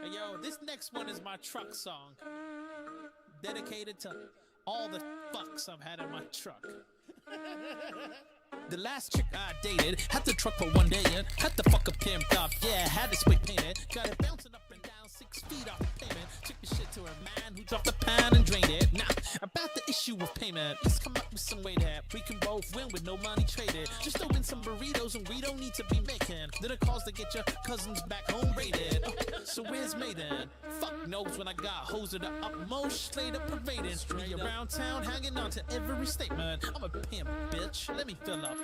Hey, yo, this next one is my truck song. Dedicated to all the fucks I've had in my truck. The last chick I dated had the truck for one day and had the fucker pimped up. Yeah, had it spray painted. Got it bouncing up and down 6 feet off the pavement. Took the shit to her man who dropped the pan and drained it. Now, about the issue of payment, let's come up with some way that we can both win with no money traded. Just throw in some burritos and we don't need to be making dinner calls to get your cousins back home rated. So where's May then? Fuck knows when I got hoes of the utmost, straight up pervading. Me around town hanging on to every statement. I'm a pimp, bitch. Let me fill up.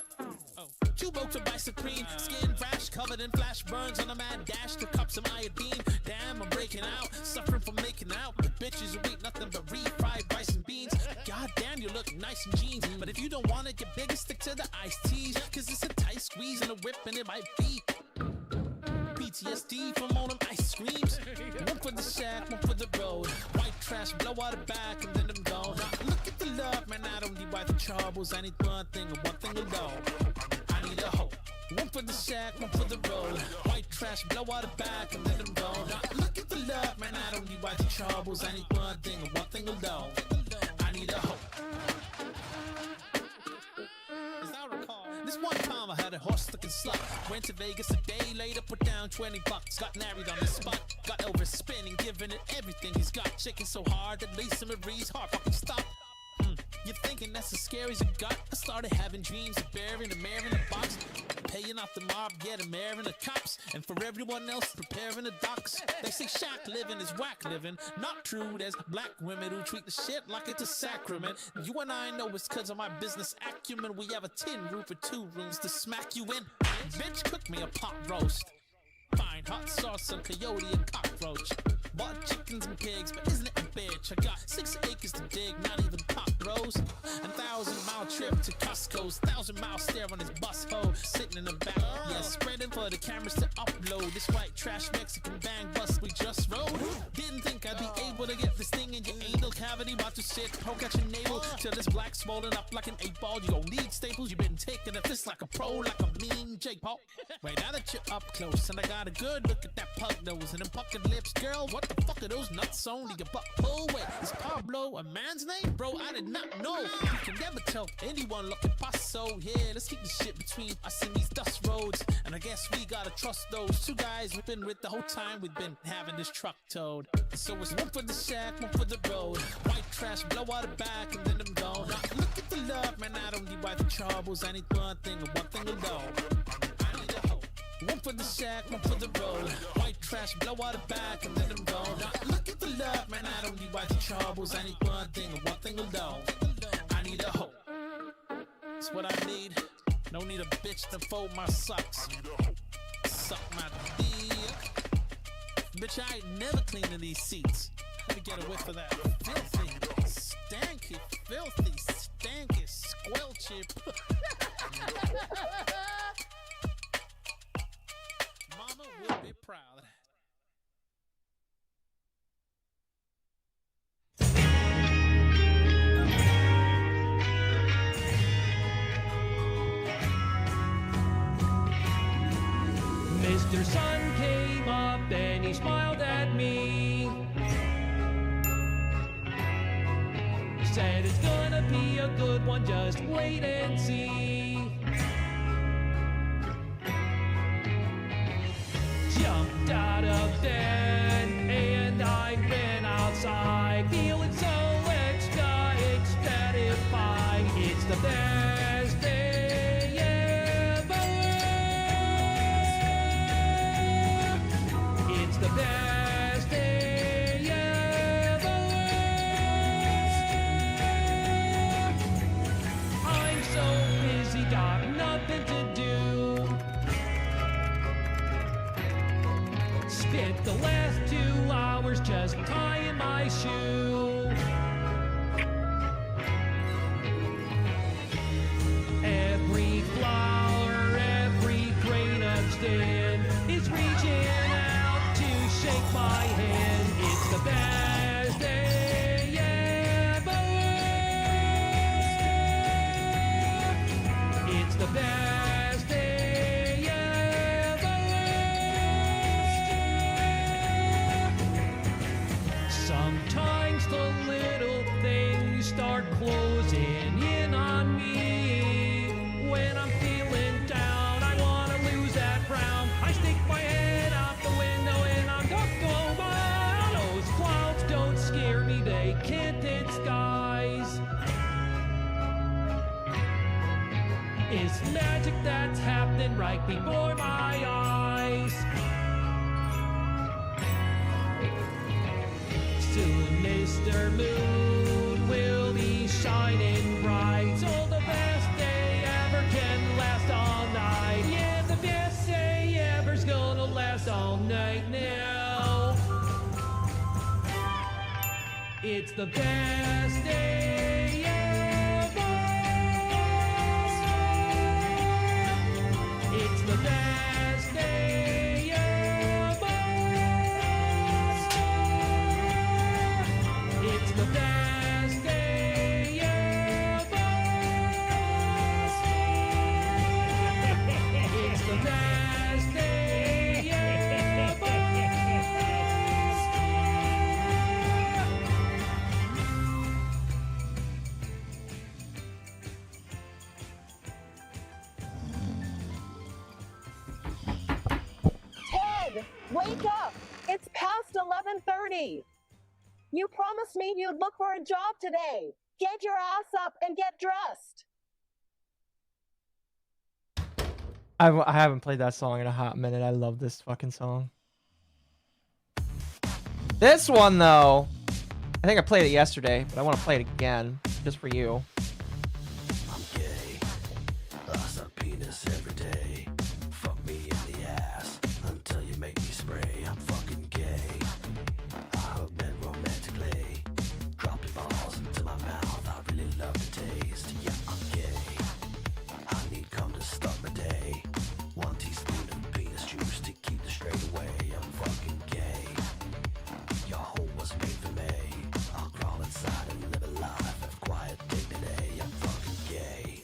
Oh, 2 boats of Supreme, skin rash covered in flash burns on a mad dash to cups of iodine. Damn, I'm breaking out, suffering from making out. The bitches who eat nothing but refried rice and beans. God damn, you look nice in jeans, but if you don't want it, get bigger, stick to the iced teas. Cause it's a tight squeeze and a whip and it might be PTSD from all them ice creams. One for the shack, one for the road. White trash, blow out the back and then I'm gone. Look at the love, man, I don't need white troubles. I need one thing and one thing alone. I need a hoe. One for the shack, one for the road. White trash, blow out the back and then I'm gone. Look at the love, man, I don't need white troubles. I need one thing and one thing alone. I need a hoe. This one time I had a horse-looking slut. Went to Vegas a day later, put down 20 bucks. Got married on the spot. Got Elvis spinning, giving it everything he's got. Shaking so hard that Lisa Marie's heart fucking stopped. You're thinking that's as scary as you got? I started having dreams of burying a mare in a box. Paying off the mob, yeah, the mayor and the cops. And for everyone else, preparing the docks. They say shack living is whack living. Not true, there's black women who treat the shit like it's a sacrament. You and I know it's cause of my business acumen. We have a tin roof with 2 rooms to smack you in. Bitch, cook me a pot roast. Fine hot sauce and coyote and cockroach. Bought chickens and pigs, but isn't it a bitch? I got 6 acres to dig, not even cock bros. 1,000-mile trip to Costco's, 1,000-mile stare on his bus hole. Sitting in the back, yeah, spreading for the cameras to upload. This white trash Mexican bang bus we just rode. Didn't think I'd be able to get this thing in your anal cavity. About to sit, poke at your navel till this black swollen up like an 8-ball. You gon' need staples, you been taking a fist like a pro, like a mean Jake Paul. Wait, now that you're up close and I got a good look at that pug nose and them puckered lips, girl, what the fuck are those nuts on to your butt? Oh wait, is Pablo a man's name? Bro, I did not know. You can never tell anyone look at Paso. Yeah, let's keep the shit between us and these dust roads. And I guess we gotta trust those 2 guys we've been with the whole time we've been having this truck towed. So it's one for the shack, one for the road. White trash, blow out the back and then I'm gone. Now, look at the love, man, I don't need white troubles. I need one thing and one thing alone. I need a hoe. One for the shack, one for the road. White trash, blow out the back and then I'm gone. Now, look at the love, man, I don't need white troubles. I need one thing and one thing alone. I need a hoe. That's what I need. No need a bitch to fold my socks. Suck my dick. Bitch, I ain't never cleaning these seats. Let me get a whiff of that filthy, stanky, filthy, stanky, squelchy. Mama will be proud. Mr. Sun came up and he smiled at me. Said it's gonna be a good one, just wait and see. Jumped out of bed and I ran outside, feeling so extra ecstatic. It's the best day ever. It's the best day ever. I'm so busy, got nothing to do. Spent the last 2 hours just tying my shoe. Every flower, every grain of skin is reaching out to shake my hand. It's the best day ever. It's the best day ever. the little things start closing in on me. When I'm feeling down, I wanna lose that frown. I stick my head out the window and I'm ducked over. Those clouds don't scare me, they can't disguise. It's magic that's happening right before my eyes. Soon Mr. Moon will be shining bright. So the best day ever can last all night. Yeah, the best day ever's gonna last all night now. It's the best day ever. It's the best day ever. It's the best day ever. It's the best day ever. Ted, wake up! It's past 11:30. You promised me you'd look for a job today. Get your ass up and get dressed. I haven't played that song in a hot minute. I love this fucking song. This one, though, I think I played it yesterday, but I want to play it again, just for you. I'm gay. I suck penis every day. Fuck me in the ass until you make me spray. I'm fucking gay. I hug men romantically. Drop your balls into my mouth. I really love the taste. Yeah, I'm gay. I need cum to start my day. 1 teaspoon of penis juice to keep the straight away. I'm fucking gay. Your hole was made for me. I'll crawl inside and live a life of quiet dignity. I'm fucking gay.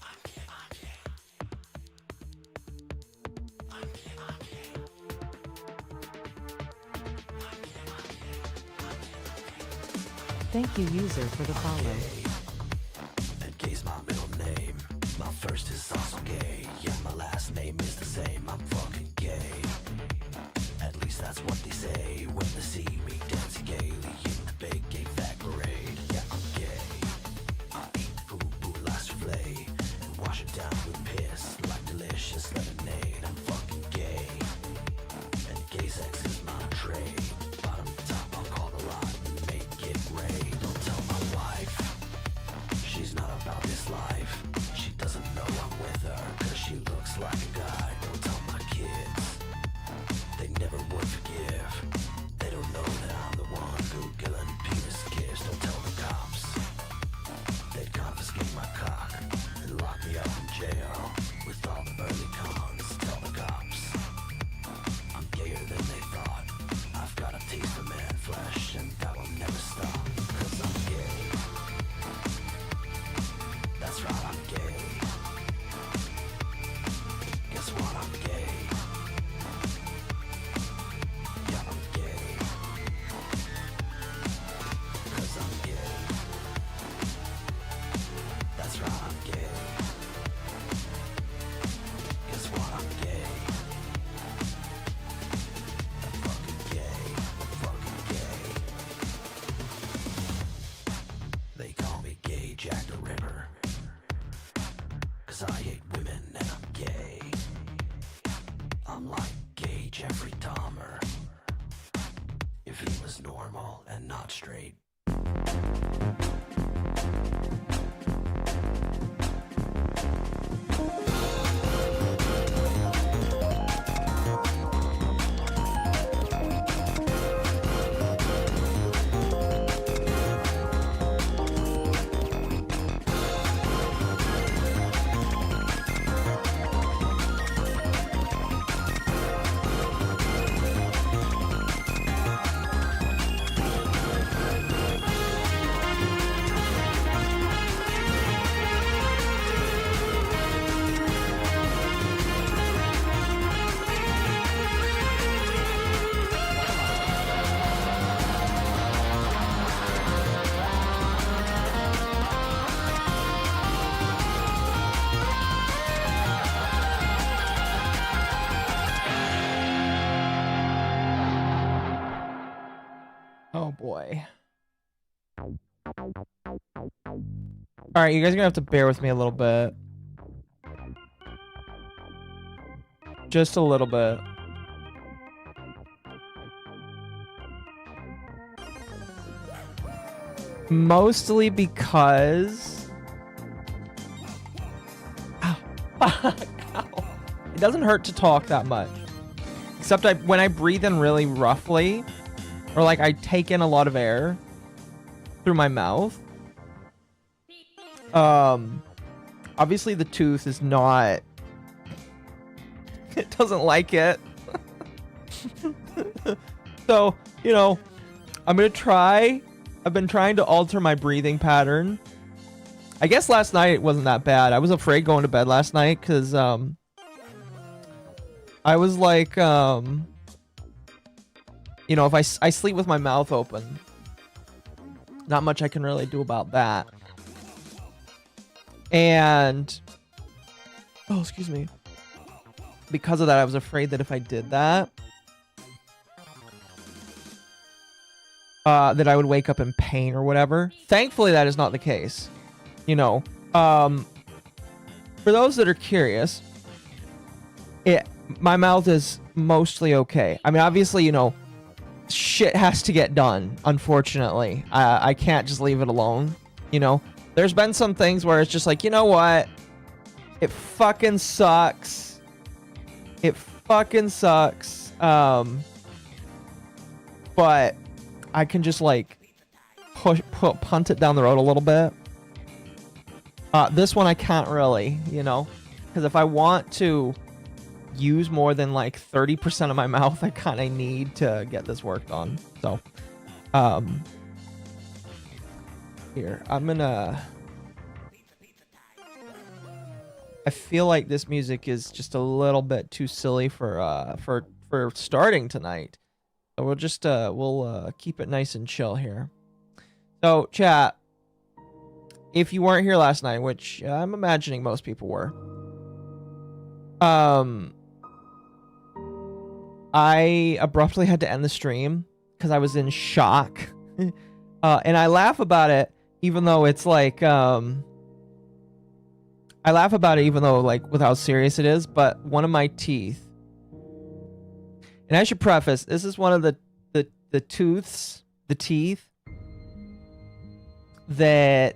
I'm gay. I'm gay. I'm gay. I'm gay. Thank you, user, for the follow. And gay's my middle name. My first is also gay. Yeah, my last name is the same. I'm fucking gay. At least that's what they say when they see me dancing gaily in the big gay fag parade. Yeah, I'm gay. I eat poo-poo like souffle and wash it down with piss like delicious lemonade. I'm fucking gay. And gay sex is my trade. Bottom to top, I'll call the lot and make it great. Don't tell my wife. She's not about this life. She doesn't know I'm with her, cause she looks like a guy. Don't tell my kids. They never would forgive. They don't know that I'm the one Googling penis kiss. Don't tell the cops. They'd confiscate my cock and lock me up in jail with all the early cons. Tell the cops I'm gayer than they thought. I've got a taste of man flesh and that will never stop. Cause I'm gay. That's right, I'm gay. Guess what, I'm gay. Yeah, I'm gay. Cause I'm gay. That's right, I'm gay. Guess what, I'm gay. I'm fucking gay. I'm fucking gay. They call me Gay Jack the Ripper. Cause I hate women and I'm gay. I'm like gay Jeffrey Dahmer. If he was normal and not straight. boy. Alright, you guys are gonna have to bear with me a little bit. Just a little bit. Mostly because... Ow. Ow. It doesn't hurt to talk that much. Except when I breathe in really roughly, or like I take in a lot of air through my mouth. Obviously the tooth is not... It doesn't like it. So, you know, I'm gonna try. I've been trying to alter my breathing pattern. I guess last night it wasn't that bad. I was afraid going to bed last night because I was like, you know, if I sleep with my mouth open, not much I can really do about that. And, oh, excuse me. Because of that, I was afraid that if I did that, that I would wake up in pain or whatever. Thankfully, that is not the case. You know, for those that are curious, my mouth is mostly okay. I mean, obviously, you know, shit has to get done, unfortunately. I can't just leave it alone, you know. There's been some things where it's just like, you know what? It fucking sucks. It fucking sucks. But I can just like punt it down the road a little bit. This one I can't really, you know, because if I want to use more than like 30% of my mouth, I kind of need to get this worked on. So, here, I'm gonna... I feel like this music is just a little bit too silly for starting tonight. So we'll just we'll keep it nice and chill here. So chat, if you weren't here last night, which I'm imagining most people were, I abruptly had to end the stream because I was in shock. And I laugh about it even though it's like I laugh about it even though, like, with how serious it is, but one of my teeth, and I should preface, this is one of the teeth that,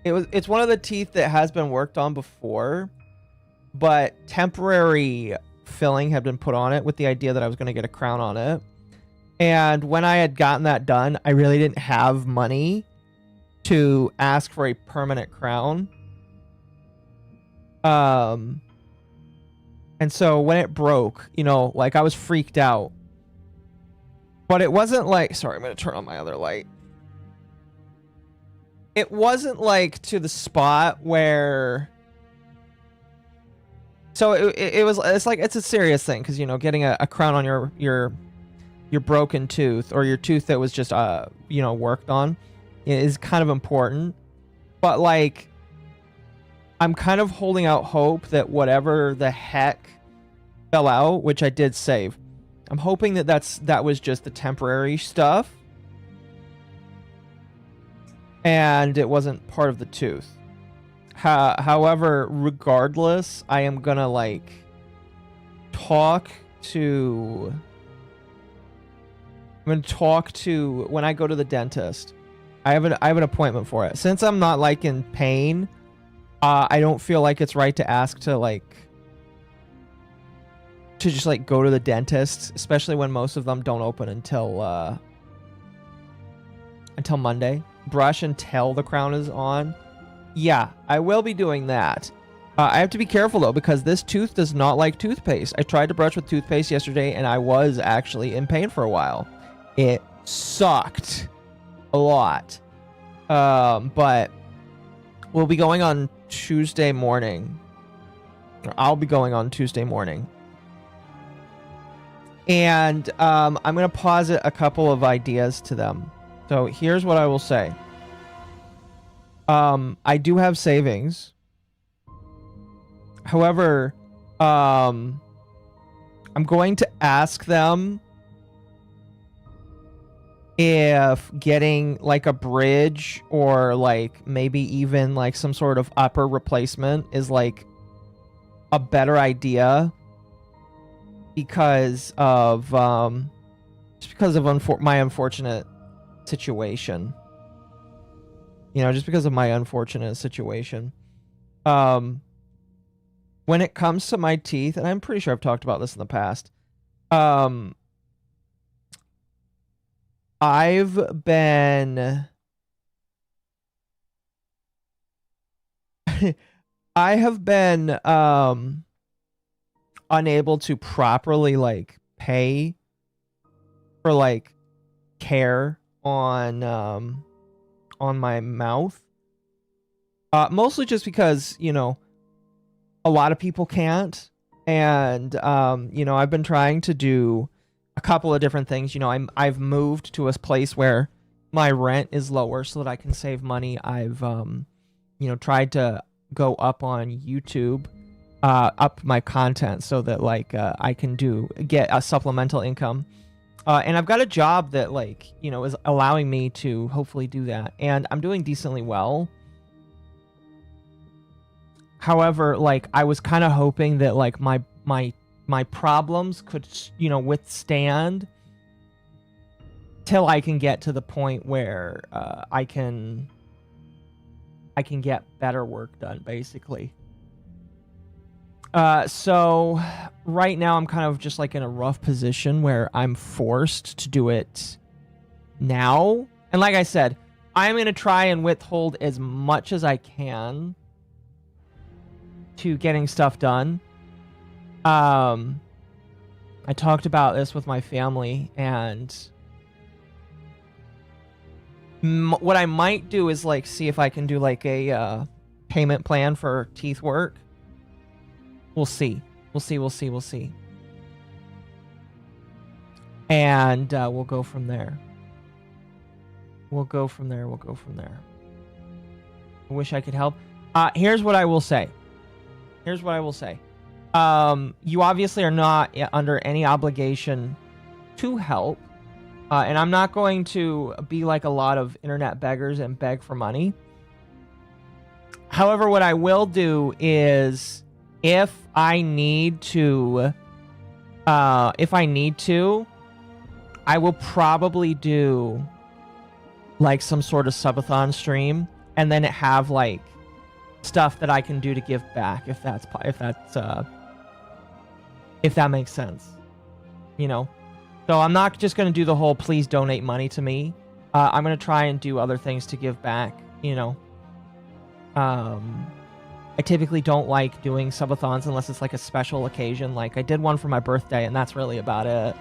it's one of the teeth that has been worked on before, but temporary filling had been put on it with the idea that I was going to get a crown on it. And when I had gotten that done, I really didn't have money to ask for a permanent crown. And so when it broke, you know, like I was freaked out. But it wasn't like, sorry, I'm going to turn on my other light. It wasn't like to the spot where, so it's like, it's a serious thing. Cause you know, getting a crown on your broken tooth or your tooth that was just, you know, worked on is kind of important. But like, I'm kind of holding out hope that whatever the heck fell out, which I did save, I'm hoping that that was just the temporary stuff and it wasn't part of the tooth. However, regardless, I am gonna like talk to when I go to the dentist. I have an appointment for it. Since I'm not like in pain, I don't feel like it's right to ask to just like go to the dentist, especially when most of them don't open until Monday. Brush until the crown is on. Yeah, I will be doing that. I have to be careful though, because this tooth does not like toothpaste. I tried to brush with toothpaste yesterday and I was actually in pain for a while. It sucked a lot. But we'll be going on Tuesday morning. Or I'll be going on Tuesday morning. And I'm going to posit a couple of ideas to them. So here's what I will say. I do have savings. However, I'm going to ask them if getting like a bridge or like maybe even like some sort of upper replacement is like a better idea because of just because of my unfortunate situation. You know, just because of my unfortunate situation. When it comes to my teeth, and I'm pretty sure I've talked about this in the past, I've been I have been unable to properly like pay for like care on my mouth. Mostly just because, you know, a lot of people can't, and you know, I've been trying to do a couple of different things. You know, I've moved to a place where my rent is lower so that I can save money. I've you know, tried to go up on YouTube, up my content so that like I can get a supplemental income. And I've got a job that like, you know, is allowing me to hopefully do that, and I'm doing decently well. However, like I was kind of hoping that like my problems could, you know, withstand till I can get to the point where I can get better work done, basically. So right now I'm kind of just like in a rough position where I'm forced to do it now. And like I said, I'm going to try and withhold as much as I can to getting stuff done. I talked about this with my family, and what I might do is like see if I can do like a payment plan for teeth work. We'll see. We'll see. And we'll go from there. I wish I could help. Here's what I will say. You obviously are not under any obligation to help. And I'm not going to be like a lot of internet beggars and beg for money. However, what I will do is if I need to, I will probably do like some sort of subathon stream and then have like stuff that I can do to give back if that makes sense, you know. So I'm not just going to do the whole please donate money to me. I'm going to try and do other things to give back, you know. I typically don't like doing subathons unless it's like a special occasion. Like I did one for my birthday and that's really about it.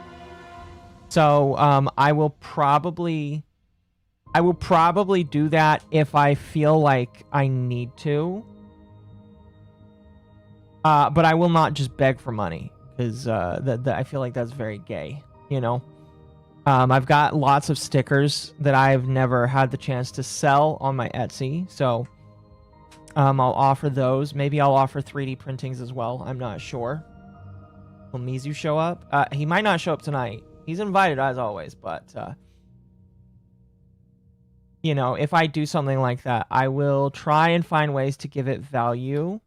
So I will probably do that if I feel like I need to. But I will not just beg for money because I feel like that's very gay, you know. I've got lots of stickers that I've never had the chance to sell on my Etsy, so I'll offer those. Maybe I'll offer 3D printings as well. I'm not sure. Will Mizu show up? He might not show up tonight. He's invited as always, but you know, if I do something like that, I will try and find ways to give it value.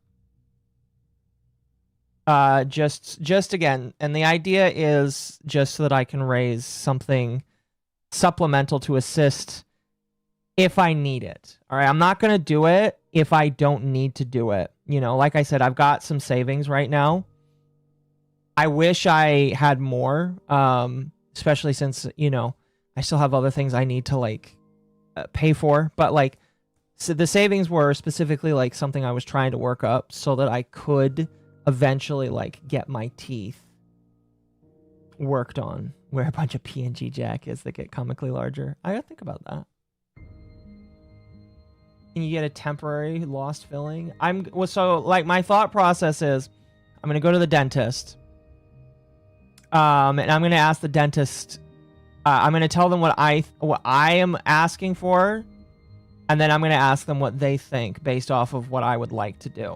Just again, and the idea is just so that I can raise something supplemental to assist if I need it. All right, I'm not going to do it if I don't need to do it. You know, like I said, I've got some savings right now. I wish I had more, especially since, you know, I still have other things I need to like pay for, but like, so the savings were specifically like something I was trying to work up so that I could eventually like get my teeth worked on. Wear a bunch of PNG jackets that get comically larger. I gotta think about that. Can you get a temporary lost filling? So like my thought process is I'm gonna go to the dentist, and I'm gonna ask the dentist. I'm gonna tell them what I am asking for, and then I'm gonna ask them what they think based off of what I would like to do.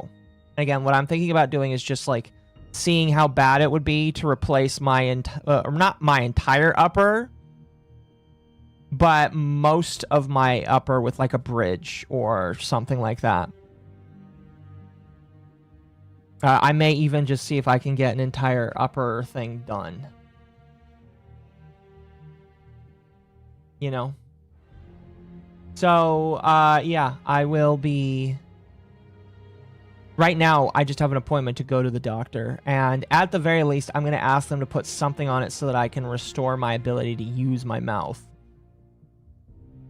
And again, what I'm thinking about doing is just like seeing how bad it would be to replace my or not my entire upper, but most of my upper with like a bridge or something like that. I may even just see if I can get an entire upper thing done. You know? So, yeah, I will be... Right now, I just have an appointment to go to the doctor. And at the very least, I'm going to ask them to put something on it so that I can restore my ability to use my mouth.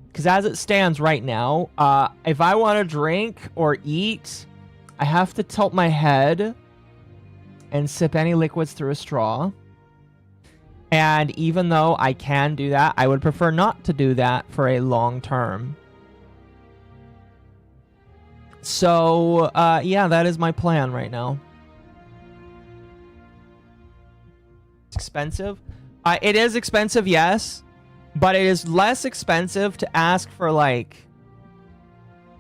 Because as it stands right now, if I want to drink or eat... I have to tilt my head and sip any liquids through a straw. And even though I can do that, I would prefer not to do that for a long term. So, yeah, that is my plan right now. It's expensive. It is expensive, yes. But it is less expensive to ask for, like...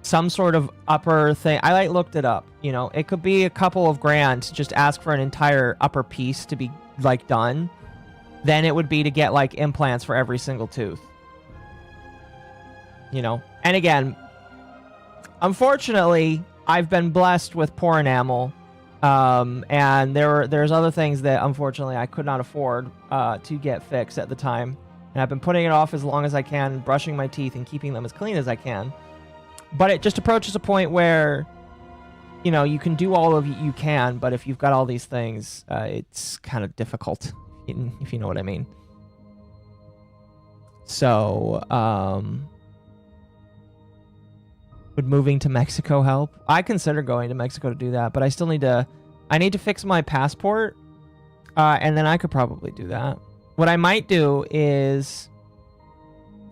some sort of upper thing. I like looked it up, you know. It could be a couple of grand to just ask for an entire upper piece to be like done. Then it would be to get like implants for every single tooth. You know. And again, unfortunately, I've been blessed with poor enamel. And there's other things that unfortunately I could not afford to get fixed at the time. And I've been putting it off as long as I can, brushing my teeth and keeping them as clean as I can. But it just approaches a point where, you know, you can do all of you can, but if you've got all these things, it's kind of difficult, if you know what I mean. So, would moving to Mexico help? I consider going to Mexico to do that, but I still need to, I need to fix my passport, and then I could probably do that. What I might do is,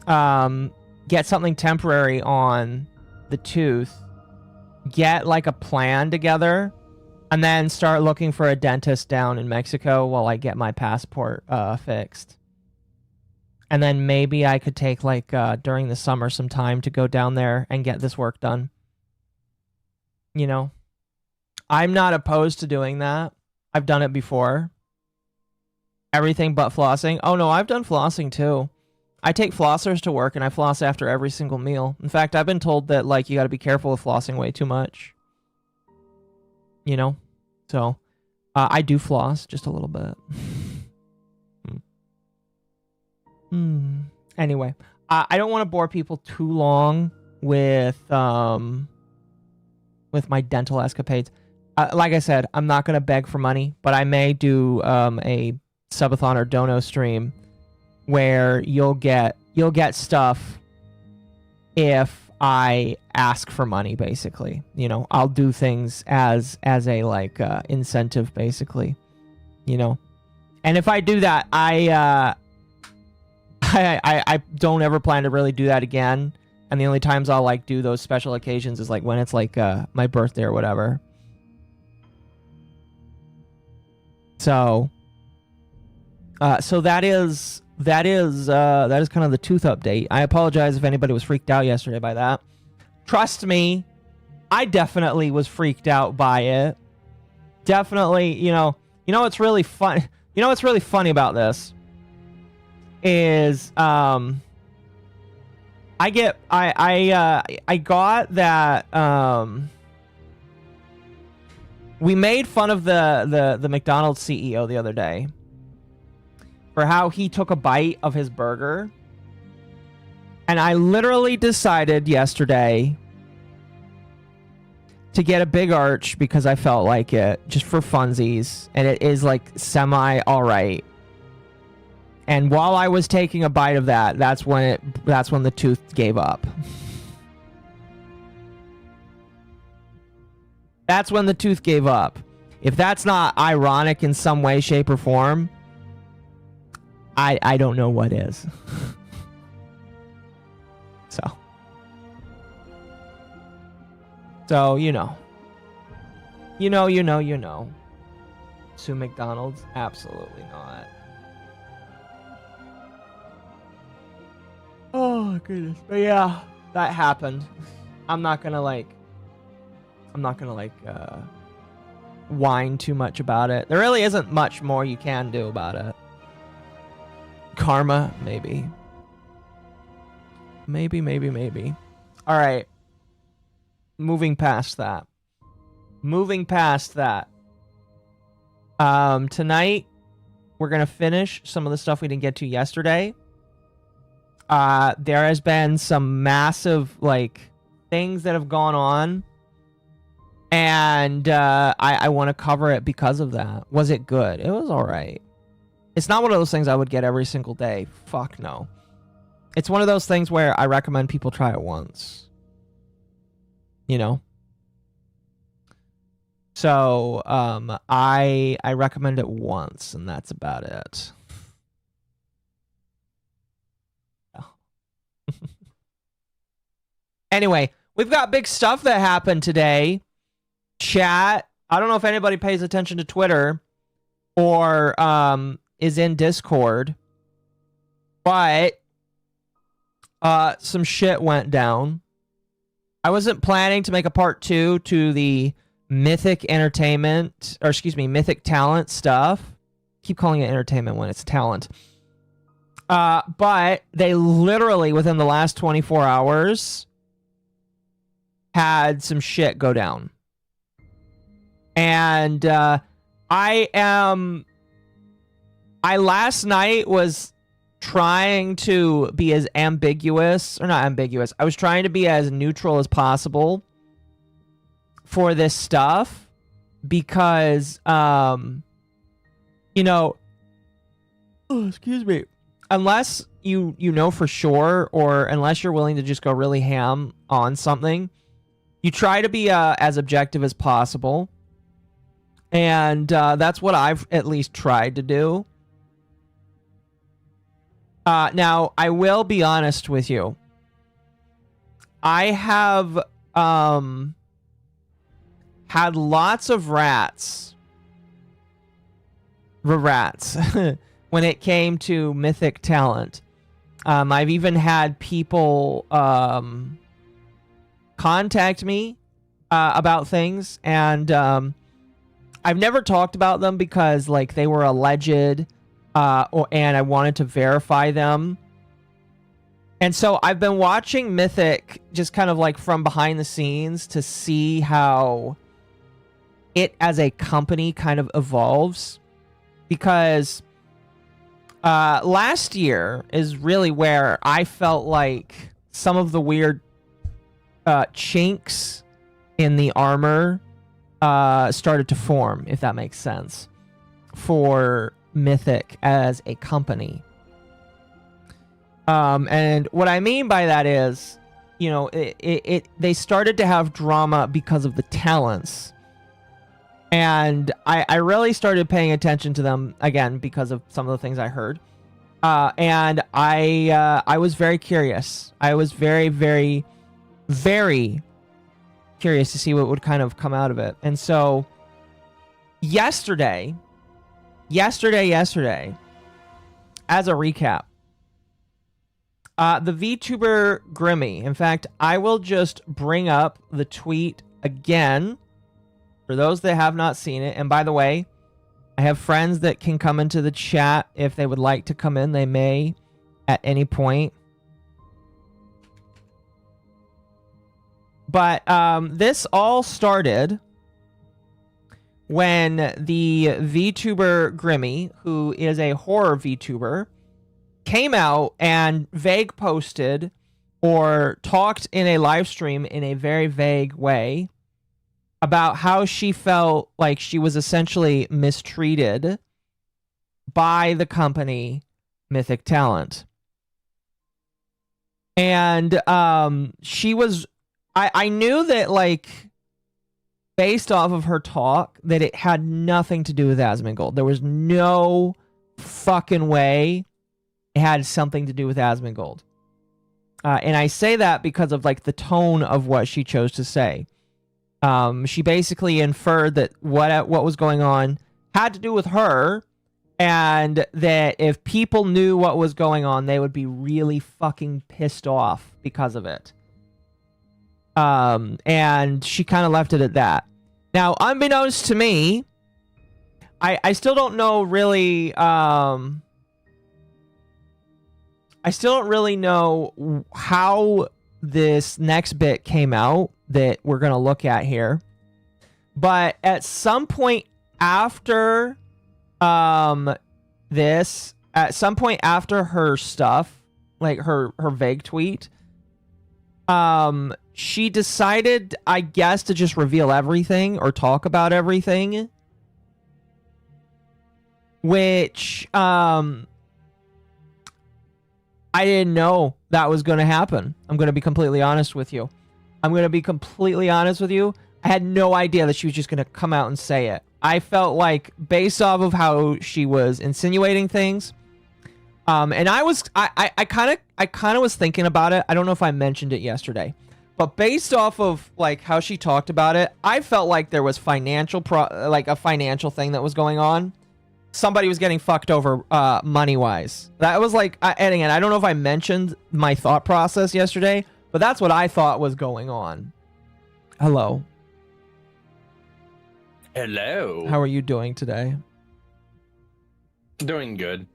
get something temporary on the tooth, get like a plan together, and then start looking for a dentist down in Mexico while I get my passport fixed. And then maybe I could take like during the summer some time to go down there and get this work done. You know, I'm not opposed to doing that. I've done it before. Everything but flossing. Oh no, I've done flossing too. I take flossers to work, and I floss after every single meal. In fact, I've been told that, like, you gotta be careful with flossing way too much. You know? So, I do floss, just a little bit. Anyway, I don't want to bore people too long with my dental escapades. Like I said, I'm not gonna beg for money, but I may do, a subathon or dono stream where you'll get stuff if I ask for money, basically. You know, I'll do things as a like incentive, basically. You know, and if I do that, I don't ever plan to really do that again. And the only times I'll like do those special occasions is like when it's like my birthday or whatever. So that is kind of the tooth update. I apologize if anybody was freaked out yesterday by that. Trust me, I definitely was freaked out by it. Definitely, you know what's really fun. You know what's really funny about this is I got that we made fun of the McDonald's CEO the other day for how he took a bite of his burger. And I literally decided yesterday to get a big arch because I felt like it, just for funsies. And it is like semi alright. And while I was taking a bite of that, that's when the tooth gave up. That's when the tooth gave up. If that's not ironic in some way, shape, or form, I don't know what is. So, you know. Sue McDonald's? Absolutely not. Oh, goodness. But yeah, that happened. I'm not gonna whine too much about it. There really isn't much more you can do about it. Karma, maybe. Maybe. All right. Moving past that. Tonight, we're going to finish some of the stuff we didn't get to yesterday. There has been some massive, like, things that have gone on. And I want to cover it because of that. Was it good? It was all right. It's not one of those things I would get every single day. Fuck no. It's one of those things where I recommend people try it once. You know? So, I recommend it once, and that's about it. Anyway, we've got big stuff that happened today. Chat. I don't know if anybody pays attention to Twitter or is in Discord, but some shit went down. I wasn't planning to make a part 2 to the Mythic Entertainment, or excuse me, Mythic Talent stuff. Keep calling it entertainment when it's talent. But they literally, within the last 24 hours, had some shit go down. And I last night was trying to be as ambiguous, or not ambiguous, I was trying to be as neutral as possible for this stuff because, you know, oh, excuse me, unless you know for sure, or unless you're willing to just go really ham on something, you try to be as objective as possible. And that's what I've at least tried to do. Now, I will be honest with you. I have had lots of rats when it came to Mythic Talent. I've even had people contact me about things, and I've never talked about them because, like, they were alleged, and I wanted to verify them. And so I've been watching Mythic just kind of like from behind the scenes to see how it as a company kind of evolves. Because last year is really where I felt like some of the weird chinks in the armor started to form, if that makes sense, for Mythic as a company. And what I mean by that is, you know, they started to have drama because of the talents. And I really started paying attention to them again because of some of the things I heard. And I was very curious. I was very, very, very curious to see what would kind of come out of it. And so yesterday, as a recap, the VTuber Grimmi, in fact, I will just bring up the tweet again for those that have not seen it. And by the way, I have friends that can come into the chat if they would like to come in. They may at any point. But this all started when the VTuber Grimmi, who is a horror VTuber, came out and vague posted or talked in a live stream in a very vague way about how she felt like she was essentially mistreated by the company Mythic Talent. And she was... I knew that, like, based off of her talk, that it had nothing to do with Asmongold. There was no fucking way it had something to do with Asmongold. And I say that because of, like, the tone of what she chose to say. She basically inferred that what was going on had to do with her, and that if people knew what was going on, they would be really fucking pissed off because of it. And she kind of left it at that. Now, unbeknownst to me, I still don't know really. I still don't really know how this next bit came out that we're gonna look at here. But at some point after this, at some point after her stuff, like her vague tweet, she decided, I guess, to just reveal everything or talk about everything, which I didn't know that was going to happen. I'm going to be completely honest with you. I had no idea that she was just going to come out and say it. I felt like, based off of how she was insinuating things, and I kind of was thinking about it. I don't know if I mentioned it yesterday, but based off of like how she talked about it, I felt like there was like a financial thing that was going on. Somebody was getting fucked over money wise. That was like, and again, I don't know if I mentioned my thought process yesterday, but that's what I thought was going on. Hello. Hello. How are you doing today? Doing good.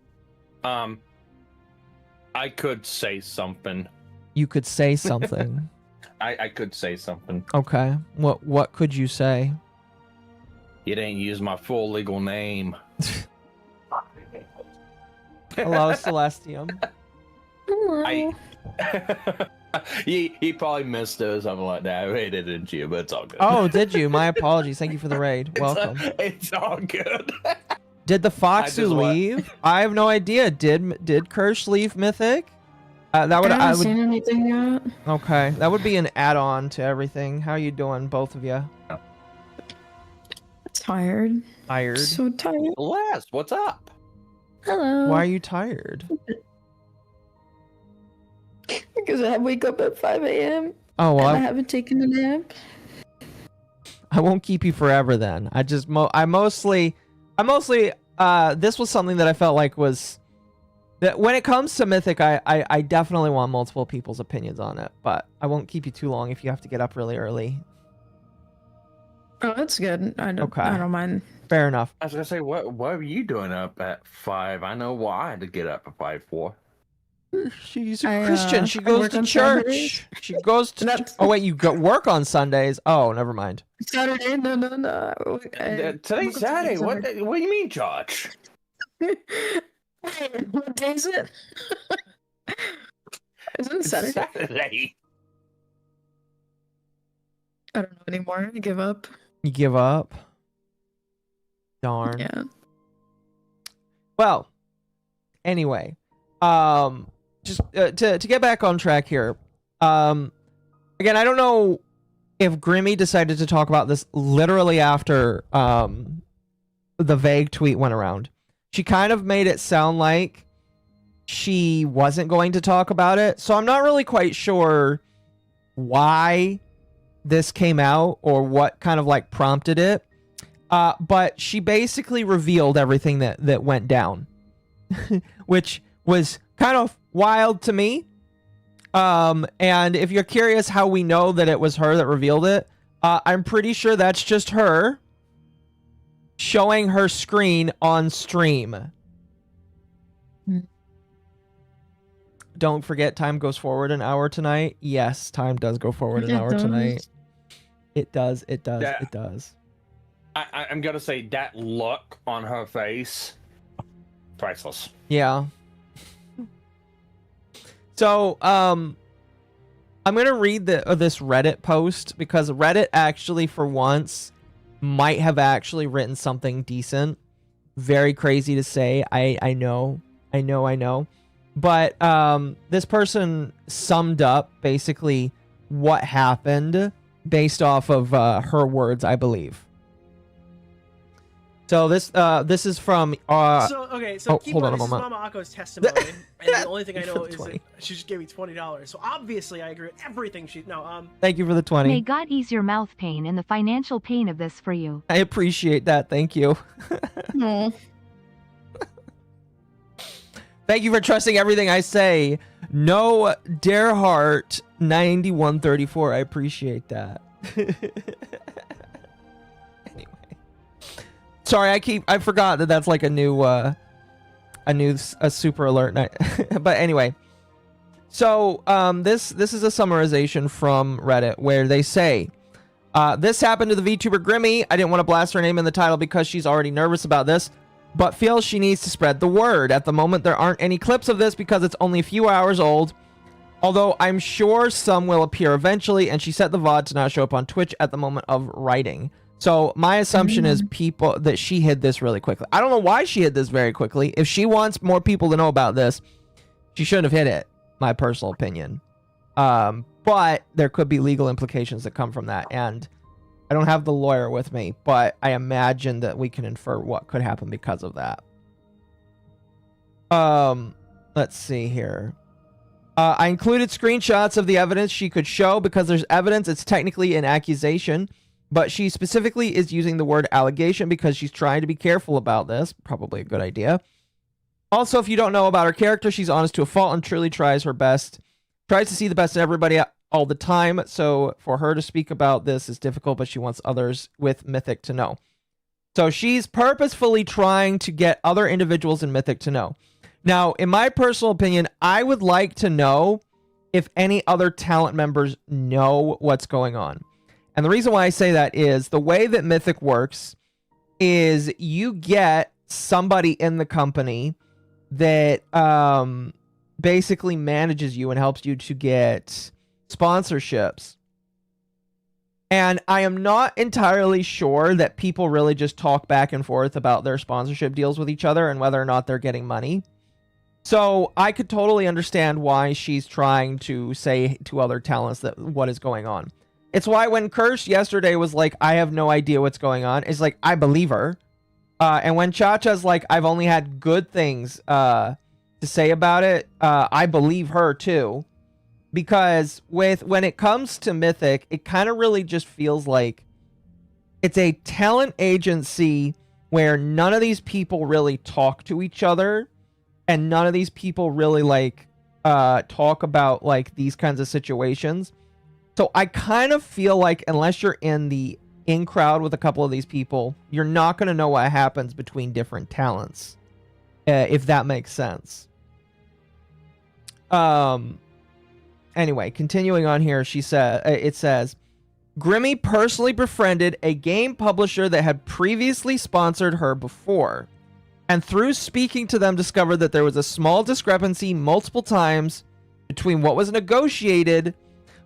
I could say something. You could say something. I could say something. Okay. What could you say? You didn't use my full legal name. Hello, Celestium. Hello. He probably missed it or something like that. I raided it into you, but it's all good. Oh, did you? My apologies. Thank you for the raid. Welcome. It's all good. Did the Foxu leave? I have no idea. Did Kirsch leave Mythic? That would I haven't seen anything yet. Okay, that would be an add-on to everything. How you doing, both of you? Tired. Tired. So tired. Last, what's up? Hello. Why are you tired? Because I wake up at 5 a.m. Oh well, and I haven't taken a nap. I won't keep you forever then. This was something that I felt like was that when it comes to Mythic, I definitely want multiple people's opinions on it, but I won't keep you too long if you have to get up really early. Oh, that's good. I don't mind. Fair enough. I was gonna say, what were you doing up at 5? I know why I had to get up at 5 for. She's a Christian. She goes work to on church. Saturdays. She goes to. Oh wait, you go work on Sundays. Oh, never mind. Saturday? No. Today's Saturday. What do you mean, Josh? Hey, what day is it? Isn't it Saturday? Saturday. I don't know anymore. I give up. You give up. Darn. Yeah. Well, anyway, just to get back on track here. Again, I don't know if Grimmi decided to talk about this literally after the vague tweet went around. She kind of made it sound like she wasn't going to talk about it, so I'm not really quite sure why this came out or what kind of like prompted it. But she basically revealed everything that went down, which was kind of wild to me. And if you're curious how we know that it was her that revealed it, I'm pretty sure that's just her showing her screen on stream. Don't forget, time goes forward an hour tonight. Yes, time does go forward an hour tonight. It does. It does. Yeah. It does. I'm gonna say that look on her face, priceless. Yeah. So, I'm gonna read this Reddit post because Reddit actually, for once, might have actually written something decent. Very crazy to say. I know. But this person summed up basically what happened based off of her words, I believe. So this is from So hold on a this is moment. MommaOcco's testimony, and the only thing I know is that she just gave me $20. So obviously I agree with everything she. No, Thank you for the 20. May God ease your mouth pain and the financial pain of this for you. I appreciate that. Thank you. Aw. Thank you for trusting everything I say. No Dareheart 9134. I appreciate that. Sorry, I forgot that that's like a super alert night. But anyway, so this is a summarization from Reddit where they say, this happened to the VTuber Grimmi. I didn't want to blast her name in the title because she's already nervous about this, but feels she needs to spread the word. At the moment, there aren't any clips of this because it's only a few hours old, although I'm sure some will appear eventually, and she set the VOD to not show up on Twitch at the moment of writing. So my assumption is that she hid this really quickly. I don't know why she hid this very quickly. If she wants more people to know about this, she shouldn't have hid it, my personal opinion. But there could be legal implications that come from that. And I don't have the lawyer with me, but I imagine that we can infer what could happen because of that. Let's see here. I included screenshots of the evidence she could show because there's evidence. It's technically an accusation. But she specifically is using the word allegation because she's trying to be careful about this. Probably a good idea. Also, if you don't know about her character, she's honest to a fault and truly tries her best. Tries to see the best in everybody all the time. So for her to speak about this is difficult, but she wants others with Mythic to know. So she's purposefully trying to get other individuals in Mythic to know. Now, in my personal opinion, I would like to know if any other talent members know what's going on. And the reason why I say that is the way that Mythic works is you get somebody in the company that basically manages you and helps you to get sponsorships. And I am not entirely sure that people really just talk back and forth about their sponsorship deals with each other and whether or not they're getting money. So I could totally understand why she's trying to say to other talents that what is going on. It's why when Kirsch yesterday was like, I have no idea what's going on, it's like, I believe her. And when Cha-Cha's like, I've only had good things to say about it, I believe her too. Because when it comes to Mythic, it kind of really just feels like it's a talent agency where none of these people really talk to each other. And none of these people really like talk about like these kinds of situations. So I kind of feel like unless you're in the crowd with a couple of these people, you're not going to know what happens between different talents, if that makes sense. Anyway, continuing on here, it says, Grimmi personally befriended a game publisher that had previously sponsored her before, and through speaking to them discovered that there was a small discrepancy multiple times between what was negotiated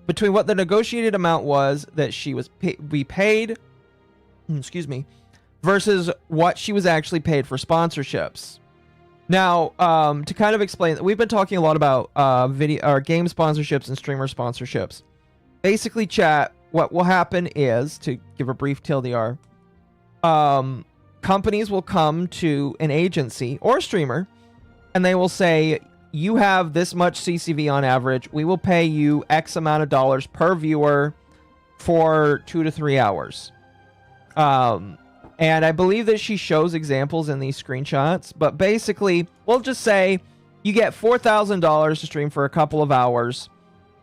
between what the negotiated amount was that she was be paid, versus what she was actually paid for sponsorships. Now, to kind of explain, we've been talking a lot about video or game sponsorships and streamer sponsorships. Basically, chat, what will happen is, to give a brief TLDR, companies will come to an agency or a streamer, and they will say, you have this much CCV on average. We will pay you X amount of dollars per viewer for 2 to 3 hours. And I believe that she shows examples in these screenshots. But basically, we'll just say you get $4,000 to stream for a couple of hours.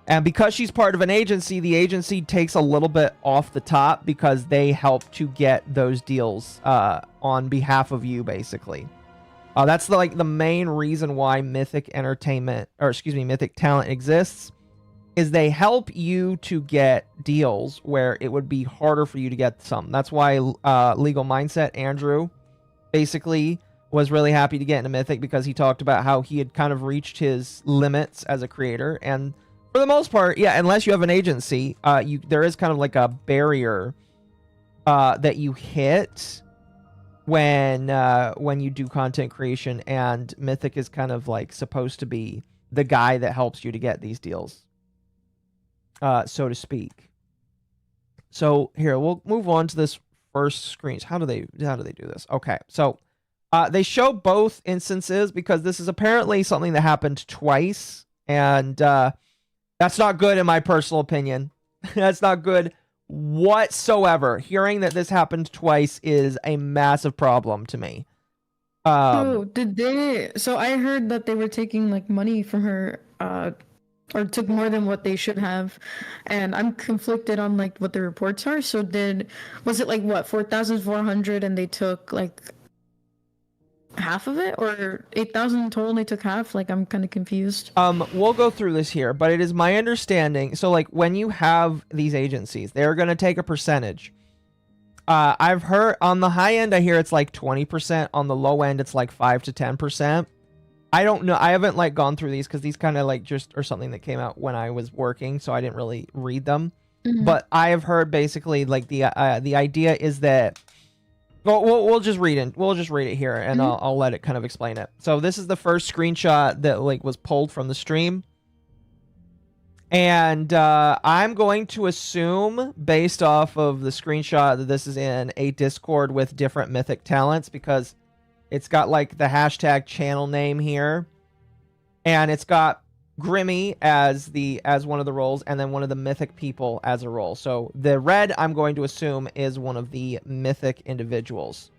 And because she's part of an agency, the agency takes a little bit off the top because they help to get those deals on behalf of you, basically. That's the main reason why Mythic Mythic Talent exists, is they help you to get deals where it would be harder for you to get some. That's why Legal Mindset Andrew basically was really happy to get into Mythic, because he talked about how he had kind of reached his limits as a creator. And for the most part, yeah, unless you have an agency, there is kind of like a barrier that you hit when you do content creation, and Mythic is kind of like supposed to be the guy that helps you to get these deals, so to speak. So here, we'll move on to this first screen. How do they do this? Okay, so they show both instances because this is apparently something that happened twice, and that's not good in my personal opinion. That's not good whatsoever. Hearing that this happened twice is a massive problem to me. So I heard that they were taking like money from her or took more than what they should have, and I'm conflicted on like what the reports are. So was it like what 4,400 and they took like half of it, or 8,000 total and they took half? Like I'm kind of confused. We'll go through this here, but it is my understanding. So like when you have these agencies, they're going to take a percentage. I've heard on the high end, I hear it's like 20%. On the low end, it's like 5 to 10%. I don't know. I haven't like gone through these because these kind of like just are something that came out when I was working, so I didn't really read them. But I have heard basically like the idea is that we'll just read it. We'll just read it here, and I'll let it kind of explain it. So this is the first screenshot that like was pulled from the stream, and I'm going to assume based off of the screenshot that this is in a Discord with different Mythic talents, because it's got like the hashtag channel name here, and it's got Grimmi as one of the roles, and then one of the Mythic people as a role. So the red, I'm going to assume, is one of the Mythic individuals.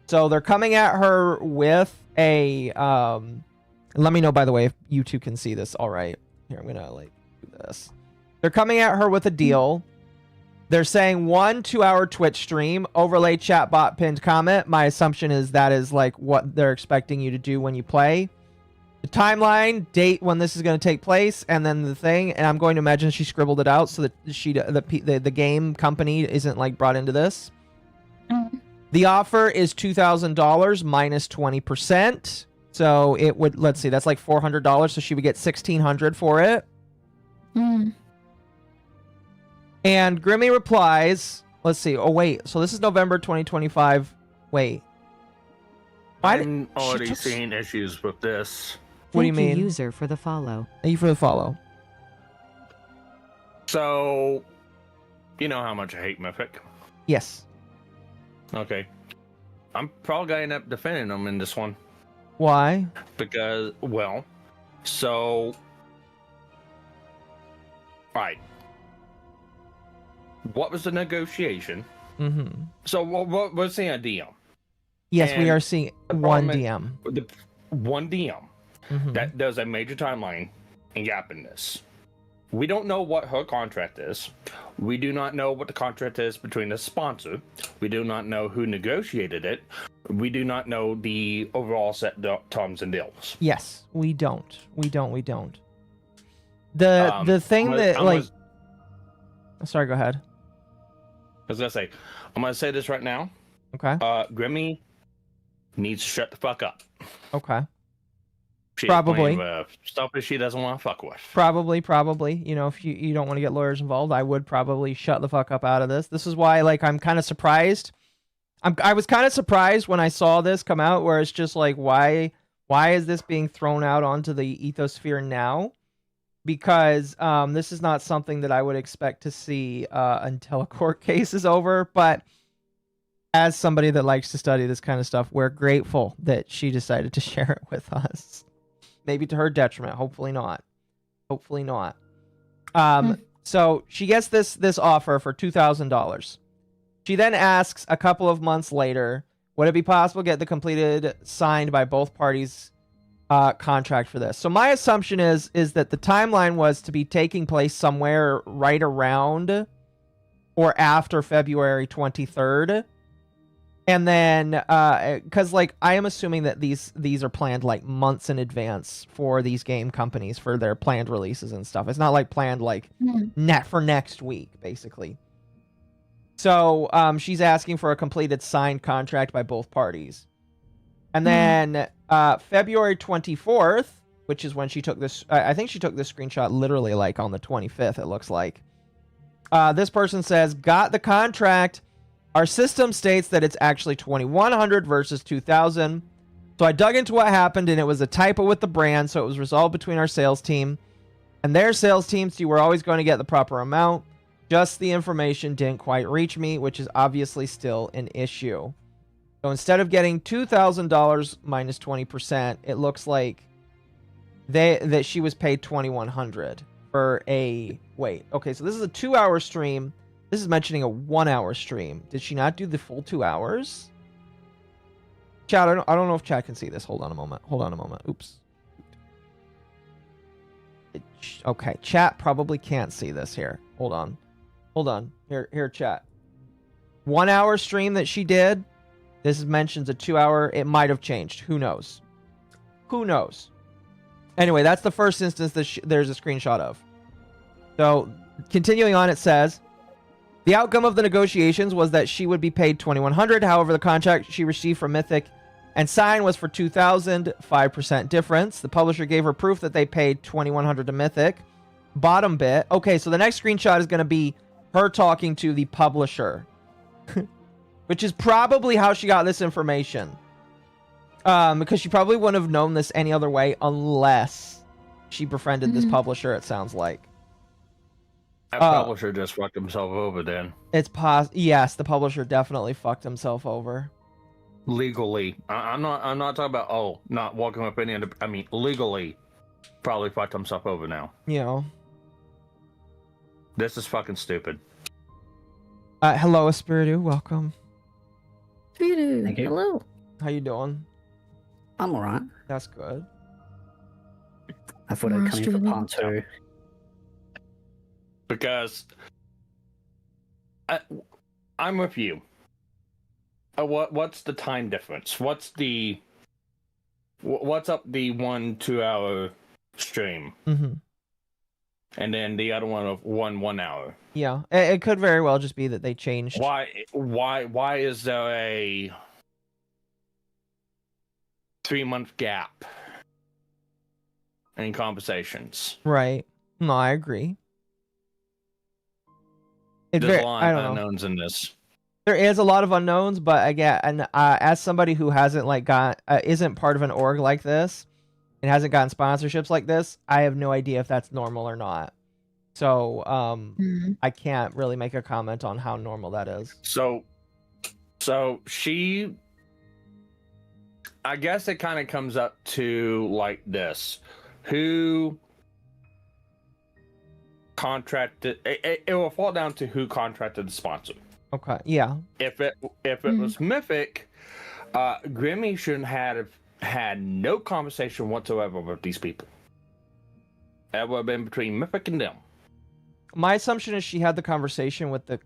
So they're coming at her with a let me know, by the way, if you two can see this all right. Here, I'm gonna like do this. They're coming at her with a deal. They're saying 1 2-hour Twitch stream, overlay chatbot pinned comment. My assumption is that is like what they're expecting you to do when you play. The timeline, date when this is going to take place, and then the thing. And I'm going to imagine she scribbled it out so that the game company isn't like brought into this. The offer is $2,000 minus 20%. So it would, let's see, that's like $400. So she would get $1,600 for it. And Grimmi replies, let's see. Oh, wait. So this is November 2025. Wait. I'm already seeing issues with this. What do you Thank mean? User for the follow. Thank you for the follow. So, you know how much I hate Mythic? Yes. Okay. I'm probably going to end up defending them in this one. Why? Because, well, so... Right. What was the negotiation? So what was the idea? Yes, And we are seeing one DM. The one DM. That does a major timeline and gap in this. We don't know what her contract is. We do not know what the contract is between the sponsor. We do not know who negotiated it. We do not know the overall set terms and deals. Yes, we don't. We don't. The thing that like... Sorry, go ahead. I was gonna say, I'm gonna say this right now. Okay. Grimmi needs to shut the fuck up. Okay. She's Probably. Stuff that she doesn't want to fuck with. Probably. You know, if you don't want to get lawyers involved, I would probably shut the fuck up out of this. This is why, like, I'm kind of surprised. I was kind of surprised when I saw this come out, where it's just like, why is this being thrown out onto the ethosphere now? Because this is not something that I would expect to see until a court case is over. But as somebody that likes to study this kind of stuff, we're grateful that she decided to share it with us. Maybe to her detriment. Hopefully not. So she gets this offer for $2,000. She then asks a couple of months later, would it be possible to get the completed, signed by both parties contract for this? So my assumption is that the timeline was to be taking place somewhere right around or after February 23rd. And then, because like I am assuming that these are planned like months in advance for these game companies for their planned releases and stuff. It's not like planned like for next week, basically. So she's asking for a completed signed contract by both parties. And then February 24th, which is when she took this, I think she took this screenshot literally like on the 25th, it looks like. This person says, got the contract. Our system states that it's actually 2,100 versus 2,000. So I dug into what happened, and it was a typo with the brand, so it was resolved between our sales team and their sales team, so you were always going to get the proper amount. Just the information didn't quite reach me, which is obviously still an issue. So instead of getting $2,000 minus 20%, it looks like that she was paid 2,100 for a... Wait, okay, so this is a 2-hour stream. This is mentioning a 1-hour stream. Did she not do the full 2 hours? Chat, I don't know if chat can see this. Hold on a moment. Oops. Okay, chat probably can't see this here. Hold on. Here, chat. 1 hour stream that she did. This mentions a 2 hour. It might have changed. Who knows? Anyway, that's the first instance that there's a screenshot of. So, continuing on, it says, the outcome of the negotiations was that she would be paid $2,100. However, the contract she received from Mythic and signed was for $2,000, 5% difference. The publisher gave her proof that they paid $2,100 to Mythic. Bottom bit. Okay, so the next screenshot is going to be her talking to the publisher, which is probably how she got this information. Because she probably wouldn't have known this any other way unless she befriended this publisher, it sounds like. That publisher just fucked himself over then. Yes, the publisher definitely fucked himself over. Legally. I'm not talking about, not walking up any other, I mean, legally, probably fucked himself over now. You know. This is fucking stupid. Hello, Espiritu. Welcome. Espiritu. Thank you. Hello. How you doing? I'm alright. That's good. I thought I'd come in for part 2. Because I'm with you. What's the time difference? What's up the 1 2-hour stream? Mm-hmm. And then the other one of 1 hour. Yeah, it could very well just be that they changed. Why is there a 3-month gap in conversations? Right. No, I agree. There's a lot of unknowns in this. There is a lot of unknowns, but again, as somebody who hasn't isn't part of an org like this and hasn't gotten sponsorships like this, I have no idea if that's normal or not. So I can't really make a comment on how normal that is. So she, I guess it kind of comes up to like this: who contracted? It will fall down to who contracted the sponsor. Okay. Yeah. If it was Mythic, Grimmi shouldn't have had no conversation whatsoever with these people. That would have been between Mythic and them. My assumption is she had the conversation with the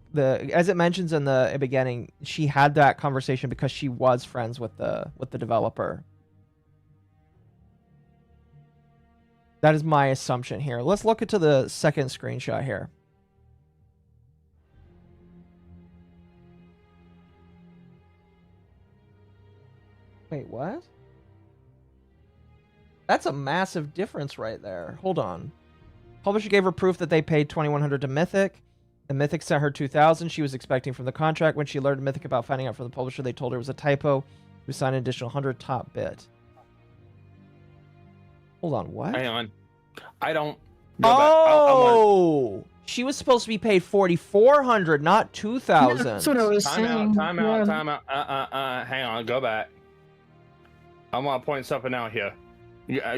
as it mentions in the beginning, she had that conversation because she was friends with the developer. That is my assumption here. Let's look into the second screenshot here. Wait, what? That's a massive difference right there. Hold on. Publisher gave her proof that they paid $2,100 to Mythic. The Mythic sent her $2,000 she was expecting from the contract. When she alerted Mythic about finding out from the publisher, they told her it was a typo. We signed an additional 100 top bit. Hold on, what? Hang on. I don't... Oh! She was supposed to be paid $4,400, not $2,000. That's what I was saying. Time out. Hang on, go back. I want to point something out here.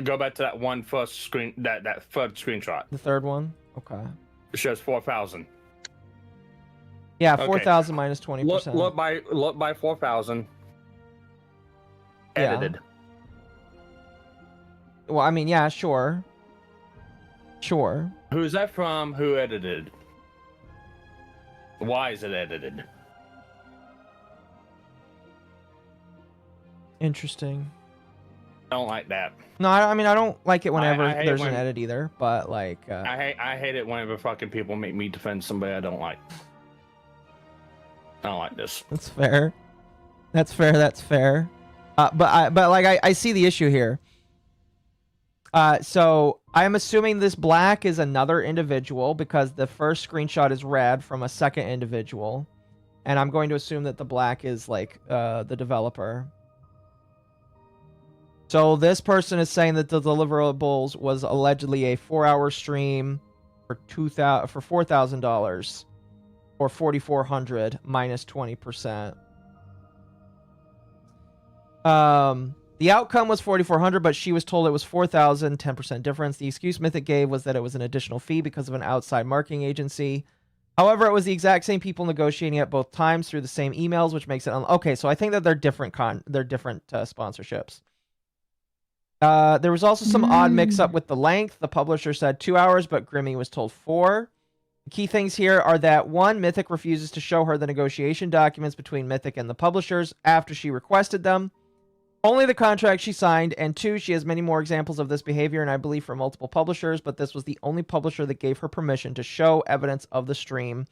Go back to that that third screenshot. The third one? Okay. It shows 4,000. Yeah, 4,000 minus 20%. Look by 4,000. Edited. Well, I mean, yeah, sure. Sure. Who's that from? Who edited? Why is it edited? Interesting. I don't like that. No, I mean, I don't like it whenever I hate there's it an edit either, but like... I hate it whenever fucking people make me defend somebody I don't like. I don't like this. That's fair. That's fair. But I see the issue here. So I'm assuming this black is another individual because the first screenshot is red from a second individual. And I'm going to assume that the black is like the developer. So this person is saying that the deliverables was allegedly a 4-hour stream for $4,000 or $4,400 minus 20%. The outcome was $4,400, but she was told it was $4,000, 10% difference. The excuse Mythic gave was that it was an additional fee because of an outside marketing agency. However, it was the exact same people negotiating at both times through the same emails, which makes it okay. So I think that they're different. They're different sponsorships. There was also some odd mix-up with the length. The publisher said 2 hours, but Grimmi was told 4. Key things here are that 1, Mythic refuses to show her the negotiation documents between Mythic and the publishers after she requested them. Only the contract she signed, and 2, she has many more examples of this behavior, and I believe from multiple publishers, but this was the only publisher that gave her permission to show evidence of the stream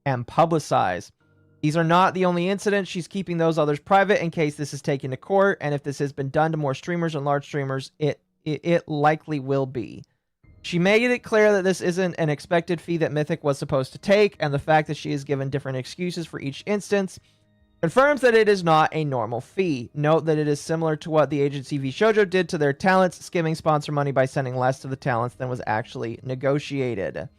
and publicize. These are not the only incidents. She's keeping those others private in case this is taken to court, and if this has been done to more streamers and large streamers, it likely will be. She made it clear that this isn't an expected fee that Mythic was supposed to take, and the fact that she is given different excuses for each instance confirms that it is not a normal fee. Note that it is similar to what the agency V Shoujo did to their talents, skimming sponsor money by sending less to the talents than was actually negotiated.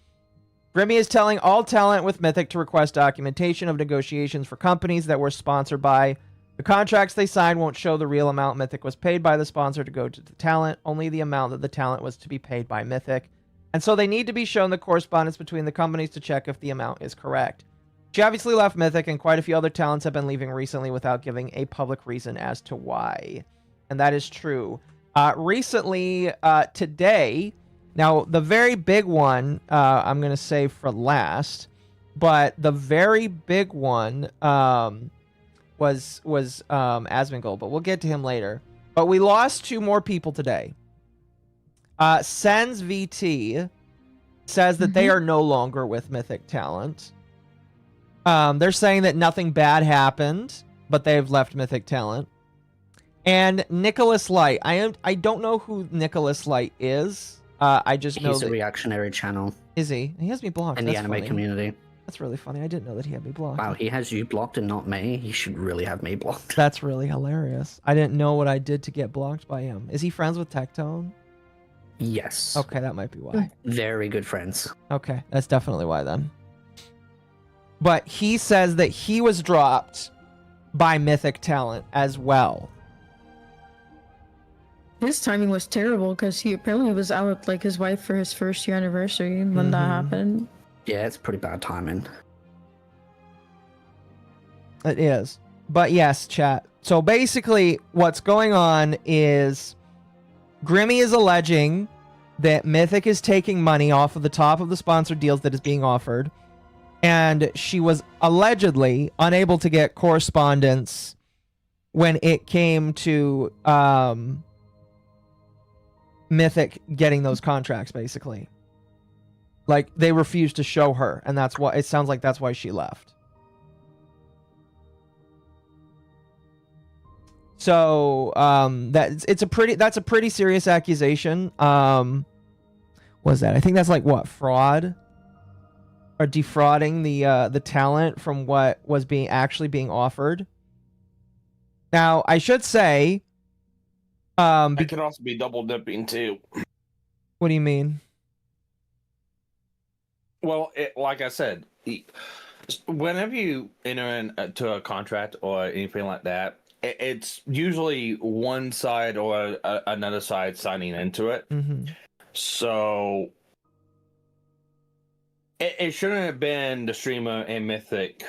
Grimmi is telling all talent with Mythic to request documentation of negotiations for companies that were sponsored by. The contracts they signed won't show the real amount Mythic was paid by the sponsor to go to the talent, only the amount that the talent was to be paid by Mythic. And so they need to be shown the correspondence between the companies to check if the amount is correct. She obviously left Mythic, and quite a few other talents have been leaving recently without giving a public reason as to why. And that is true. Recently, today, now the very big one, I'm going to save for last, but the very big one was ASMONGOLD, but we'll get to him later. But we lost 2 more people today. Sens VT says that they are no longer with Mythic Talent. They're saying that nothing bad happened, but they've left Mythic Talent. And Nicholas Light. I don't know who Nicholas Light is. I just know he's a reactionary channel. Is he? He has me blocked. In the anime community. That's really funny. I didn't know that he had me blocked. Wow, he has you blocked and not me. He should really have me blocked. That's really hilarious. I didn't know what I did to get blocked by him. Is he friends with Tectone? Yes. Okay, that might be why. Very good friends. Okay, that's definitely why then. But he says that he was dropped by Mythic Talent as well. His timing was terrible because he apparently was out with like his wife for his first year anniversary when that happened. Yeah, it's pretty bad timing. It is. But yes, chat. So basically, what's going on is Grimmi is alleging that Mythic is taking money off of the top of the sponsored deals that is being offered. And she was allegedly unable to get correspondence when it came to Mythic getting those contracts, basically. Like, they refused to show her, and that's why it sounds like that's why she left. So, that's a pretty serious accusation. Was that? I think that's like what, fraud? Or defrauding the talent from what was actually being offered. Now, I should say, it could also be double dipping too. What do you mean? Well, like I said, whenever you enter into a contract or anything like that, it's usually one side or another side signing into it. So it shouldn't have been the streamer and Mythic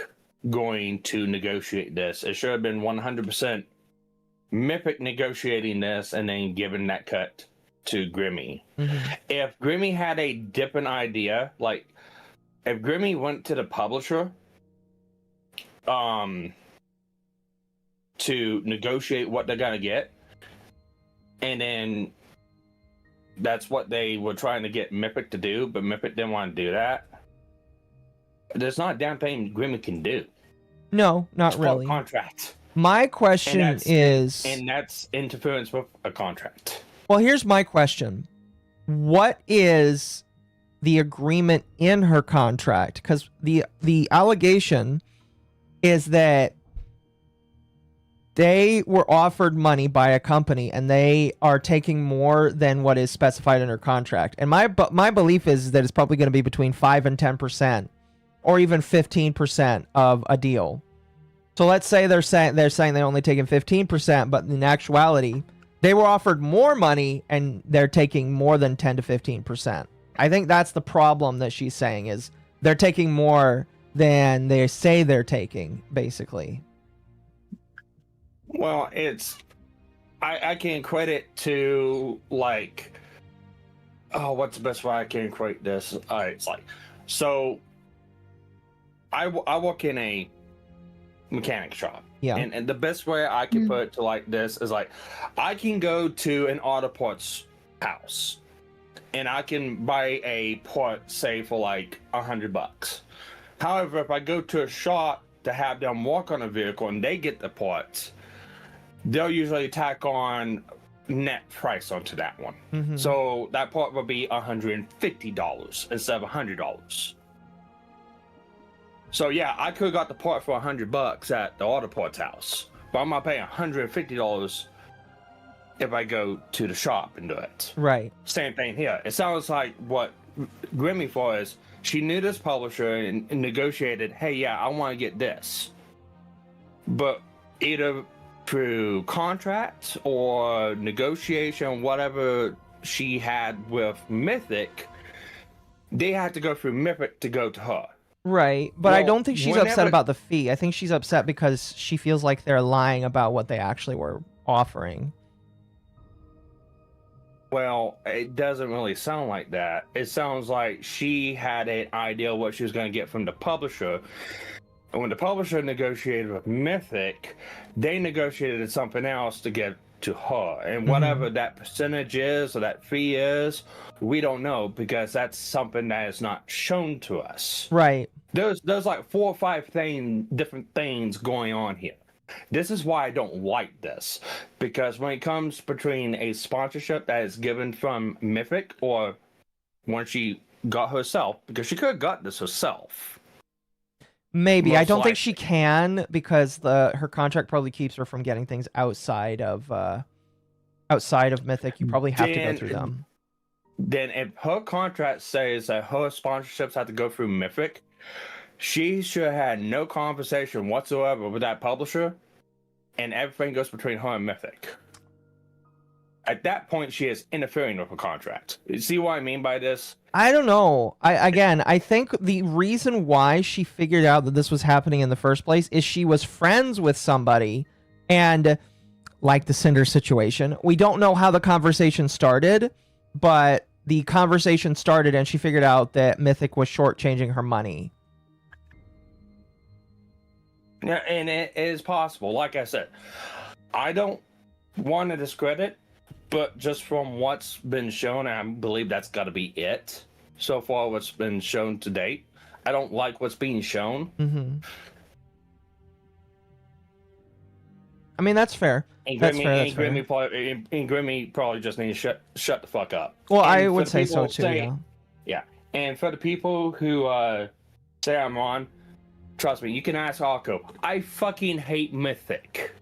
going to negotiate this. It should have been 100% Mythic negotiating this and then giving that cut to Grimmi. If Grimmi had a different idea, like if Grimmi went to the publisher to negotiate what they're gonna get, and then that's what they were trying to get Mythic to do, but Mythic didn't want to do that. There's not a damn thing Grimmi can do. No, not really. Contract. My question is... And that's interference with a contract. Well, here's my question. What is the agreement in her contract? Because the allegation is that they were offered money by a company and they are taking more than what is specified in her contract. And my belief is that it's probably going to be between 5 and 10%, or even 15% of a deal. So let's say they're saying they only taken 15%, but in actuality, they were offered more money and they're taking more than 10 to 15%. I think that's the problem that she's saying, is they're taking more than they say they're taking, basically. Well, it's I can equate it to like, oh, what's the best way I can equate this? All right, it's like, so I work in a mechanic shop. Yeah. And the best way I can put it to like this is like, I can go to an auto parts house and I can buy a part, say, for like $100. However, if I go to a shop to have them work on a vehicle and they get the parts, they'll usually tack on net price onto that one. So that part will be $150 instead of $100. So yeah, I could have got the part for $100 at the auto parts house, but I'm gonna pay $150 if I go to the shop and do it. Right. Same thing here. It sounds like what Grimmi for is, she knew this publisher and negotiated, hey, yeah, I want to get this. But either through contract or negotiation, whatever she had with Mythic, they had to go through Mythic to go to her. Right, but I Well, don't think she's whenever- upset about the fee. I think she's upset because she feels like they're lying about what they actually were offering. Well, it doesn't really sound like that. It sounds like she had an idea what she was going to get from the publisher. And when the publisher negotiated with Mythic, they negotiated something else to get to her. And whatever that percentage is or that fee is, we don't know because that's something that is not shown to us. Right. There's like 4 or 5 different things going on here. This is why I don't like this, because when it comes between a sponsorship that is given from Mythic or when she got herself, because she could have got this herself. Maybe. Most I don't think she likely. can because her contract probably keeps her from getting things outside of Mythic. You probably have to go through them. Then if her contract says that her sponsorships have to go through Mythic, she should have had no conversation whatsoever with that publisher, and everything goes between her and Mythic. At that point, she is interfering with her contract. You see what I mean by this? I don't know. I think the reason why she figured out that this was happening in the first place is she was friends with somebody, and like the Cinder situation, we don't know how the conversation started, but the conversation started and she figured out that Mythic was shortchanging her money. Yeah, and it is possible. Like I said, I don't want to discredit, but just from what's been shown, I believe that's got to be it. So far, what's been shown to date, I don't like what's being shown. I mean, that's fair. And That's Grimmi, fair. and That's fair. Grimmi probably just needs to shut the fuck up. Well, And I for would the say so people too. Yeah. Yeah, and for the people who say I'm wrong, trust me, you can ask Akko. I fucking hate Mythic.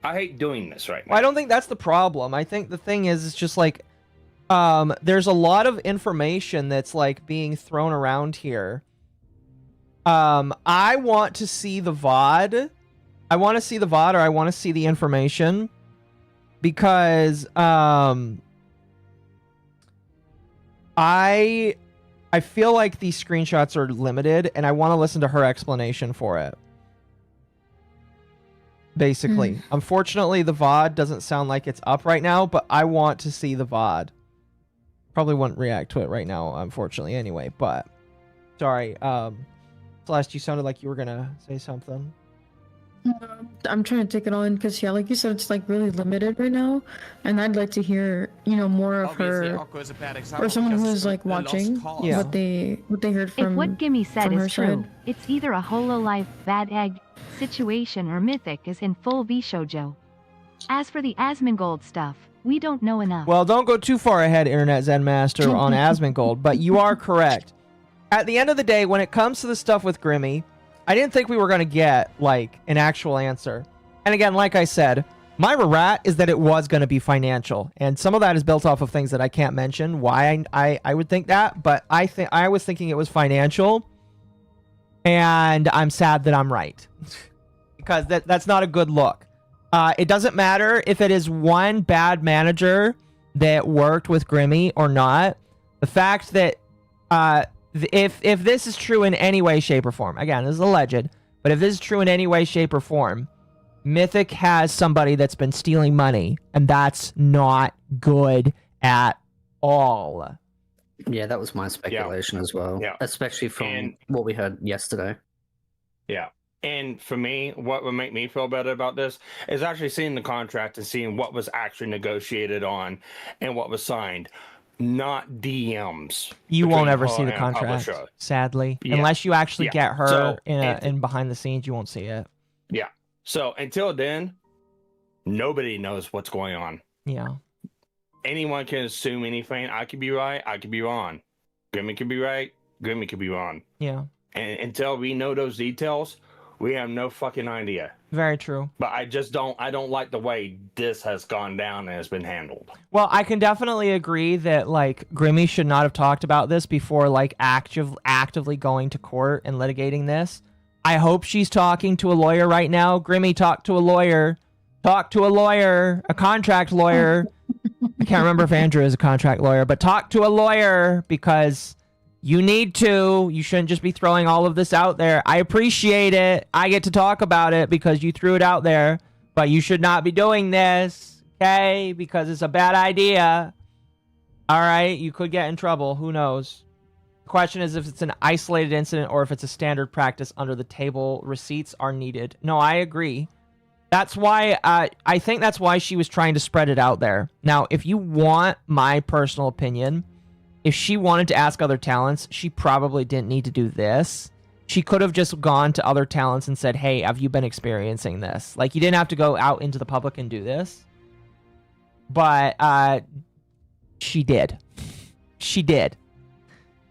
I hate doing this right now. Well, I don't think that's the problem. I think the thing is, it's just like, there's a lot of information that's like being thrown around here. I want to see the VOD. I want to see the VOD, or I want to see the information, because I feel like these screenshots are limited, and I want to listen to her explanation for it. Basically. Unfortunately, the VOD doesn't sound like it's up right now, but I want to see the VOD. Probably wouldn't react to it right now, unfortunately, anyway, but... Sorry, Celeste, you sounded like you were gonna say something. I'm trying to take it all in because, yeah, like you said, it's like really limited right now, and I'd like to hear, you know, more of her, or someone who's like watching what they heard from. If what Grimmi said from her is true, side. it's either a Hololive bad egg situation or Mythic is in full V-shoujo. As for the ASMONGOLD stuff, we don't know enough. Well, don't go too far ahead, Internet Zen Master, on ASMONGOLD, but you are correct. At the end of the day, when it comes to the stuff with Grimmi, I didn't think we were going to get, like, an actual answer. And again, like I said, my rat is that it was going to be financial. And some of that is built off of things that I can't mention, why I would think that. But I was thinking it was financial. And I'm sad that I'm right. Because that's not a good look. It doesn't matter if it is one bad manager that worked with Grimmi or not. The fact that... If this is true in any way, shape, or form, again, this is alleged, but if this is true in any way, shape, or form, Mythic has somebody that's been stealing money, and that's not good at all. Yeah, that was my speculation as well. Yeah. Especially from what we heard yesterday. Yeah. And for me, what would make me feel better about this is actually seeing the contract and seeing what was actually negotiated on and what was signed, not DMs. You won't ever her see the and contract, publisher. sadly. Yeah. Unless you actually Yeah. get her So, in behind the scenes, you won't see it. Yeah. So until then, nobody knows what's going on. Yeah. Anyone can assume anything. I could be right. I could be wrong. Grimmi could be right. Grimmi could be wrong. Yeah. And until we know those details, we have no fucking idea. Very true. But I don't like the way this has gone down and has been handled. Well, I can definitely agree that like Grimmi should not have talked about this before like actively going to court and litigating this. I hope she's talking to a lawyer right now. Grimmi, talk to a lawyer. Talk to a lawyer, a contract lawyer. I can't remember if Andrew is a contract lawyer, but talk to a lawyer because you need to. You shouldn't just be throwing all of this out there. I appreciate it. I get to talk about it because you threw it out there, but you should not be doing this, okay? Because it's a bad idea. All right, you could get in trouble. Who knows? The question is if it's an isolated incident or if it's a standard practice under the table. Receipts are needed. No, I agree. That's why I think that's why she was trying to spread it out there. Now, if you want my personal opinion, if she wanted to ask other talents, she probably didn't need to do this. She could have just gone to other talents and said, hey, have you been experiencing this? Like, you didn't have to go out into the public and do this. But she did. She did.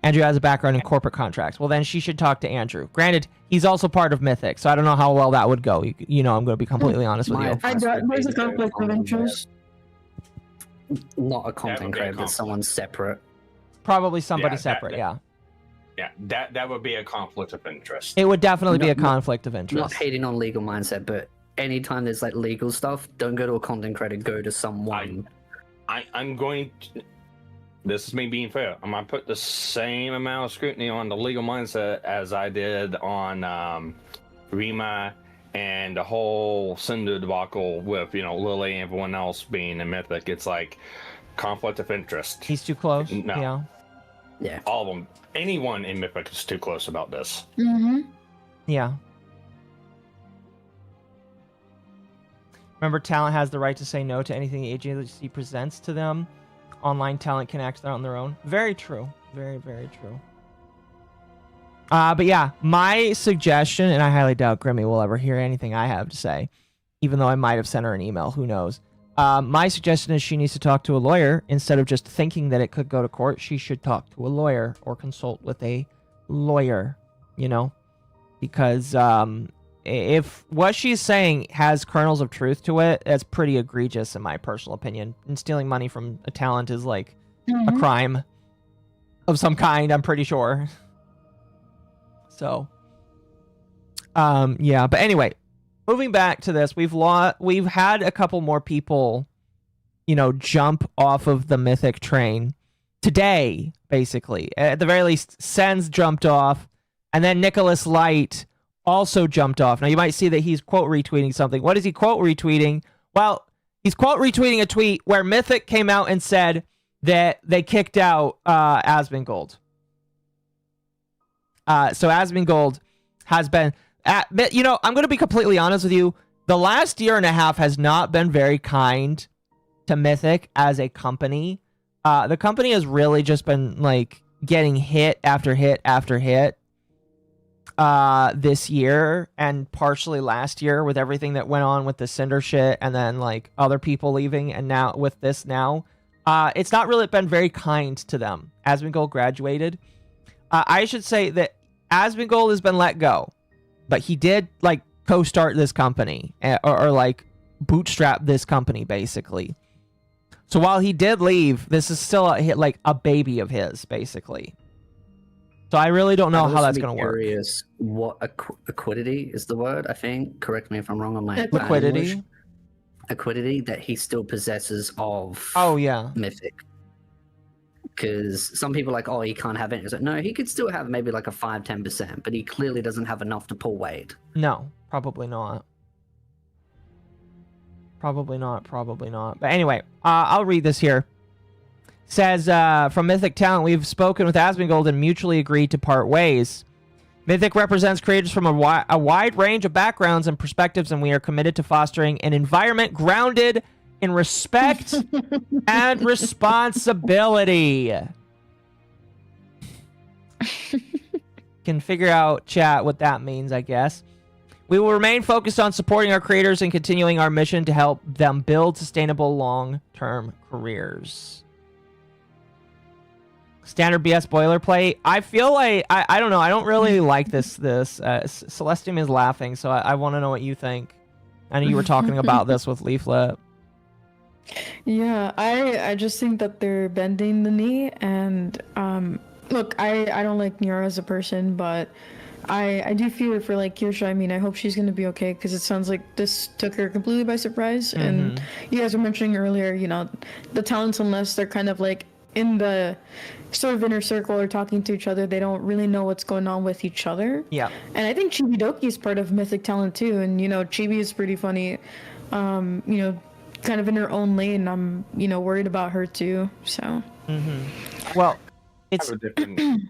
Andrew has a background in corporate contracts. Well, then she should talk to Andrew. Granted, he's also part of Mythic, so I don't know how well that would go. You know, I'm going to be completely honest with you. There's a conflict of interest. Not a content creator, but someone separate. Probably somebody separate, yeah. Yeah, that would be a conflict of interest. It would definitely be a conflict of interest. Not hating on legal mindset, but anytime there's like legal stuff, don't go to a content creator, go to someone. I'm going to... This is me being fair. I'm going to put the same amount of scrutiny on the legal mindset as I did on Rima and the whole Cinder debacle with, you know, Lily and everyone else being in Mythic. It's like conflict of interest. He's too close. No. Yeah. Yeah. All of them. Anyone in Mythic is too close about this. Mm-hmm. Yeah. Remember, talent has the right to say no to anything the agency presents to them. Online talent can act on their own. Very true. Very, very true. But yeah, my suggestion, and I highly doubt Grimmi will ever hear anything I have to say, even though I might have sent her an email. Who knows? My suggestion is she needs to talk to a lawyer instead of just thinking that it could go to court. She should talk to a lawyer or consult with a lawyer, you know, because if what she's saying has kernels of truth to it, that's pretty egregious in my personal opinion. And stealing money from a talent is like a crime of some kind, I'm pretty sure. So, yeah. But anyway, moving back to this, we've had a couple more people, you know, jump off of the Mythic train today, basically. At the very least, Sens jumped off, and then Nicholas Light also jumped off. Now, you might see that he's quote retweeting something. What is he quote retweeting? Well, he's quote retweeting a tweet where Mythic came out and said that they kicked out ASMONGOLD. So ASMONGOLD has been... you know, I'm going to be completely honest with you. The last year and a half has not been very kind to Mythic as a company. The company has really just been, like, getting hit after hit after hit. This year and partially last year with everything that went on with the Cinder shit and then like other people leaving and now with this now, it's not really been very kind to them. ASMONGOLD graduated. I should say that ASMONGOLD has been let go, but he did like co-start this company or like bootstrap this company basically. So while he did leave, this is still like a baby of his basically. So I really don't know how that's going to work. Curious what acquidity is the word, I think. Correct me if I'm wrong on my liquidity. Acquidity that he still possesses of Mythic. Because some people are like, oh, he can't have it. It's like, no, he could still have maybe like a 5-10%, but he clearly doesn't have enough to pull weight. No, probably not. Probably not. But anyway, I'll read this here. Says, from Mythic Talent, we've spoken with Asmongold and mutually agreed to part ways. Mythic represents creators from a wide range of backgrounds and perspectives, and we are committed to fostering an environment grounded in respect and responsibility. Can figure out, chat, what that means, I guess. We will remain focused on supporting our creators and continuing our mission to help them build sustainable long-term careers. Standard BS boilerplate. I feel like I don't know. I don't really like this. Celestium is laughing, so I want to know what you think. I know you were talking about this with Leaflet. Yeah, I just think that they're bending the knee, and look, I don't like Nira as a person, but I do fear for like Kirsha. I mean, I hope she's gonna be okay, because it sounds like this took her completely by surprise. And you guys were mentioning earlier, you know, the talents, unless they're kind of like in the sort of inner circle or talking to each other, they don't really know what's going on with each other. Yeah. And I think Chibi Doki is part of Mythic Talent too, and you know, Chibi is pretty funny. You know, kind of in her own lane. I'm, you know, worried about her too. So. Well, it's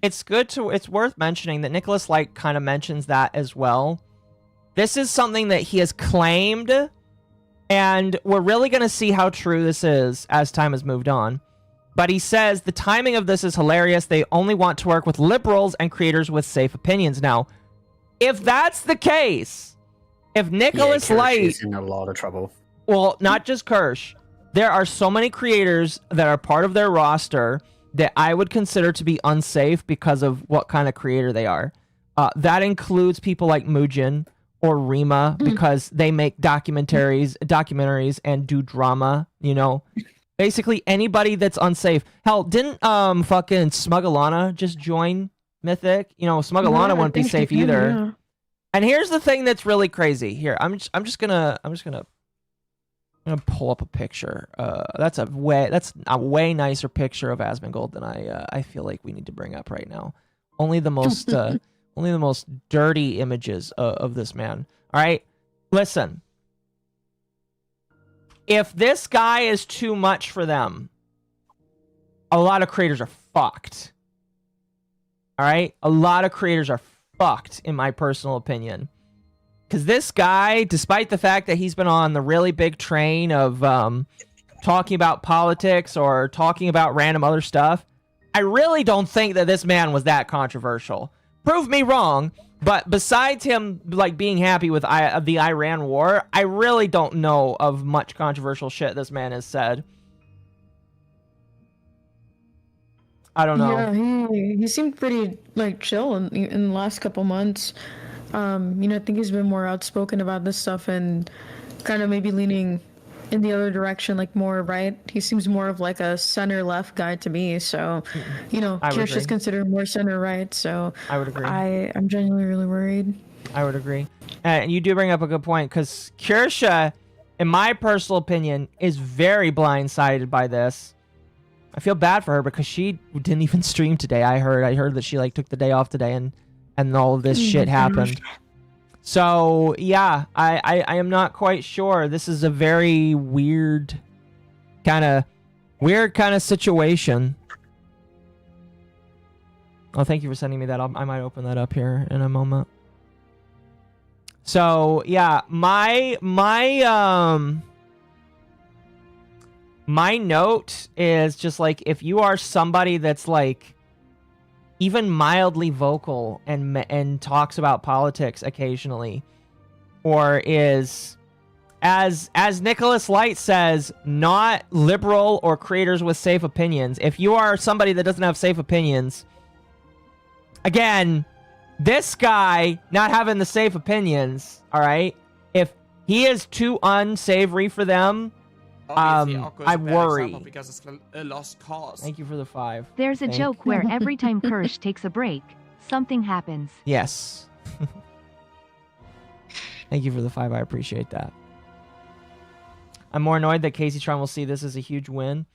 it's worth mentioning that Nicholas Light kind of mentions that as well. This is something that he has claimed, and we're really going to see how true this is as time has moved on. But he says the timing of this is hilarious. They only want to work with liberals and creators with safe opinions. Now, if that's the case, if Nicholas Light is in a lot of trouble. Well, not just Kirsch. There are so many creators that are part of their roster that I would consider to be unsafe because of what kind of creator they are. That includes people like Muujin or Rima, because they make documentaries and do drama, you know. Basically anybody that's unsafe. Hell, didn't fucking Smuggalana just join Mythic? You know, Smuggalana wouldn't be safe either. Yeah. And here's the thing that's really crazy. Here, I'm just gonna pull up a picture. That's a way nicer picture of Asmongold than I feel like we need to bring up right now. Only the most dirty images of this man. All right, listen. If this guy is too much for them, a lot of creators are fucked. All right, a lot of creators are fucked, in my personal opinion. Because this guy, despite the fact that he's been on the really big train of talking about politics or talking about random other stuff, I really don't think that this man was that controversial. Prove me wrong, but besides him like being happy with the Iran war, I really don't know of much controversial shit this man has said. I don't know. Yeah, he seemed pretty like chill in the last couple months. You know, I think he's been more outspoken about this stuff and kind of maybe leaning in the other direction, like more right. He seems more of like a center-left guy to me. So, you know, Kirsch's considered more center-right. So I would agree. I'm genuinely really worried. I would agree. And you do bring up a good point, because Kirsha, in my personal opinion, is very blindsided by this. I feel bad for her because she didn't even stream today. I heard that she like took the day off today and all of this shit happened. So yeah, I am not quite sure. This is a very weird kind of situation. Oh, thank you for sending me that. I might open that up here in a moment. So yeah, my note is just like, if you are somebody that's like even mildly vocal and talks about politics occasionally, or is, as Nicholas Light says, not liberal or creators with safe opinions. If you are somebody that doesn't have safe opinions, again, this guy not having the safe opinions, all right, if he is too unsavory for them, I worry. Because it's a lost cause. Thank you for the 5. There's a joke where every time Kirsch takes a break, something happens. Yes. Thank you for the 5. I appreciate that. I'm more annoyed that Casey Tron will see this as a huge win.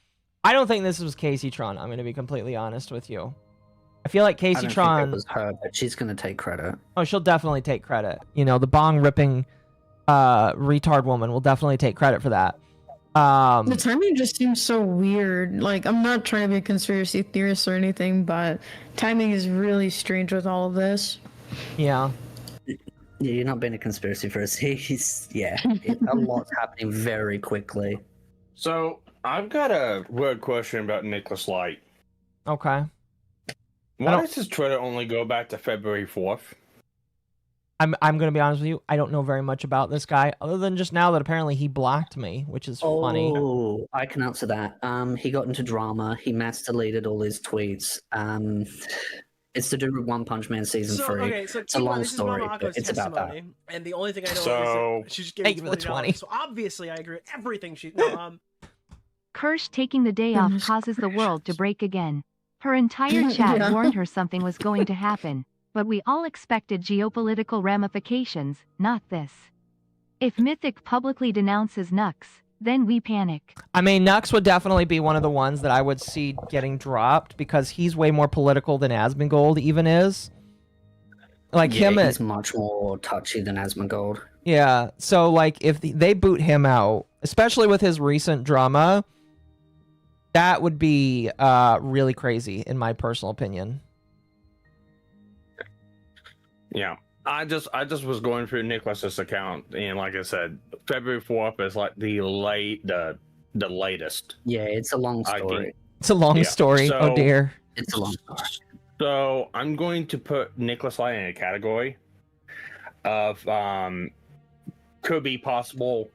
I don't think this was Casey Tron. I'm going to be completely honest with you. I feel like Casey Tron. It was her, but she's going to take credit. Oh, she'll definitely take credit. You know, the bong ripping retard woman will definitely take credit for that. The timing just seems so weird. Like, I'm not trying to be a conspiracy theorist or anything, but timing is really strange with all of this. Yeah. Yeah, you're not being a conspiracy theorist. Yeah, a lot's happening very quickly. So I've got a weird question about Nicholas Light. Okay. Why does his Twitter only go back to February 4th? I'm gonna be honest with you. I don't know very much about this guy, other than just now that apparently he blocked me, which is funny. Oh, I can answer that. He got into drama. He mass deleted all his tweets. It's to do with One Punch Man season 3. Okay, so it's a long story, MommaOcco's but it's about that. And the only thing I know So- is that she just gave me $20. So obviously I agree with everything she. No, Kirsch taking the day off causes the world to break again. Her entire chat Yeah. warned her something was going to happen, but we all expected geopolitical ramifications, not this. If Mythic publicly denounces Nux, then we panic. I mean, Nux would definitely be one of the ones that I would see getting dropped because he's way more political than Asmongold even is. Like Yeah, him, he's much more touchy than Asmongold. yeah. So like, if they boot him out, especially with his recent drama, that would be really crazy in my personal opinion. Yeah. I just was going through Nicholas's account, and like I said, February 4th is like the latest. Yeah, it's a long story. It's a long story. So- Oh dear. It's a long story. So I'm going to put Nicholas Light in a category of could be possible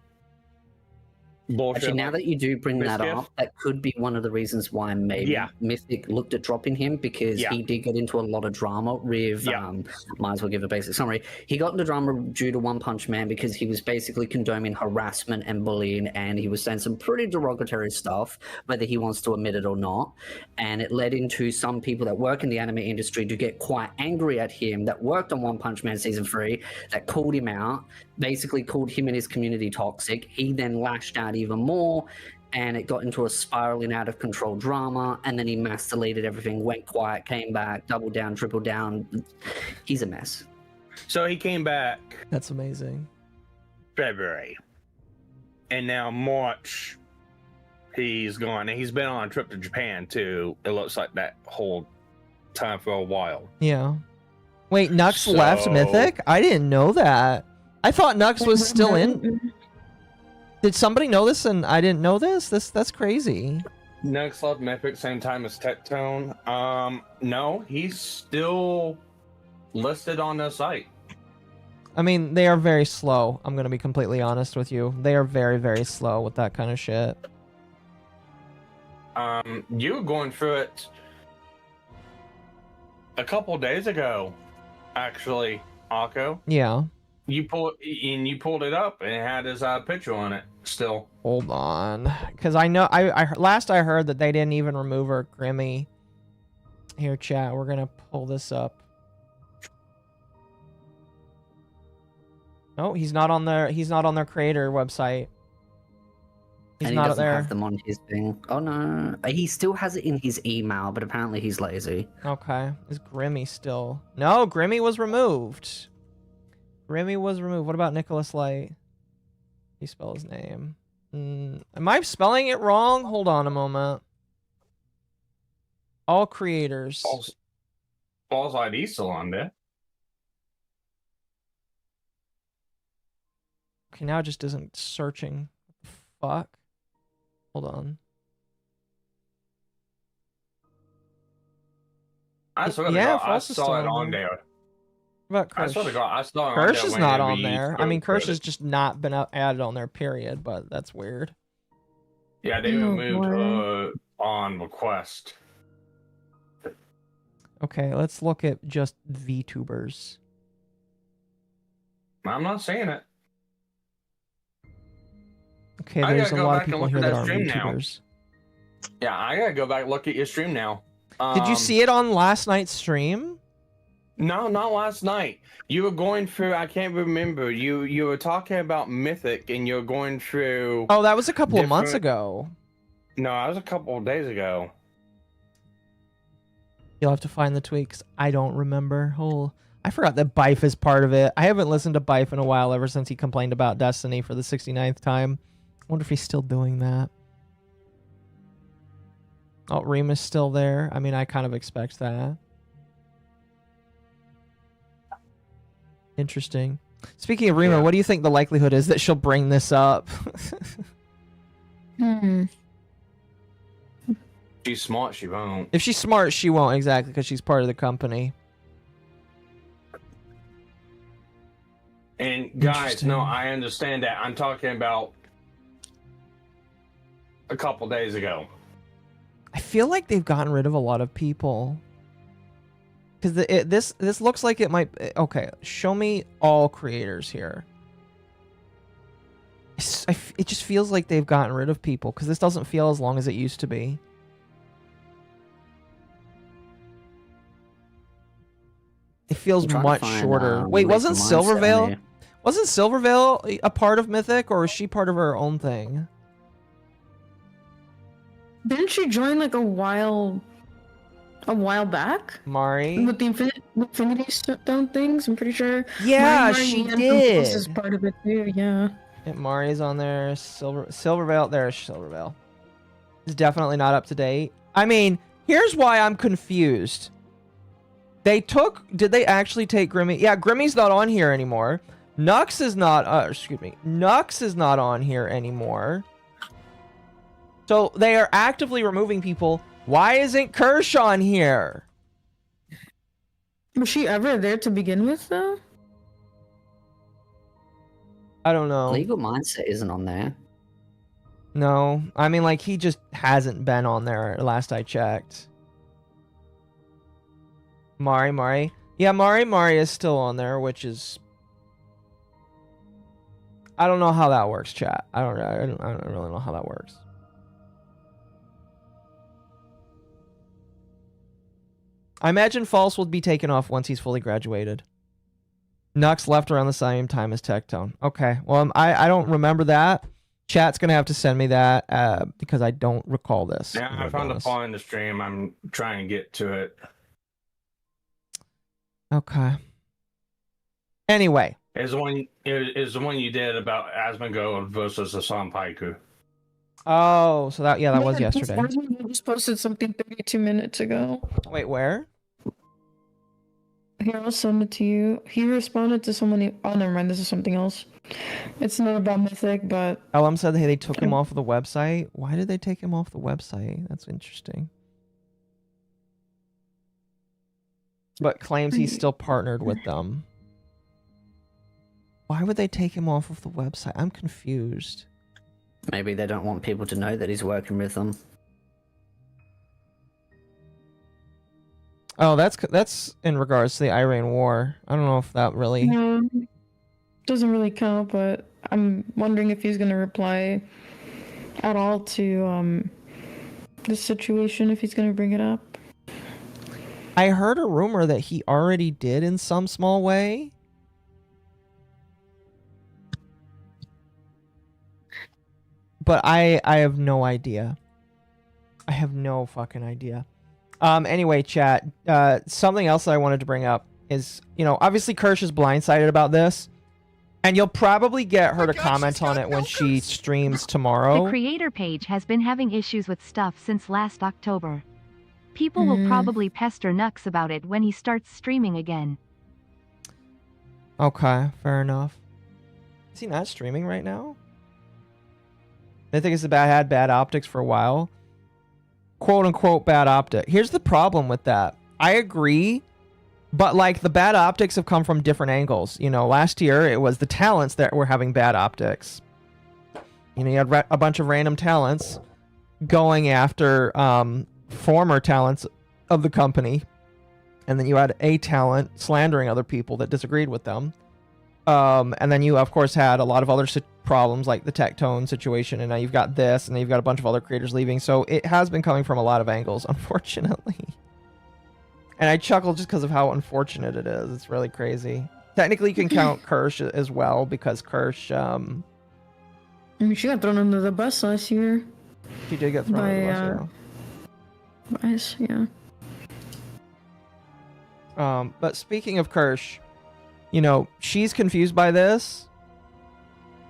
bullshit. Actually, now that you do bring that mischief. up, that could be one of the reasons why maybe Mythic looked at dropping him, because he did get into a lot of drama with, might as well give a basic summary. He got into drama due to One Punch Man because he was basically condoning harassment and bullying, and he was saying some pretty derogatory stuff, whether he wants to admit it or not. And it led into some people that work in the anime industry to get quite angry at him, that worked on One Punch Man Season 3, that called him out, basically called him and his community toxic. He then lashed out even more, and it got into a spiraling out of control drama, and then he mass deleted everything, went quiet, came back, doubled down, tripled down. He's a mess. So he came back That's amazing. February, and now March he's gone, and he's been on a trip to Japan too. It looks like that whole time for a while. Yeah. Wait, Nux left Mythic? I didn't know that. I thought Nux was still in. Did somebody know this and I didn't know this? That's crazy. Next left Mythic, same time as Tectone. No, he's still listed on the site. I mean, they are very slow. I'm gonna be completely honest with you. They are very, very slow with that kind of shit. You were going through it a couple days ago, actually, Akko. Yeah. You pulled it up and it had his picture on it still. Hold on, because I know last I heard that they didn't even remove her Grimmi. Here, chat. We're gonna pull this up. No, he's not on their. He's not on their creator website. He's and he not doesn't there. have them on his thing. Oh no, he still has it in his email, but apparently he's lazy. Okay, is Grimmi still? No, Grimmi was removed. Grimmi was removed. What about Nicholas Light? He spell his name. Am I spelling it wrong? Hold on a moment. All creators. Paul's ID still on there. Okay, now it just isn't searching. Fuck. Hold on. I swear to Yeah, God, I False is saw still it on on there. there. What about I Kirsch? swear to God, I saw it on Kirsch there is not whenever on you there. I spoke mean, Kirsch with has it. just not been added on there, period, but that's weird. Yeah, they removed her on request. Okay, let's look at just VTubers. I'm not saying it. Okay, I there's gotta a go lot of back and people look here at that that aren't stream now. VTubers. Yeah, I gotta go back and look at your stream now. Did you see it on last night's stream? No, not last night. You were going through. I can't remember. You were talking about Mythic, and you're going through. Oh, that was a couple of months different- ago. No, that was a couple of days ago. You'll have to find the tweaks. I don't remember. I forgot that Bife is part of it. I haven't listened to Bife in a while, ever since he complained about Destiny for the 69th time. I wonder if he's still doing that. Oh, Rima's still there. I mean, I kind of expect that. Interesting. Speaking of Rima, what do you think the likelihood is that she'll bring this up? She's smart, she won't. If she's smart, she won't, exactly, because she's part of the company. And guys, no, I understand that. I'm talking about a couple days ago. I feel like they've gotten rid of a lot of people. Because this looks like it might... Okay, show me all creators here. It just feels like they've gotten rid of people, because this doesn't feel as long as it used to be. It feels much shorter. Wait, wasn't Silvervale a part of Mythic, or was she part of her own thing? Didn't she join like a while back? Mari? With the Infinity Stone things, I'm pretty sure. Yeah, she did. This is part of it too, yeah. Mari's on there. Silvervale. There's Silvervale. It's definitely not up to date. I mean, here's why I'm confused. Did they actually take Grimmi? Yeah, Grimmi's not on here anymore. Nux is not, Nux is not on here anymore. So they are actively removing people. Why isn't Kirsch on here? Was she ever there to begin with, though? I don't know. Legal Mindset isn't on there. No. I mean, like, he just hasn't been on there last I checked. Mari. Yeah, Mari is still on there, which is... I don't know how that works, chat. I don't really know how that works. I imagine False will be taken off once he's fully graduated. Nux left around the same time as Tectone. Okay, well, I don't remember that. Chat's gonna have to send me that because I don't recall this. Yeah, I found a flaw in the stream. I'm trying to get to it. Okay. Anyway. Is the one you did about Asmongold versus Hassan Paiku. Oh, so that was yesterday. I just posted something 32 minutes ago. Wait, where? Here, I'll send it to you. He responded to someone. Oh, never mind. This is something else. It's not about Mythic, but... LM said they took him off of the website. Why did they take him off the website? That's interesting. But claims he's still partnered with them. Why would they take him off of the website? I'm confused. Maybe they don't want people to know that he's working with them. Oh, that's in regards to the Iran war. I don't know if that really... No, doesn't really count, but I'm wondering if he's going to reply at all to this situation, if he's going to bring it up. I heard a rumor that he already did in some small way. But I have no idea. I have no fucking idea. Anyway, chat, something else that I wanted to bring up is, obviously Kirsch is blindsided about this, and you'll probably get her to comment on it when she streams tomorrow. The creator page has been having issues with stuff since last October. People will probably pester Nux about it when he starts streaming again. Okay, fair enough. Is he not streaming right now? I think it's had bad optics for a while. Quote unquote bad optic. Here's the problem with that. I agree, but like the bad optics have come from different angles. Last year it was the talents that were having bad optics. You had a bunch of random talents going after former talents of the company, and then you had a talent slandering other people that disagreed with them. And then you, of course, had a lot of other problems like the Tectone situation, and now you've got this, and then you've got a bunch of other creators leaving. So it has been coming from a lot of angles, unfortunately. And I chuckle just because of how unfortunate it is. It's really crazy. Technically, you can count Kirsch as well, because Kirsch... I mean, she got thrown under the bus last year. She did get thrown under the bus, yeah. Yeah. But speaking of Kirsch, you know, she's confused by this.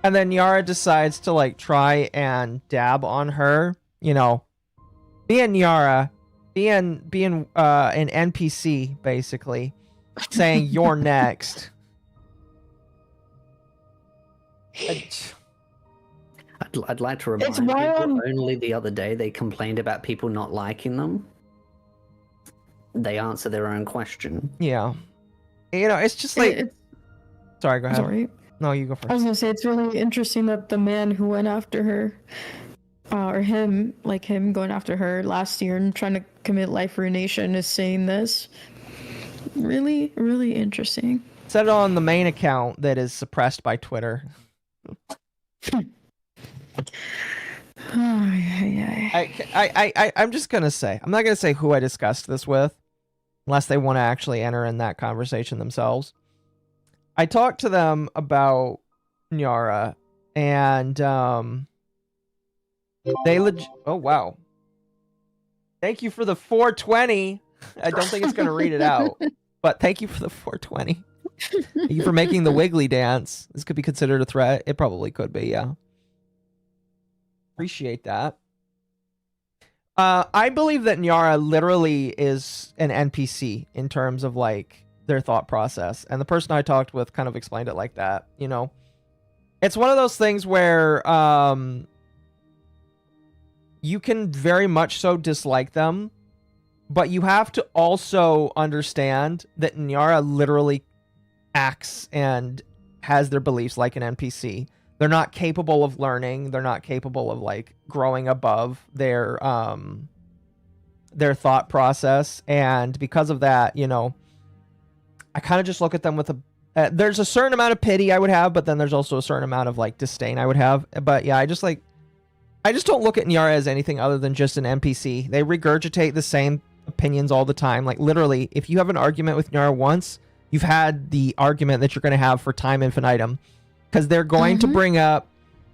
And then Yara decides to, like, try and dab on her. You know, being Yara, being an NPC, basically, saying, you're next. I'd like to remind people, only the other day they complained about people not liking them. They answer their own question. Yeah. You know, it's just like... Sorry, go ahead. Sorry. No, you go first. I was gonna say, it's really interesting that the man who went after her, or him going after her last year and trying to commit life ruination is saying this. Really, really interesting. Said it on the main account that is suppressed by Twitter. I'm just gonna say, I'm not gonna say who I discussed this with, unless they want to actually enter in that conversation themselves. I talked to them about Nyara, and they oh wow, thank you for the 420. I don't think it's gonna read it out, but thank you for the 420. Thank you for making the wiggly dance. This could be considered a threat. It probably could be, yeah. Appreciate that. I believe that Nyara literally is an NPC in terms of, like, their thought process. And the person I talked with kind of explained it like that, you know? It's one of those things where you can very much so dislike them, but you have to also understand that Nyara literally acts and has their beliefs like an NPC. They're not capable of learning. They're not capable of, like, growing above their thought process. And because of that, you know, I kind of just look at them with a... there's a certain amount of pity I would have, but then there's also a certain amount of, like, disdain I would have. But yeah, I just don't look at Nyara as anything other than just an NPC. They regurgitate the same opinions all the time. Like, literally, if you have an argument with Nyara once, you've had the argument that you're going to have for time infinitum. Because they're going to bring up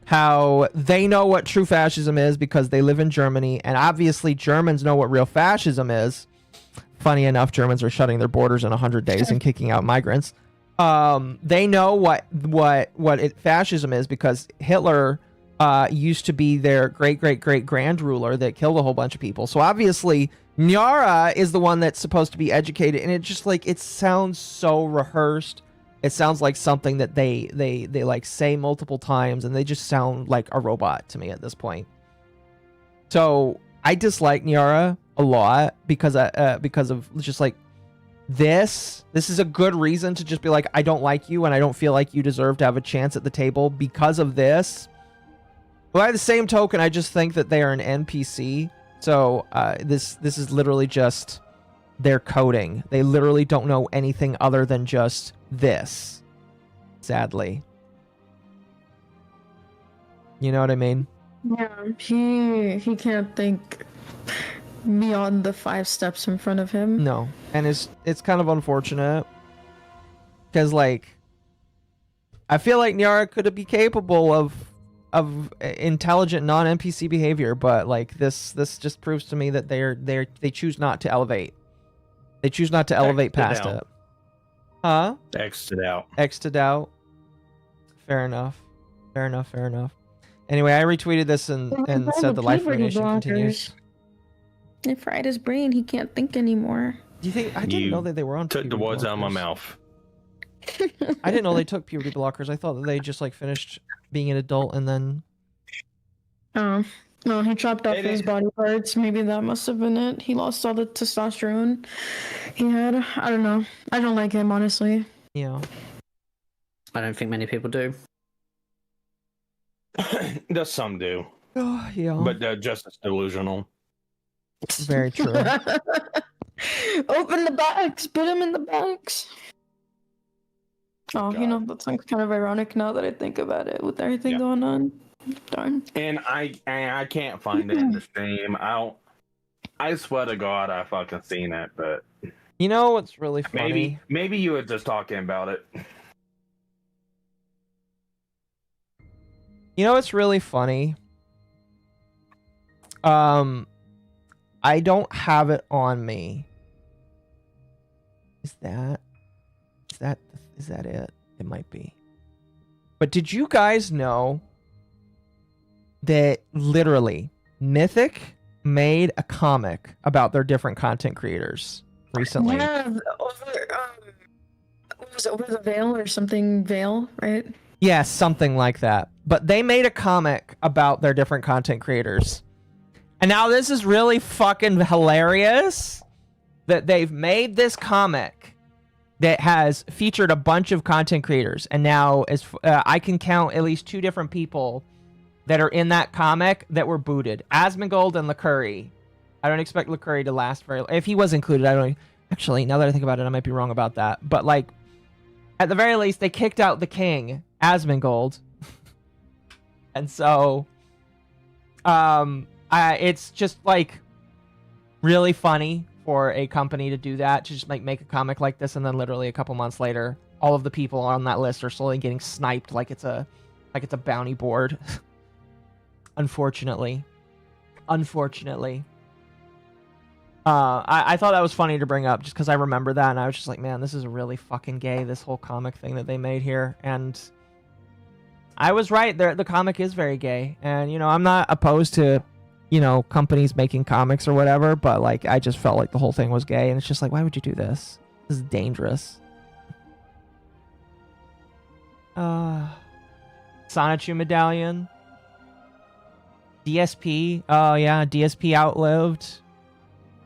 how they know what true fascism is because they live in Germany, and obviously Germans know what real fascism is. Funny enough, Germans are shutting their borders in 100 days and kicking out migrants. They know what fascism is because Hitler used to be their great-great-great-grand ruler that killed a whole bunch of people. So obviously, Nyara is the one that's supposed to be educated, and it just, like, it sounds so rehearsed. It sounds like something that they like say multiple times, and they just sound like a robot to me at this point. So I dislike Nyara a lot because of just, like, this is a good reason to just be like, I don't like you and I don't feel like you deserve to have a chance at the table because of this. But by the same token, I just think that they are an NPC. So this is literally just their coding. They literally don't know anything other than just this, sadly. You know what I mean? Yeah, he can't think beyond the 5 steps in front of him. No, and it's kind of unfortunate because, like, I feel like Nyara could be capable of intelligent non-NPC behavior, but, like, this just proves to me that they choose not to elevate. They choose not to elevate past it. Huh? X'd out. X'd out. Fair enough. Fair enough. Anyway, I retweeted this and said the life ruination continues. They fried his brain. He can't think anymore. Do you think... I didn't know that they were on took the words out of my mouth. I didn't know they took puberty blockers. I thought that they just, like, finished being an adult and then... Oh. No, he chopped off his body parts. Maybe that must have been it. He lost all the testosterone he had. I don't know. I don't like him, honestly. Yeah. I don't think many people do. There's some do. Oh, yeah. But they're just as delusional. Very true. Open the box. Put him in the box. Oh, God. You know, that's kind of ironic now that I think about it with everything going on. Darn. And I can't find it in the stream. I swear to God I fucking seen it, but you know what's really funny? Maybe you were just talking about it. You know what's really funny? I don't have it on me. Is that it? It might be. But did you guys know that literally Mythic made a comic about their different content creators recently? Yeah, was it Over the Veil or something? Veil, right? Yeah, something like that. But they made a comic about their different content creators. And now this is really fucking hilarious that they've made this comic that has featured a bunch of content creators. And now as I can count at least 2 different people that are in that comic that were booted. Asmongold and LaCurry. I don't expect LaCurry to last very long. If he was included, I don't... Actually, now that I think about it, I might be wrong about that. But, like, at the very least, they kicked out the king, Asmongold. And so... it's just, like, really funny for a company to do that, to just, like, make a comic like this, and then literally a couple months later, all of the people on that list are slowly getting sniped like it's a bounty board. Unfortunately. I thought that was funny to bring up just because I remember that, and I was just like, man, this is really fucking gay, this whole comic thing that they made here. And I was right. The comic is very gay. And, you know, I'm not opposed to, you know, companies making comics or whatever, but, like, I just felt like the whole thing was gay, and it's just like, why would you do this? This is dangerous. Sonichu medallion. DSP. Oh, yeah, DSP outlived.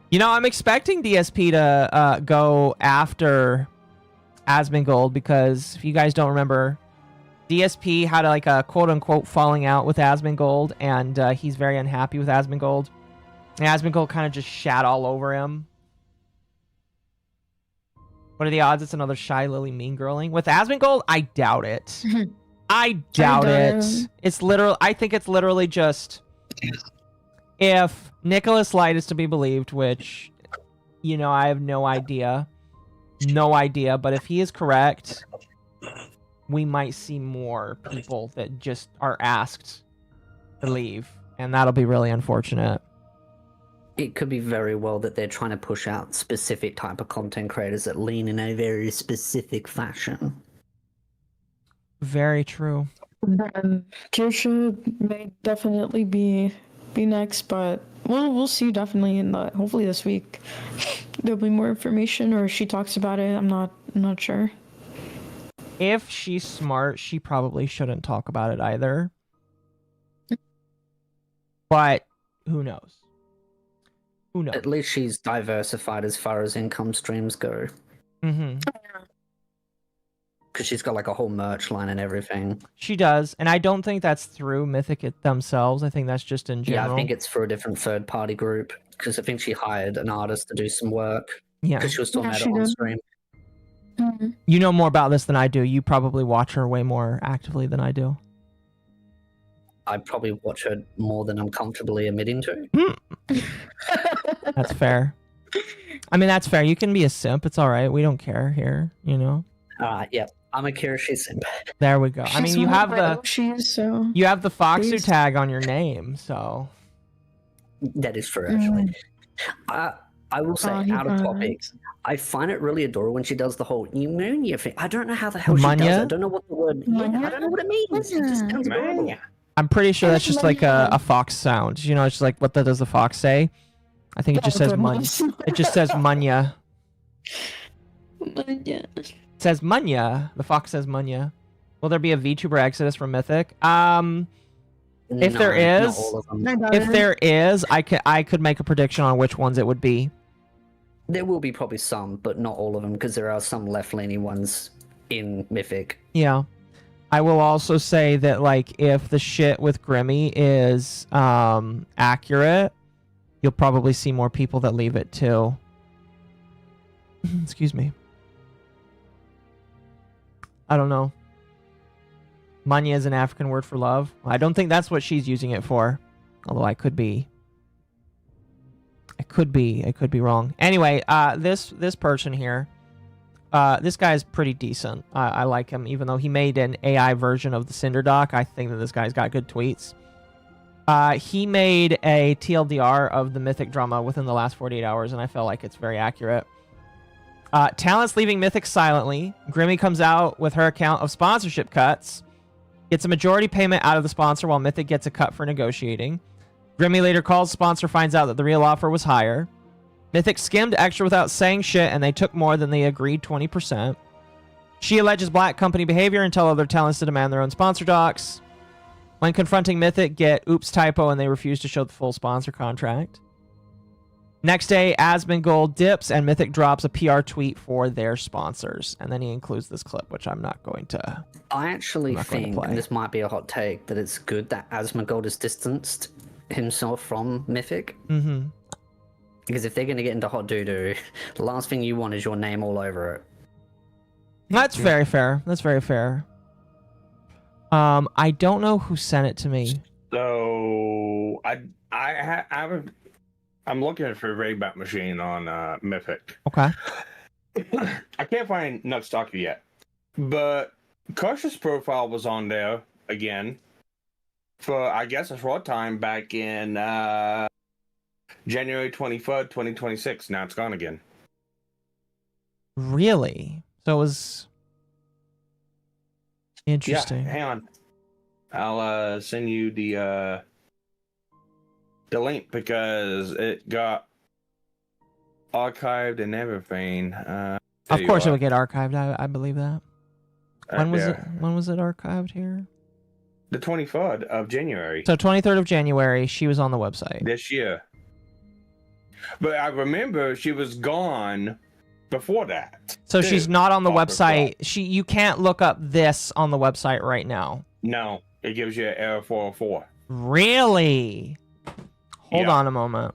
You know, I'm expecting DSP to go after Asmongold, because if you guys don't remember, DSP had like a quote-unquote falling out with Asmongold, and he's very unhappy with Asmongold. And Asmongold kind of just shat all over him. What are the odds it's another Shy Lily mean girling? With Asmongold, I doubt it. I doubt it. It's literal. I think it's literally just... If Nicholas Light is to be believed, which, you know, I have no idea. No idea. But if he is correct, we might see more people that just are asked to leave. And that'll be really unfortunate. It could be very well that they're trying to push out specific type of content creators that lean in a very specific fashion. Very true. Kirsha may definitely be next, but we'll see definitely in the hopefully this week there'll be more information, or she talks about it. I'm not sure. If she's smart, she probably shouldn't talk about it either. But who knows? Who knows? At least she's diversified as far as income streams go. Mm-hmm. Because she's got like a whole merch line and everything. She does, and I don't think that's through Mythic themselves. I think that's just in general. Yeah, I think it's for a different third-party group. Because I think she hired an artist to do some work. Yeah. Because she was talking about it on stream. Mm-hmm. You know more about this than I do. You probably watch her way more actively than I do. I probably watch her more than I'm comfortably admitting to. That's fair. I mean, that's fair. You can be a simp. It's all right. We don't care here, you know? Yeah. I'm a Kirishi simp. There we go. I mean, you have the you have the Foxu Please. tag on your name, so That is true, actually. I will say, out of topics, I find it really adorable when she does the whole pneumonia thing. I don't know how the hell she does it. I don't know what the word... Yeah, I don't know what it means. It just sounds adorable. I'm pretty sure that's just like a fox sound. You know, it's just like, what does the fox say? I think it just says munya. It just says munya. It says munya. The fox says munya. Will there be a VTuber Exodus from Mythic? If there is, I could make a prediction on which ones it would be. There will be probably some, but not all of them, because there are some left-leaning ones in Mythic. Yeah. I will also say that, like, if the shit with Grimmi is accurate, you'll probably see more people that leave it too. Excuse me. I don't know. Manya is an African word for love. I don't think that's what she's using it for. Although I could be. I could be wrong. Anyway, this person here, this guy's pretty decent. I like him, even though he made an AI version of the Cinder Doc. I think that this guy's got good tweets. He made a TLDR of the Mythic drama within the last 48 hours, and I felt like it's very accurate. Talent's leaving Mythic silently. Grimmi comes out with her account of sponsorship cuts. Gets a majority payment out of the sponsor while Mythic gets a cut for negotiating. Grimmi later calls the sponsor, finds out that the real offer was higher. Mythic skimmed extra without saying shit, and they took more than they agreed, 20%. She alleges black company behavior and tell other talents to demand their own sponsor docs. When confronting Mythic, get oops typo, and they refuse to show the full sponsor contract. Next day, ASMONGOLD dips, and Mythic drops a PR tweet for their sponsors. And then he includes this clip, which I'm not going to I actually think, and this might be a hot take, that it's good that ASMONGOLD has distanced himself from Mythic. Mm-hmm. Because if they're going to get into hot doo-doo, the last thing you want is your name all over it. That's very fair. That's very fair. I don't know who sent it to me. So I'm looking for a Rayback Machine on Mythic. Okay. I can't find Nux Talker yet, but Kush's profile was on there again for, I guess, a short time back in January 23rd, 2026. Now it's gone again. Really? So it was interesting. Yeah, hang on. I'll send you the link because it got archived and everything. Of course it would get archived. I believe that. When was it? When was it archived here? The 23rd of January. So 23rd of January, she was on the website this year. But I remember she was gone before that. So she's not on the website. You can't look up this on the website right now. No, it gives you an error 404. Really? Hold on a moment.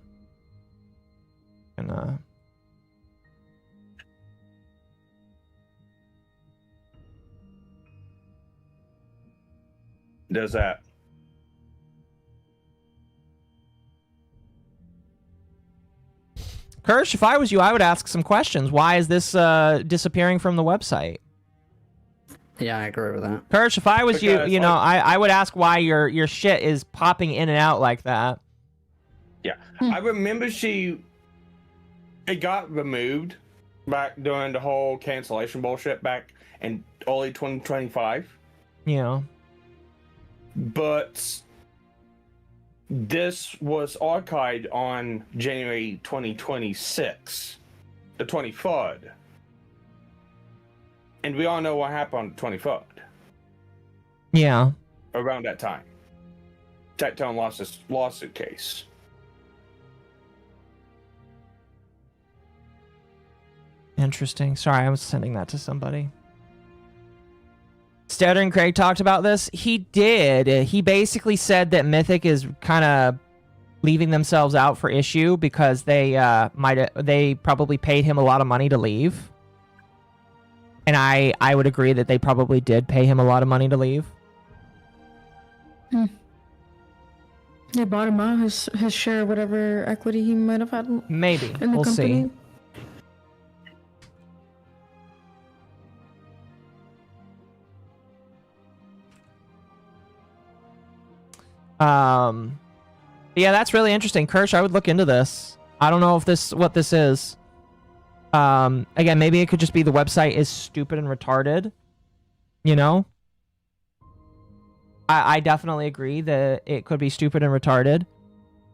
Does that? Kirsch, if I was you, I would ask some questions. Why is this disappearing from the website? Yeah, I agree with that. Kirsch, if I was you, you know, I would ask why your shit is popping in and out like that. Yeah, I remember it got removed back during the whole cancellation bullshit back in early 2025. Yeah. But this was archived on January 2026, the 23rd. And we all know what happened on the 23rd. Yeah. Around that time. Tectone lost his lawsuit case. Interesting. Sorry, I was sending that to somebody. Statter and Craig talked about this. He did. He basically said that Mythic is kind of leaving themselves out for issue because they probably paid him a lot of money to leave. And I would agree that they probably did pay him a lot of money to leave. They bought him out his share of whatever equity he might have had. Maybe. In the we'll company. see. Yeah, that's really interesting. Kirsch, I would look into this. I don't know if what this is. Again, maybe it could just be the website is stupid and retarded. You know? I definitely agree that it could be stupid and retarded.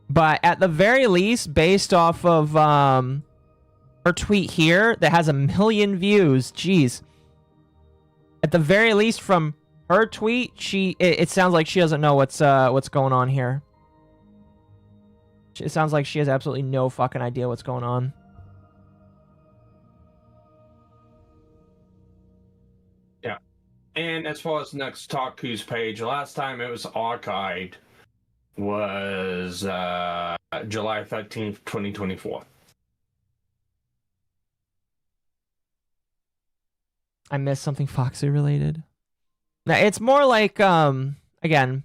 But at the very least, based off of her tweet here that has 1 million views, jeez. At the very least, from her tweet, it sounds like she doesn't know what's going on here. It sounds like she has absolutely no fucking idea what's going on. Yeah. And as far as next Taku's page, last time it was archived was July 13th, 2024. I missed something Foxy related. Now, it's more like, again,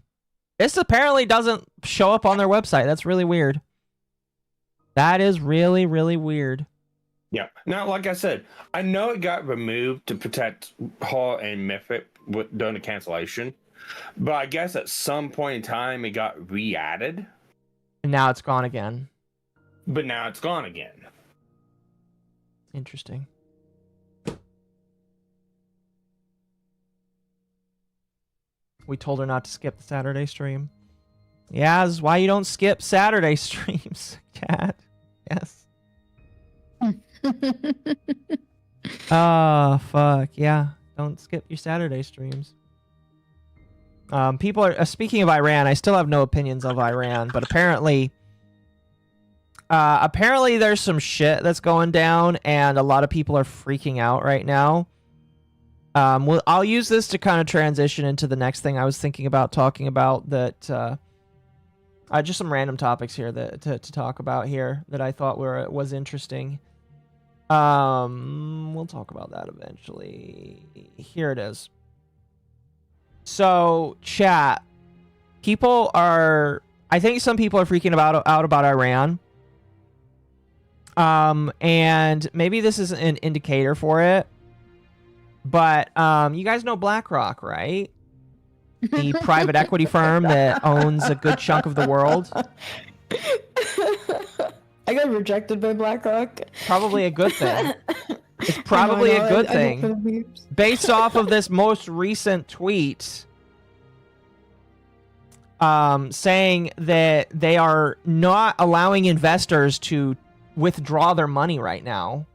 this apparently doesn't show up on their website. That's really weird. That is really, really weird. Yeah. Now, like I said, I know it got removed to protect her and Mythic during the cancellation, but I guess at some point in time it got re-added. And now it's gone again. But now it's gone again. Interesting. We told her not to skip the Saturday stream. Yeah, this is why you don't skip Saturday streams, chat. Yes. Oh, fuck. Yeah. Don't skip your Saturday streams. People are speaking of Iran. I still have no opinions of Iran, but apparently there's some shit that's going down, and a lot of people are freaking out right now. Well, I'll use this to kind of transition into the next thing I was thinking about talking about. That just some random topics here that to talk about here that I thought was interesting. We'll talk about that eventually. Here it is. So, chat. I think some people are freaking out about Iran. And maybe this is an indicator for it. But you guys know BlackRock, right? The private equity firm that owns a good chunk of the world. I got rejected by BlackRock. Probably a good thing. It's probably a good thing. Based off of this most recent tweet saying that they are not allowing investors to withdraw their money right now.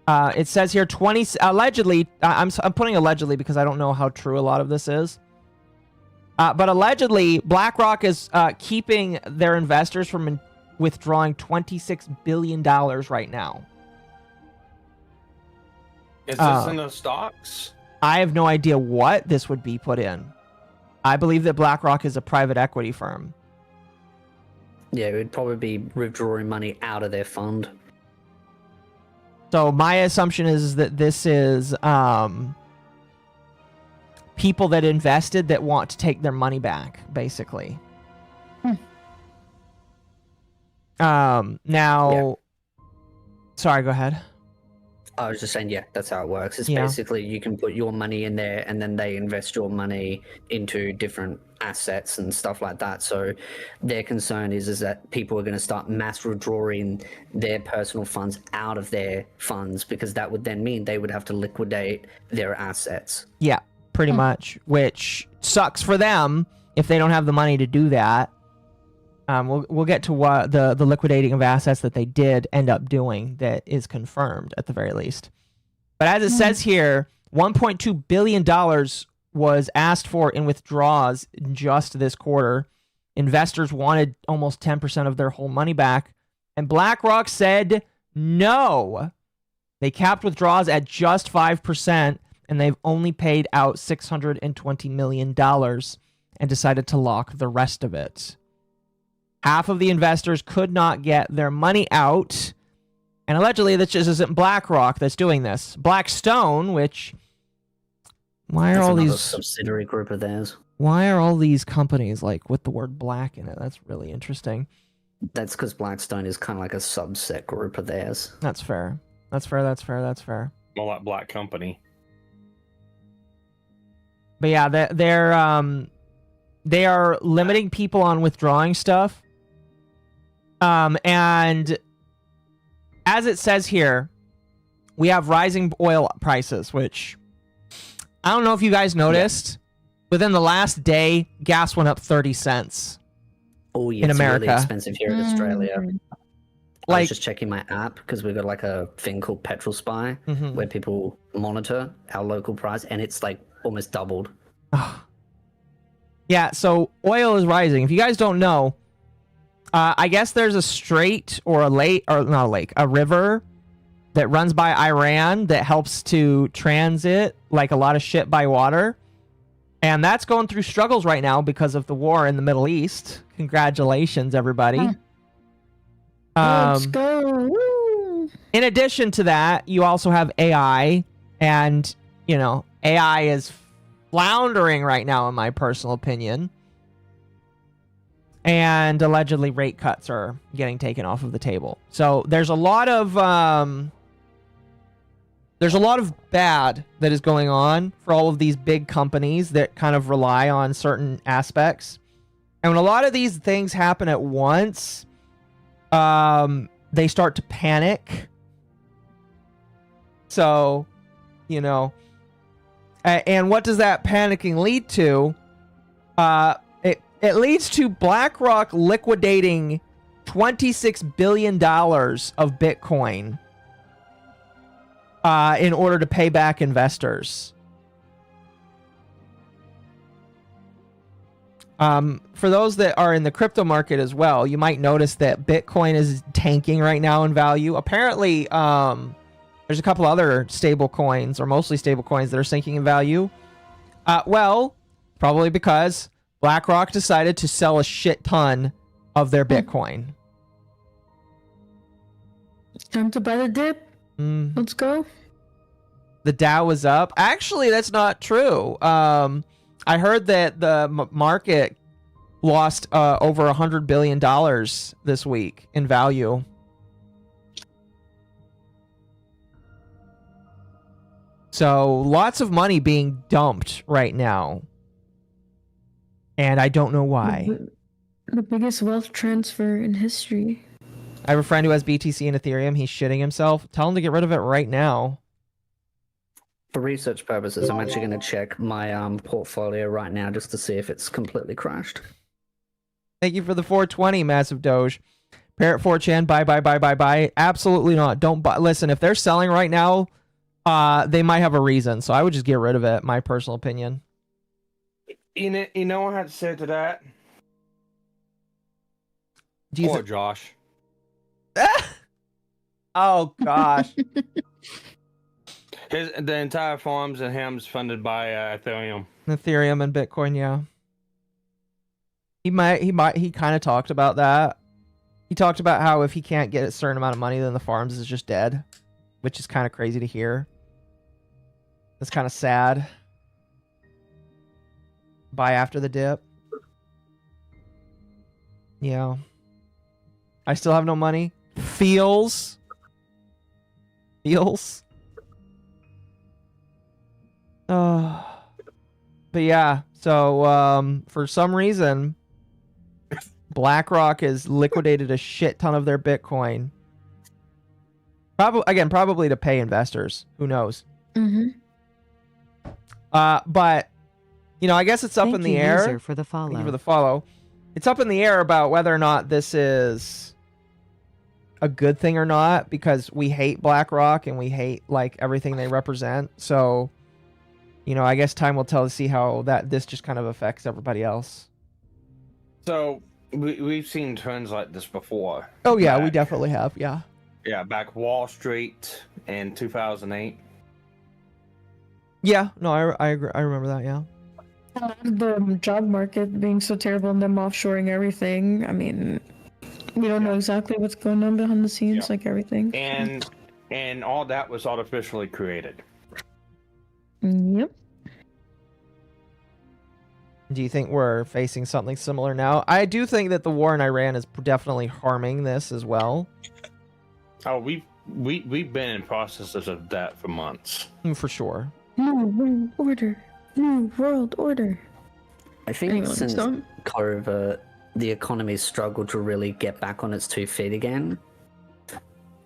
It says here allegedly, I'm putting allegedly because I don't know how true a lot of this is. But allegedly, BlackRock is keeping their investors from withdrawing $26 billion right now. Is this in the stocks? I have no idea what this would be put in. I believe that BlackRock is a private equity firm. Yeah, it would probably be withdrawing money out of their fund. So my assumption is that this is people that invested that want to take their money back, basically. Now, yeah. Sorry, go ahead. I was just saying, yeah, that's how it works. It's basically you can put your money in there and then they invest your money into different assets and stuff like that. So their concern is that people are going to start mass withdrawing their personal funds out of their funds, because that would then mean they would have to liquidate their assets. Yeah, pretty much, which sucks for them if they don't have the money to do that. We'll get to what the liquidating of assets that they did end up doing that is confirmed at the very least. But as it says here, $1.2 billion was asked for in withdrawals just this quarter. Investors wanted almost 10% of their whole money back, and BlackRock said no. They capped withdrawals at just 5%, and they've only paid out $620 million and decided to lock the rest of it. Half of the investors could not get their money out. And allegedly, this just isn't BlackRock that's doing this. Blackstone, which... Why are all these... subsidiary group of theirs. Why are all these companies, like, with the word black in it? That's really interesting. That's because Blackstone is kind of like a subset group of theirs. That's fair. That's fair. Well, that black company. But yeah, they are limiting people on withdrawing stuff. And as it says here, we have rising oil prices, which I don't know if you guys noticed. Within the last day, gas went up 30 cents. Oh, yeah, in America. It's really expensive here in Australia. I was just checking my app because we've got like a thing called Petrol Spy where people monitor our local price, and it's like almost doubled. Yeah, so oil is rising. If you guys don't know, I guess there's a strait or a lake, or not a lake, a river that runs by Iran that helps to transit like a lot of shit by water. And that's going through struggles right now because of the war in the Middle East. Congratulations, everybody. Let's go. Woo. In addition to that, you also have AI, and, you know, AI is floundering right now, in my personal opinion. And allegedly rate cuts are getting taken off of the table. So there's a lot of bad that is going on for all of these big companies that kind of rely on certain aspects. And when a lot of these things happen at once, they start to panic. So, you know, And what does that panicking lead to? It leads to BlackRock liquidating $26 billion of Bitcoin in order to pay back investors. For those that are in the crypto market as well, you might notice that Bitcoin is tanking right now in value. Apparently, there's a couple other stable coins, or mostly stable coins, that are sinking in value. Well, probably because BlackRock decided to sell a shit ton of their Bitcoin. Time to buy the dip. Let's go. The Dow was up. Actually, that's not true. I heard that the market lost over $100 billion this week in value. So lots of money being dumped right now. And I don't know why. The biggest wealth transfer in history. I have a friend who has BTC and Ethereum. He's shitting himself. Tell him to get rid of it right now. For research purposes, I'm actually going to check my portfolio right now just to see if it's completely crashed. Thank you for the 420, Massive Doge. Parrot 4chan, buy. Absolutely not. Don't buy. Listen, if they're selling right now, they might have a reason. So I would just get rid of it, my personal opinion. You know what I had to say to that? Poor Josh. Oh, gosh. The entire farms and him's funded by Ethereum. Ethereum and Bitcoin, yeah. He kind of talked about that. He talked about how if he can't get a certain amount of money, then the farms is just dead, which is kind of crazy to hear. It's kind of sad. Buy after the dip. Yeah. I still have no money. Feels. But yeah, so for some reason, BlackRock has liquidated a shit ton of their Bitcoin. Probably to pay investors. Who knows? But you know, I guess it's up in the air. Thank you for the follow. It's up in the air about whether or not this is a good thing or not, because we hate BlackRock and we hate like everything they represent. So, you know, I guess time will tell to see how this just kind of affects everybody else. So we've seen trends like this before. Oh yeah, we definitely have. Yeah. Yeah, back Wall Street in 2008. Yeah, no, I agree. I remember that. Yeah. The job market being so terrible and them offshoring everything. I mean, we don't know exactly what's going on behind the scenes, like everything. And all that was artificially created. Yep. Do you think we're facing something similar now? I do think that the war in Iran is definitely harming this as well. Oh, we've been in processes of that for months. For sure. New world order. I think since COVID, the economy struggled to really get back on its 2 feet again.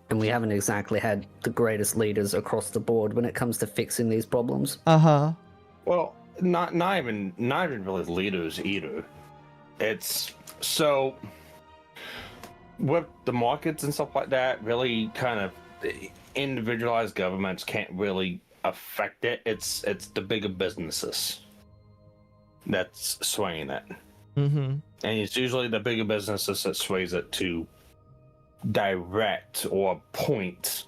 And we haven't exactly had the greatest leaders across the board when it comes to fixing these problems. Well, not even really leaders either. It's so with the markets and stuff like that, really kind of individualized governments can't really affect it. It's the bigger businesses that's swaying it. And it's usually the bigger businesses that sways it to direct or point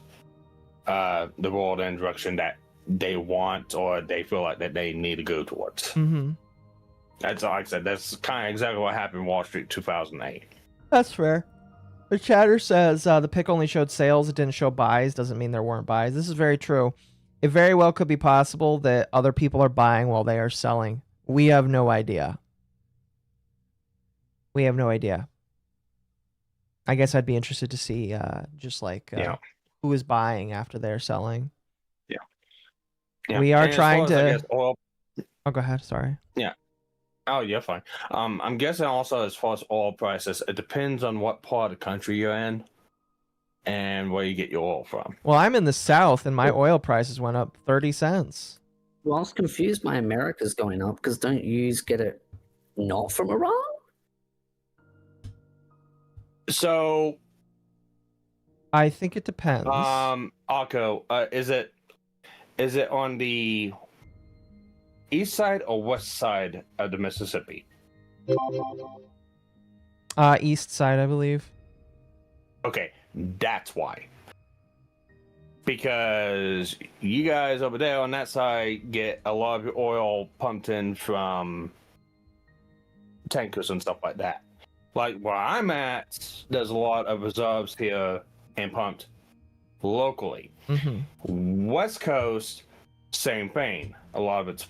the world in a direction that they want or they feel like that they need to go towards. That's like I said, that's kind of exactly what happened in Wall Street 2008. That's fair. The chatter says the pick only showed sales, it didn't show buys. Doesn't mean there weren't buys. This is very true. It very well could be possible that other people are buying while they are selling. We have no idea. We have no idea. I guess I'd be interested to see just like who is buying after they're selling. Yeah. We are and trying as far as, to... I guess, oil... Oh, go ahead. Sorry. Yeah. Oh, yeah, fine. I'm guessing also as far as oil prices, it depends on what part of the country you're in and where you get your oil from. Well, I'm in the South, and my oil prices went up 30 cents. Well, I was confused by America's going up because don't you get it not from Iran? So, I think it depends. Occo, is it on the east side or west side of the Mississippi? East side, I believe. Okay, that's why. Because you guys over there on that side get a lot of your oil pumped in from tankers and stuff like that. Like where I'm at, there's a lot of reserves here and pumped locally. West Coast, same thing. A lot of it's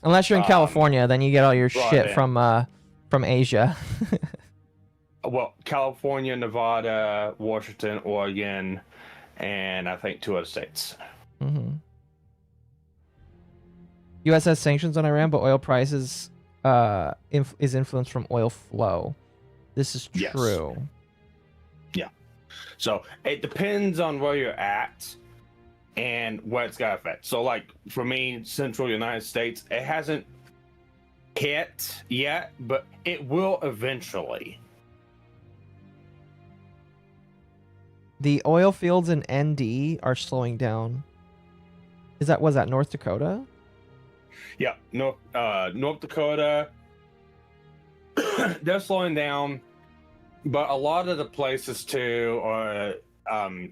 unless you're in California, then you get all your shit in. from Asia. Well, California, Nevada, Washington, Oregon, and I think 2 other states. U.S. has sanctions on Iran, but oil prices is influenced from oil flow. This is true. Yeah. So it depends on where you're at and what it's got effect. So, like for me, central United States, it hasn't hit yet, but it will eventually. The oil fields in ND are slowing down. Was that North Dakota? Yeah, North Dakota. They're slowing down, but a lot of the places too are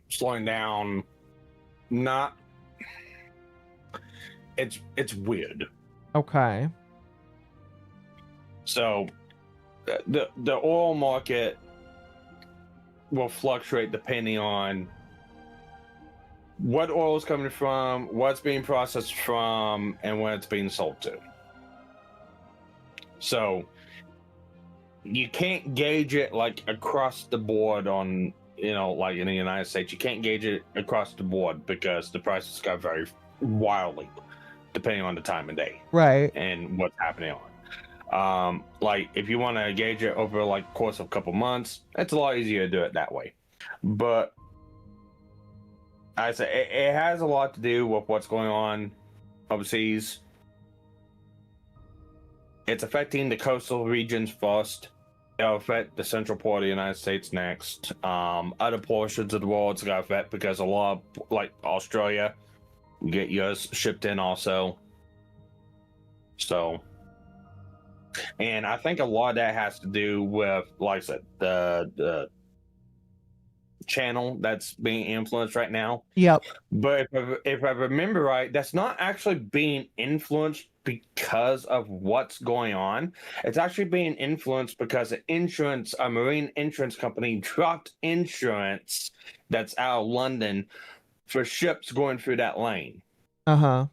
slowing down. Not. It's weird. Okay. So, the oil market will fluctuate depending on what oil is coming from, what's being processed from, and when it's being sold to. So you can't gauge it like across the board on, like in the United States, you can't gauge it across the board because the prices got vary wildly depending on the time of day. Right. And what's happening on. Like if you want to gauge it over like the course of a couple months, it's a lot easier to do it that way. But I say it has a lot to do with what's going on overseas. It's affecting the coastal regions first. It'll affect the central part of the United States next. Other portions of the world it's got affect because a lot of, like Australia, you get yours shipped in also. So. And I think a lot of that has to do with, like I said, the channel that's being influenced right now. Yep. But if I remember right, that's not actually being influenced because of what's going on. It's actually being influenced because a marine insurance company dropped insurance that's out of London for ships going through that lane. Uh-huh.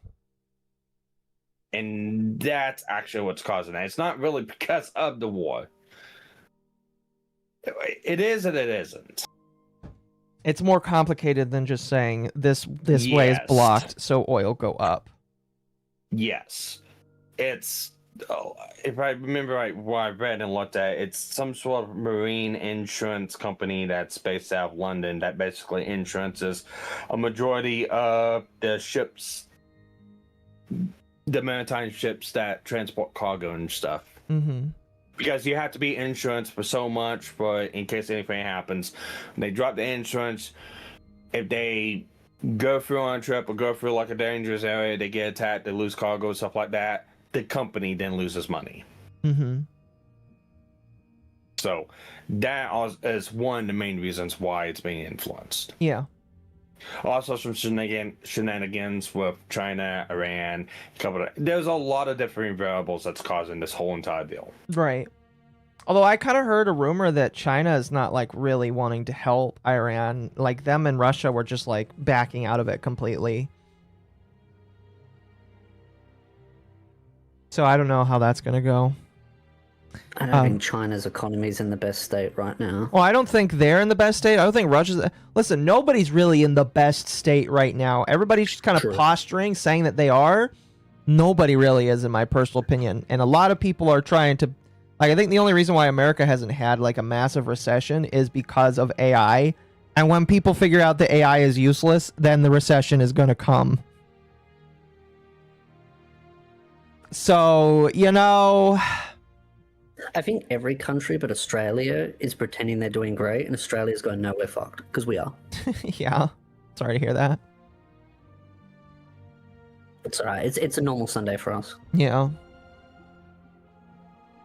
And that's actually what's causing that. It's not really because of the war. It is and it isn't. It's more complicated than just saying this way is blocked, so oil go up. Yes. It's, if I remember right, what I read and looked at, it's some sort of marine insurance company that's based out of London that basically insurances a majority of the ships, the maritime ships that transport cargo and stuff. Because you have to be insurance for so much for in case anything happens. When they drop the insurance, if they go through on a trip or go through like a dangerous area, they get attacked, they lose cargo, stuff like that, the company then loses money. So that is one of the main reasons why it's being influenced. Yeah. Also, some shenanigans with China, Iran. There's a lot of different variables that's causing this whole entire deal. Right. Although I kind of heard a rumor that China is not like really wanting to help Iran. Like them and Russia were just like backing out of it completely. So I don't know how that's going to go. I don't think China's economy is in the best state right now. Well, I don't think they're in the best state. I don't think Russia's... Listen, nobody's really in the best state right now. Everybody's just kind of posturing, saying that they are. Nobody really is, in my personal opinion. And a lot of people are trying to... Like, I think the only reason why America hasn't had, like, a massive recession is because of AI. And when people figure out that AI is useless, then the recession is going to come. So, you know, I think every country but Australia is pretending they're doing great, and Australia's going, no, we're fucked, because we are. yeah. Sorry to hear that. It's alright. It's a normal Sunday for us. Yeah.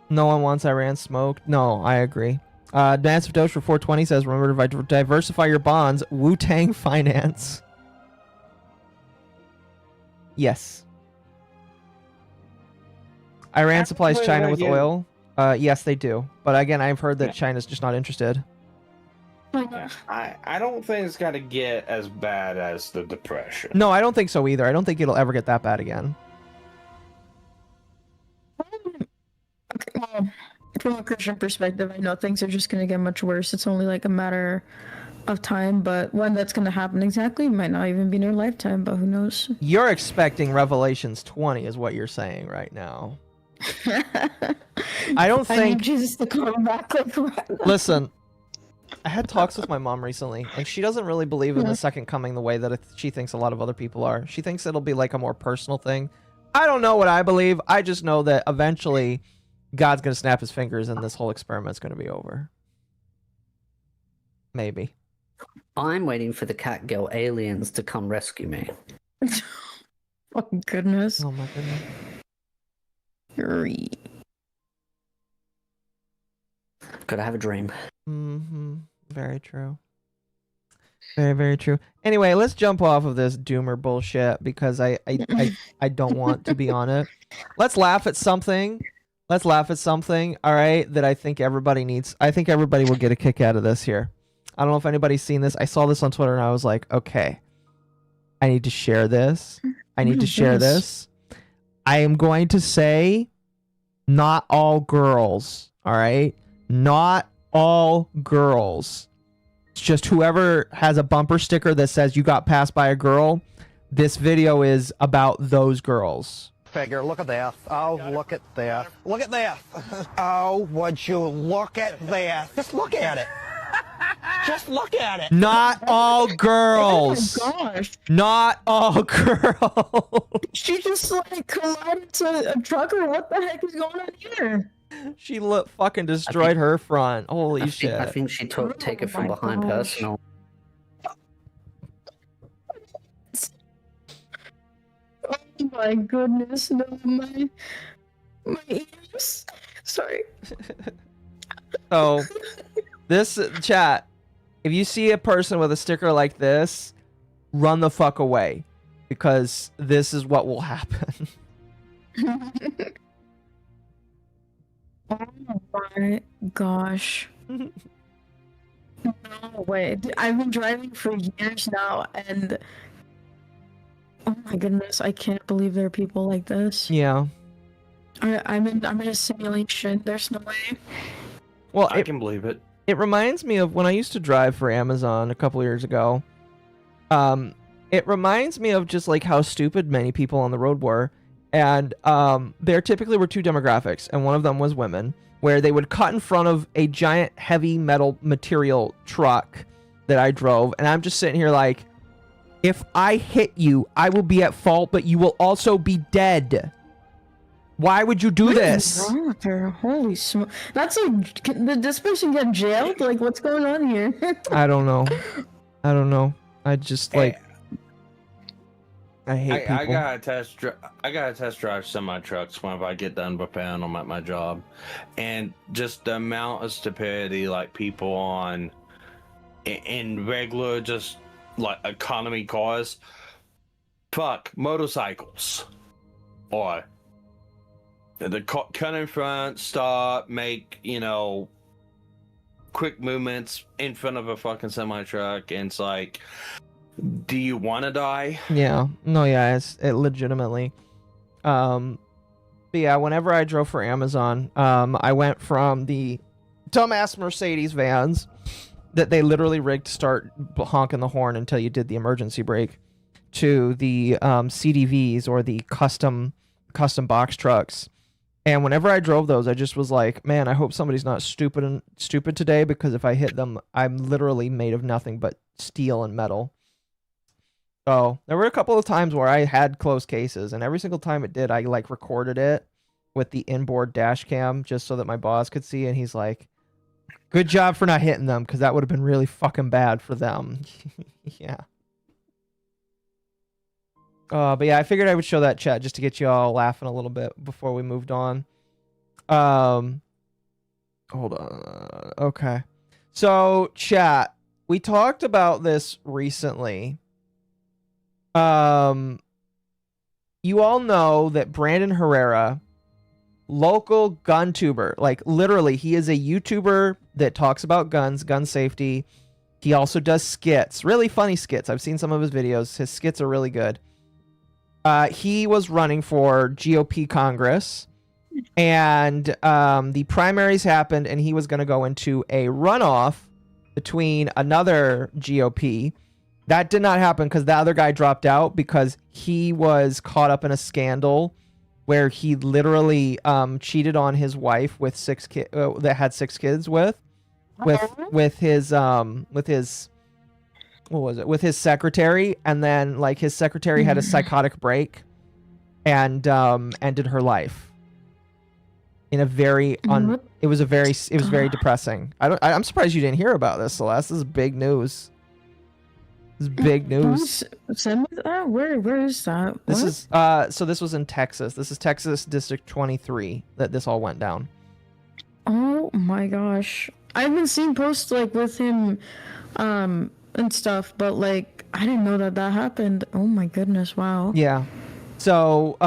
No one wants Iran smoked. No, I agree. Dance of Doge for 420 says, remember to diversify your bonds. Wu-Tang Finance. Yes. Iran supplies China with oil. Yes, they do. But again, I've heard that China's just not interested. Yeah, I don't think it's gonna get as bad as the Depression. No, I don't think so either. I don't think it'll ever get that bad again. Well, from a Christian perspective, I know things are just going to get much worse. It's only like a matter of time, but when that's going to happen exactly might not even be in our lifetime, but who knows? You're expecting Revelations 20 is what you're saying right now. I don't think... I need Jesus to come back like right now. Listen, I had talks with my mom recently, and she doesn't really believe in the second coming the way that she thinks a lot of other people are. She thinks it'll be like a more personal thing. I don't know what I believe. I just know that eventually God's going to snap his fingers and this whole experiment's going to be over. Maybe. I'm waiting for the cat girl aliens to come rescue me. Oh, goodness. Oh, my goodness. Hurry. Gotta have a dream. Mm-hmm. Very true. Very, very true. Anyway, let's jump off of this doomer bullshit because I don't want to be on it. Let's laugh at something. Let's laugh at something, all right, that I think everybody needs. I think everybody will get a kick out of this here. I don't know if anybody's seen this. I saw this on Twitter and I was like, okay, I need to share this. I need to share this. I am going to say not all girls, all right? Not all girls. It's just whoever has a bumper sticker that says you got passed by a girl, this video is about those girls. Figure, look at that. Oh, look at that. Look at that. Oh, would you look at that? Just look at it. Just look at it. Not all girls. Oh my gosh. Not all girls. She just like collided to a truck, or what the heck is going on here? She fucking destroyed her front. Holy shit. I think she take it from behind personal. Oh my goodness, no, my ears. Sorry. So, this chat, if you see a person with a sticker like this, run the fuck away, because this is what will happen. Oh my gosh. No way. I've been driving for years now, and oh my goodness, I can't believe there are people like this. Yeah. I'm in a simulation. There's no way. Well, I can believe it. It reminds me of when I used to drive for Amazon a couple years ago. It reminds me of just like how stupid many people on the road were. And there typically were two demographics, and one of them was women, where they would cut in front of a giant heavy metal material truck that I drove, and I'm just sitting here like, if I hit you, I will be at fault, but you will also be dead. Why would you do this? What is wrong with her? Holy smoke. That's like, did this person get jailed? Like, what's going on here? I don't know. I don't know. I just like... I hate people. I gotta test drive semi trucks whenever I get done preparing them at my job, and just the amount of stupidity like people on in regular just like economy cars, fuck motorcycles, or the cut in front, stop, make quick movements in front of a fucking semi truck, and it's like, do you want to die? Yeah. No, yeah, it legitimately. But yeah, whenever I drove for Amazon, I went from the dumbass Mercedes vans that they literally rigged to start honking the horn until you did the emergency brake, to the CDVs, or the custom box trucks. And whenever I drove those, I just was like, man, I hope somebody's not stupid today, because if I hit them, I'm literally made of nothing but steel and metal. So there were a couple of times where I had close cases, and every single time it did, I like recorded it with the inboard dash cam just so that my boss could see, and he's like, good job for not hitting them, because that would have been really fucking bad for them. Yeah. But yeah, I figured I would show that, chat, just to get you all laughing a little bit before we moved on. Hold on. Okay. So, chat, we talked about this recently. You all know that Brandon Herrera, local gun tuber, like literally, he is a YouTuber that talks about guns, gun safety. He also does skits, really funny skits. I've seen some of his videos. His skits are really good. He was running for GOP Congress, and the primaries happened, and he was going to go into a runoff between another GOP. That did not happen because the other guy dropped out because he was caught up in a scandal where he literally cheated on his wife with 6 kids that had 6 kids with his what was it, with his secretary, and then like his secretary had a psychotic break and ended her life in a very it was very depressing. I'm surprised you didn't hear about this, Celeste. This is big news. This is big news. Send me that. Where is that? This is so this was in Texas. This is Texas District 23 that this all went down. Oh my gosh. I've been seeing posts like with him and stuff, but like I didn't know that happened. Oh my goodness, wow. Yeah. So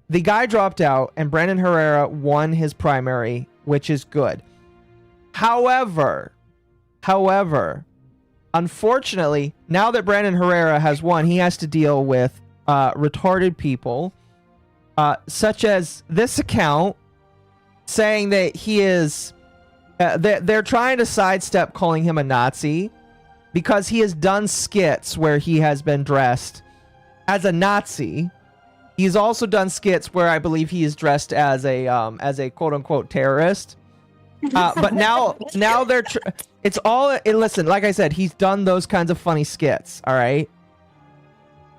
the guy dropped out and Brandon Herrera won his primary, which is good. However, unfortunately, now that Brandon Herrera has won, he has to deal with retarded people, such as this account saying that he is... they're trying to sidestep calling him a Nazi because he has done skits where he has been dressed as a Nazi. He's also done skits where I believe he is dressed as a quote-unquote terrorist. But now they're... It's all... listen, like I said, he's done those kinds of funny skits, all right?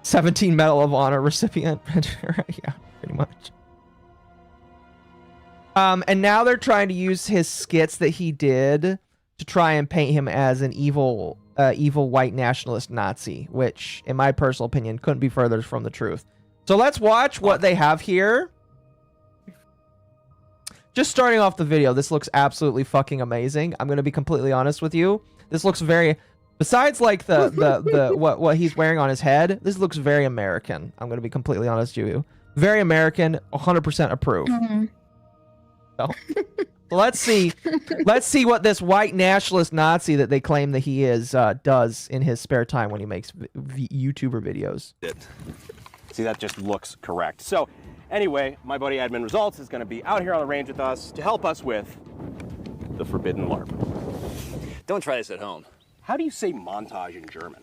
17 Medal of Honor recipient. Yeah, pretty much. And now they're trying to use his skits that he did to try and paint him as an evil white nationalist Nazi, which, in my personal opinion, couldn't be further from the truth. So let's watch what they have here. Just starting off the video, this looks absolutely fucking amazing. I'm going to be completely honest with you. This looks very... Besides, like, the what he's wearing on his head, this looks very American. I'm going to be completely honest with you. Very American, 100% approve. Mm-hmm. So, let's see what this white nationalist Nazi that they claim that he is does in his spare time when he makes YouTuber videos. See, that just looks correct. So anyway, my buddy Admin Results is going to be out here on the range with us to help us with the forbidden LARP. Don't try this at home. How do you say montage in German?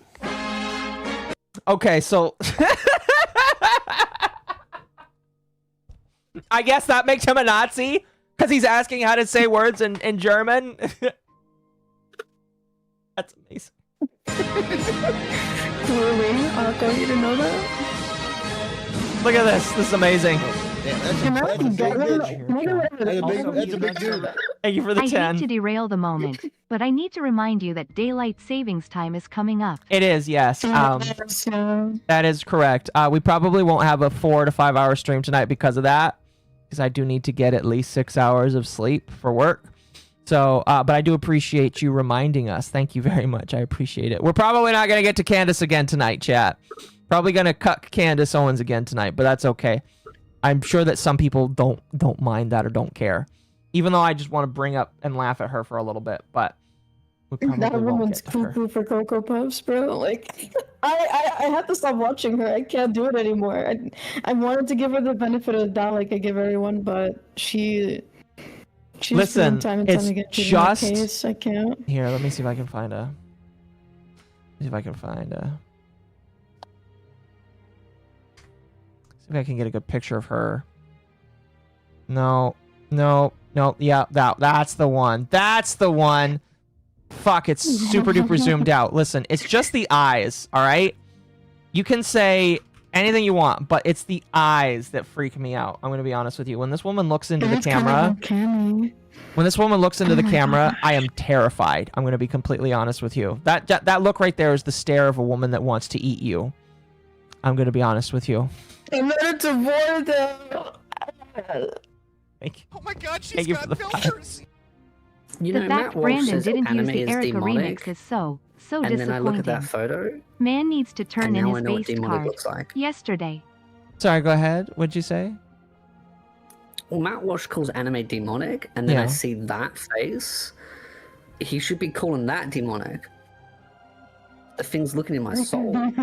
Okay, so I guess that makes him a Nazi because he's asking how to say words in German. That's amazing. Really? Occo, you didn't know that? Look at this. This is amazing. Thank you for the 10. I hate to derail the moment, but I need to remind you that daylight savings time is coming up. It is, yes. That is correct. We probably won't have a 4 to 5 hour stream tonight because of that, because I do need to get at least 6 hours of sleep for work. So, but I do appreciate you reminding us. Thank you very much. I appreciate it. We're probably not going to get to Candace again tonight, chat. Probably going to cut Candace Owens again tonight, but that's okay. I'm sure that some people don't mind that or don't care. Even though I just want to bring up and laugh at her for a little bit, but we probably that won't woman's get to her. cuckoo for Cocoa Puffs, bro. Like, I have to stop watching her. I can't do it anymore. I wanted to give her the benefit of the doubt like I give everyone, but she's Listen, time and it's time again. just... Case. I can't. Here, let me see if I can find a... See if I can get a good picture of her. No. Yeah, that's the one. That's the one. fuck, it's super duper zoomed out. Listen, it's just the eyes, all right? You can say anything you want, but it's the eyes that freak me out. I'm going to be honest with you. When this woman looks into the camera, I am terrified. I'm going to be completely honest with you. That look right there is the stare of a woman that wants to eat you. I'm going to be honest with you. And then it's avoid the... Oh my god, she's got filters! You The know, fact Matt Walsh Brandon says didn't use anime the is Erica demonic, remix is so and then disappointing. I look at that photo, Man needs to turn and in now his I know what base demonic card. looks like. Yesterday. Sorry, go ahead. What'd you say? Well, Matt Walsh calls anime demonic, and then Yeah. I see that face. He should be calling that demonic. The thing's looking in my soul.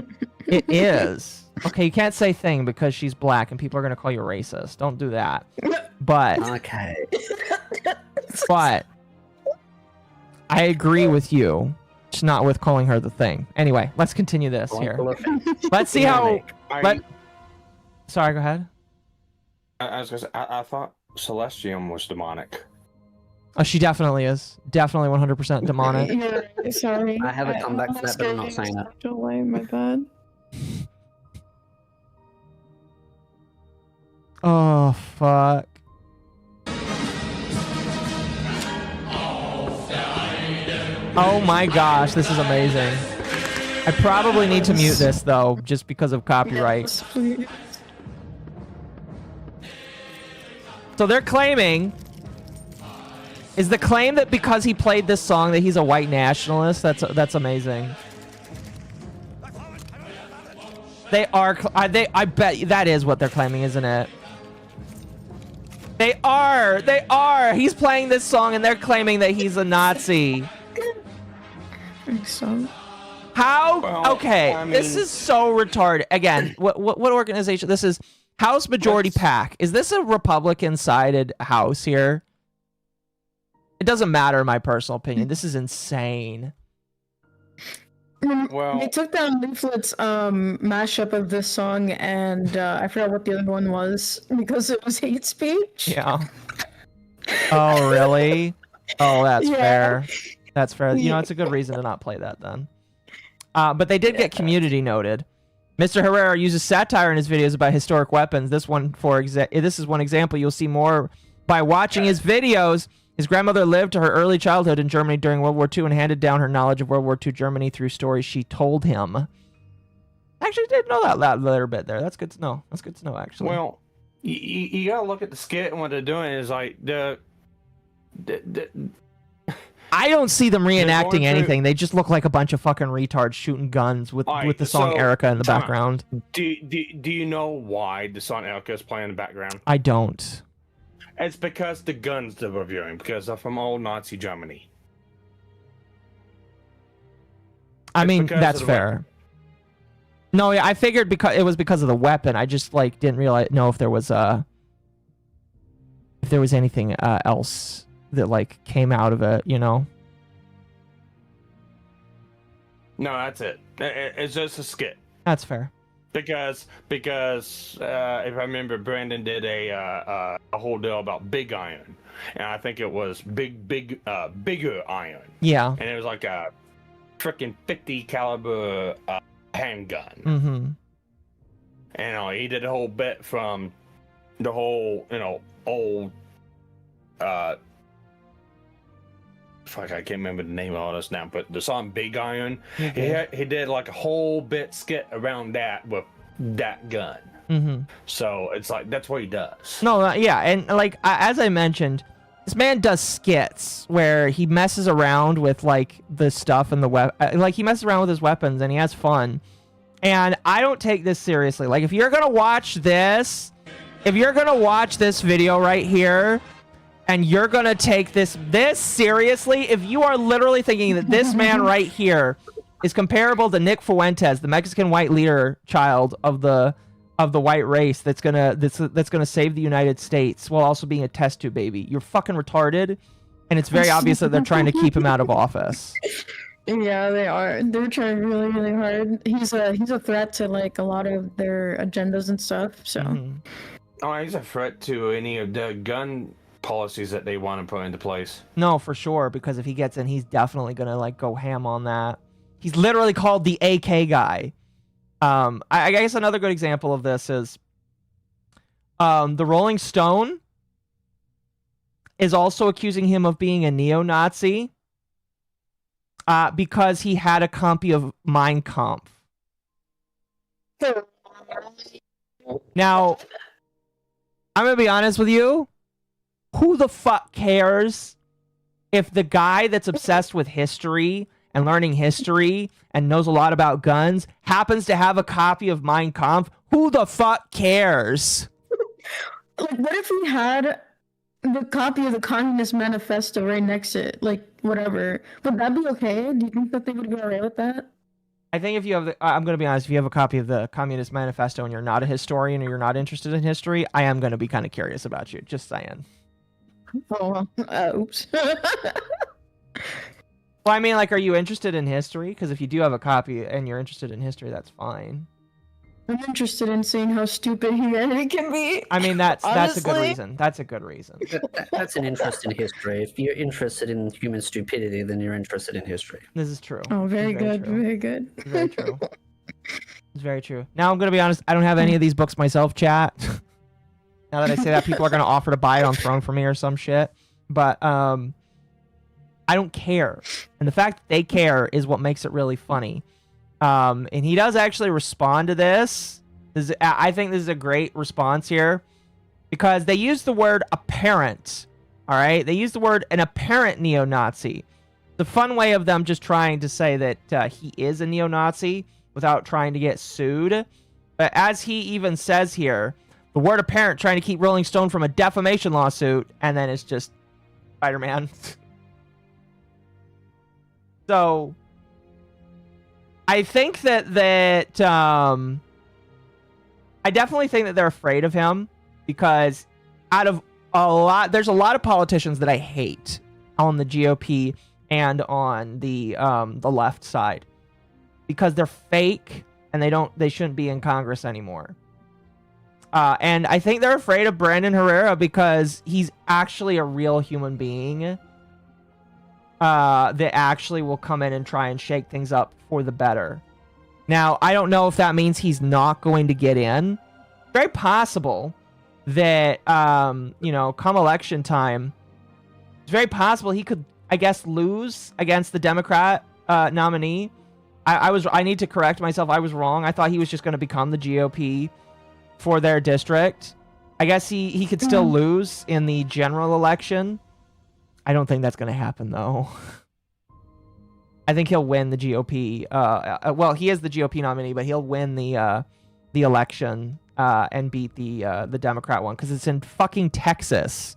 It is. Okay, you can't say thing because she's black and people are going to call you racist. Don't do that. But... Okay. But... I agree with you. Just not with calling her the thing. Anyway, let's continue this here. Let's see how... Sorry, go ahead. I was gonna say, I thought Celestium was demonic. Oh, she definitely is. Definitely 100% demonic. Yeah, sorry. I have a comeback for that, but I'm not saying it. Don't worry, my bad. Oh, fuck. Oh my gosh, this is amazing. I probably need to mute this, though, just because of copyright. So they're claiming... Is the claim that because he played this song that he's a white nationalist? That's amazing. They are... I bet that is what they're claiming, isn't it? They are! They are! He's playing this song and they're claiming that he's a Nazi. So... How? Well, okay, I mean- this is so retarded. Again, what organization? This is House Majority PAC. Is this a Republican-sided house here? It doesn't matter in my personal opinion. This is insane. Well, they took down Leaflet's mashup of this song, and I forgot what the other one was because it was hate speech. Yeah. Oh, really? Oh, that's Yeah. fair. That's fair. You know, it's a good reason to not play that then. But they did get community noted. Mr. Herrera uses satire in his videos about historic weapons. This is one example you'll see more by watching his videos. His grandmother lived her early childhood in Germany during World War II and handed down her knowledge of World War II Germany through stories she told him. I actually didn't know that little bit there. That's good to know. That's good to know, actually. Well, you gotta look at the skit, and what they're doing is like I don't see them reenacting through- anything. They just look like a bunch of fucking retards shooting guns with the song so, Erica in the time out. background. Do you know why the song Erica is playing in the background? I don't. It's because the guns they're reviewing, because they're from old Nazi Germany. I mean, because that's of the fair. weapon. No, yeah, I figured because it was because of the weapon. I just like didn't know if there was anything else that like came out of it, you know. No, that's it. It's just a skit. That's fair. Because if I remember, Brandon did a whole deal about Big Iron, and I think it was bigger iron. Yeah. And it was like a freaking 50 caliber handgun. Mm-hmm. And he did a whole bit from the whole old fuck, I can't remember the name of all this now, but the song Big Iron, he did like a whole bit skit around that with that gun. Mm-hmm. So it's like, that's what he does. No, yeah, and like as I mentioned, this man does skits where he messes around with like the stuff and the like he messes around with his weapons and he has fun. And I don't take this seriously. Like if you're gonna watch this video right here, and you're gonna take this seriously, if you are literally thinking that this man right here is comparable to Nick Fuentes, the Mexican white leader child of the white race that's gonna save the United States while also being a test tube baby, you're fucking retarded, and it's very obvious that they're trying to keep him out of office. Yeah, they are. They're trying really, really hard. He's a threat to like a lot of their agendas and stuff. So. Mm-hmm. Oh, he's a threat to any of the gun policies that they want to put into place. No, for sure, because if he gets in, he's definitely gonna like go ham on that. He's literally called the AK guy. I guess another good example of this is the Rolling Stone is also accusing him of being a neo-Nazi because he had a copy of Mein Kampf. Now, I'm gonna be honest with you. Who the fuck cares if the guy that's obsessed with history and learning history and knows a lot about guns happens to have a copy of Mein Kampf? Who the fuck cares? Like, what if he had the copy of the Communist Manifesto right next to it? Like, whatever. Would that be okay? Do you think that they would go away with that? I think if you have, I'm going to be honest, if you have a copy of the Communist Manifesto and you're not a historian or you're not interested in history, I am going to be kind of curious about you. Just saying. Oh, oops. Well, I mean, like, are you interested in history? Because if you do have a copy and you're interested in history, that's fine. I'm interested in seeing how stupid humanity can be. I mean, that's a good Honestly. reason. That's a good reason. That's an interest in history. If you're interested in human stupidity, then you're interested in history. This is true. Oh, very good. true. Very good. Very true. It's very true. Now, I'm going to be honest. I don't have any of these books myself, chat. Now that I say that, people are going to offer to buy it on Throne for me or some shit. But I don't care. And the fact that they care is what makes it really funny. And he does actually respond to this. I think this is a great response here. Because they use the word apparent. All right? They use the word an apparent neo-Nazi. The fun way of them just trying to say that he is a neo-Nazi without trying to get sued. But as he even says here, the word apparent trying to keep Rolling Stone from a defamation lawsuit, and then it's just Spider-Man. So I think that I definitely think that they're afraid of him because there's a lot of politicians that I hate on the GOP and on the left side because they're fake and they shouldn't be in Congress anymore. And I think they're afraid of Brandon Herrera because he's actually a real human being that actually will come in and try and shake things up for the better. Now, I don't know if that means he's not going to get in. Very possible that, come election time, it's very possible he could, I guess, lose against the Democrat nominee. I need to correct myself. I was wrong. I thought he was just going to become the GOP for their district. I guess he could still lose in the general election. I don't think that's going to happen, though. I think he'll win the GOP. Well, he is the GOP nominee, but he'll win the election and beat the Democrat one because it's in fucking Texas,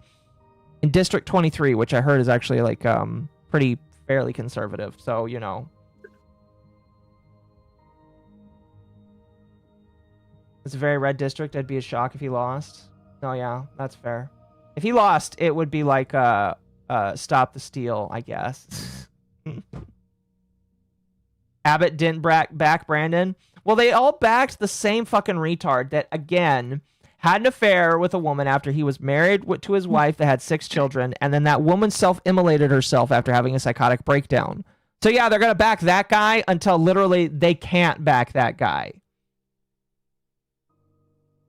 in District 23, which I heard is actually like pretty fairly conservative. So it's a very red district. I'd be a shock if he lost. Oh yeah, that's fair. If he lost, it would be like Stop the Steal, I guess. Abbott didn't back Brandon. Well, they all backed the same fucking retard that, again, had an affair with a woman after he was married to his wife that had 6 children, and then that woman self-immolated herself after having a psychotic breakdown. So yeah, they're going to back that guy until literally they can't back that guy.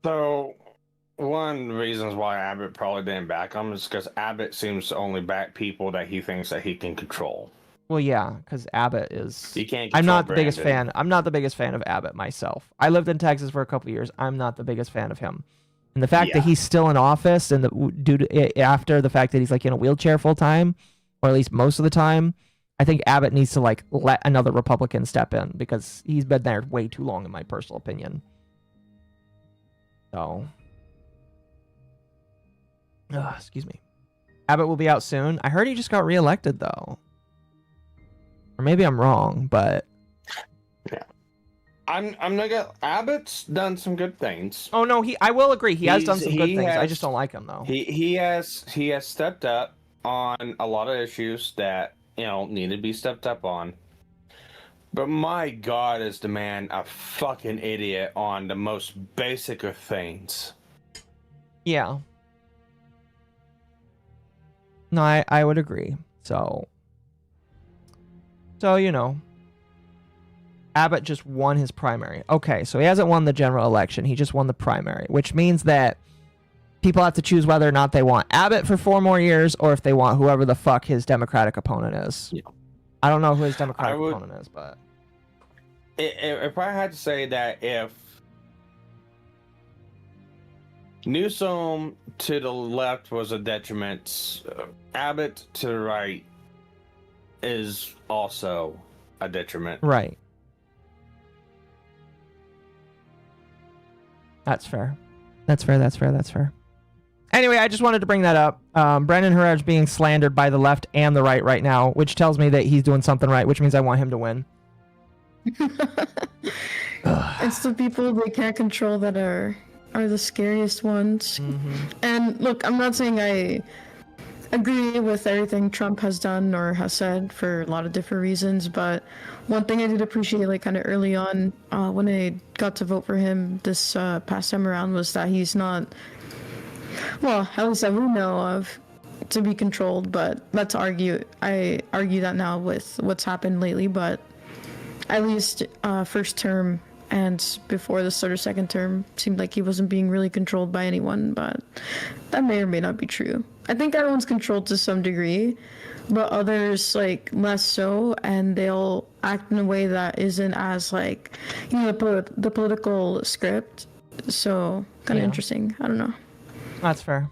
So, one of the reasons why Abbott probably didn't back him is because Abbott seems to only back people that he thinks that he can control. Well, yeah, because Abbott is... You can't I'm not the Brandon. biggest fan. I'm not the biggest fan of Abbott myself. I lived in Texas for a couple of years. I'm not the biggest fan of him. And the fact that he's still in office and after the fact that he's like in a wheelchair full time, or at least most of the time, I think Abbott needs to like let another Republican step in because he's been there way too long, in my personal opinion. So... excuse me. Abbott will be out soon. I heard he just got reelected, though. Or maybe I'm wrong, but... Yeah. I'm not gonna... Abbott's done some good things. Oh, no, I will agree. He has done some good things. I just don't like him, though. He has stepped up on a lot of issues that, need to be stepped up on. But my God, is the man a fucking idiot on the most basic of things. Yeah. No, I would agree. So, you know, Abbott just won his primary. Okay, so he hasn't won the general election. He just won the primary, which means that people have to choose whether or not they want Abbott for 4 more years or if they want whoever the fuck his Democratic opponent is. Yeah. I don't know who his Democratic opponent is, but... If I had to say that if Newsom to the left was a detriment, Abbott to the right is also a detriment. Right. That's fair. That's fair. Anyway, I just wanted to bring that up. Brendan Haraj being slandered by the left and the right now, which tells me that he's doing something right, which means I want him to win. It's the people they can't control that are the scariest ones. And look, I'm not saying I agree with everything Trump has done or has said for a lot of different reasons, but one thing I did appreciate, like kind of early on when I got to vote for him this past time around, was that he's not, well, at least that we know of, to be controlled. But let's argue, I argue that now with what's happened lately, but at least first term and before the start of second term seemed like he wasn't being really controlled by anyone, but that may or may not be true. I think everyone's controlled to some degree, but others like less so, and they'll act in a way that isn't as like, you know, the political script. So kind of interesting. I don't know. That's fair.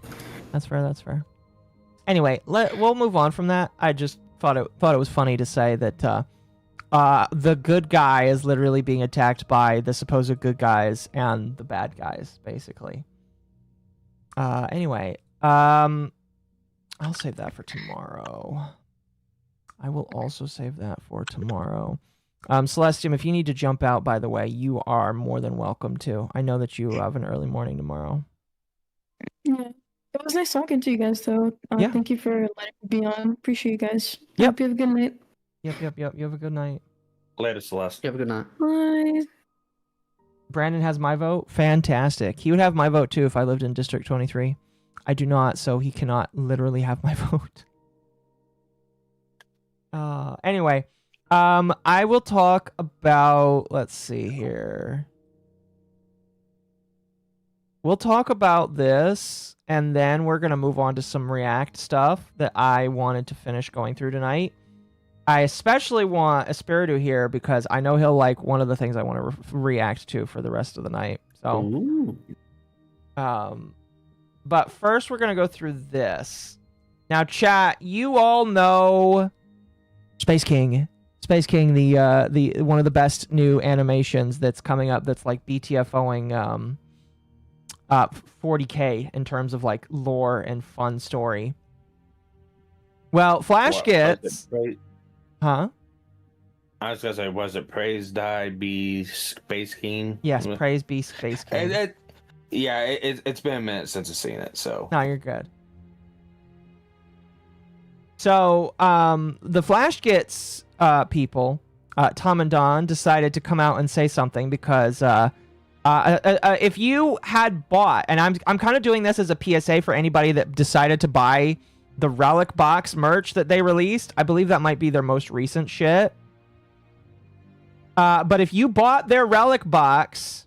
Anyway, we'll move on from that. I just thought it was funny to say that the good guy is literally being attacked by the supposed good guys and the bad guys, basically. Anyway, I'll save that for tomorrow. I will also save that for tomorrow. Celestium, if you need to jump out, by the way, you are more than welcome to. I know that you have an early morning tomorrow. Yeah. It was nice talking to you guys, though. Yeah. Thank you for letting me be on. Appreciate you guys. Yep. Hope you have a good night. Yep. You have a good night. Later, Celeste. You have a good night. Bye. Brandon has my vote. Fantastic. He would have my vote, too, if I lived in District 23. I do not, so he cannot literally have my vote. Anyway, I will talk about, let's see here. We'll talk about this, and then we're going to move on to some React stuff that I wanted to finish going through tonight. I especially want Espiritu here because I know he'll like one of the things I want to react to for the rest of the night. So, but first we're going to go through this. Now, chat, you all know Space King. Space King, the one of the best new animations that's coming up that's like BTFOing 40K in terms of like lore and fun story. Well, Flash gets... Huh? I was gonna say, was it Praise Die Be Space King? Yes, Praise Be Space King. It's been a minute since I've seen it, so... No, you're good. So, the Flash Gets people, Tom and Don, decided to come out and say something because if you had bought, and I'm kind of doing this as a PSA for anybody that decided to buy the Relic Box merch that they released. I believe that might be their most recent shit. But if you bought their Relic Box,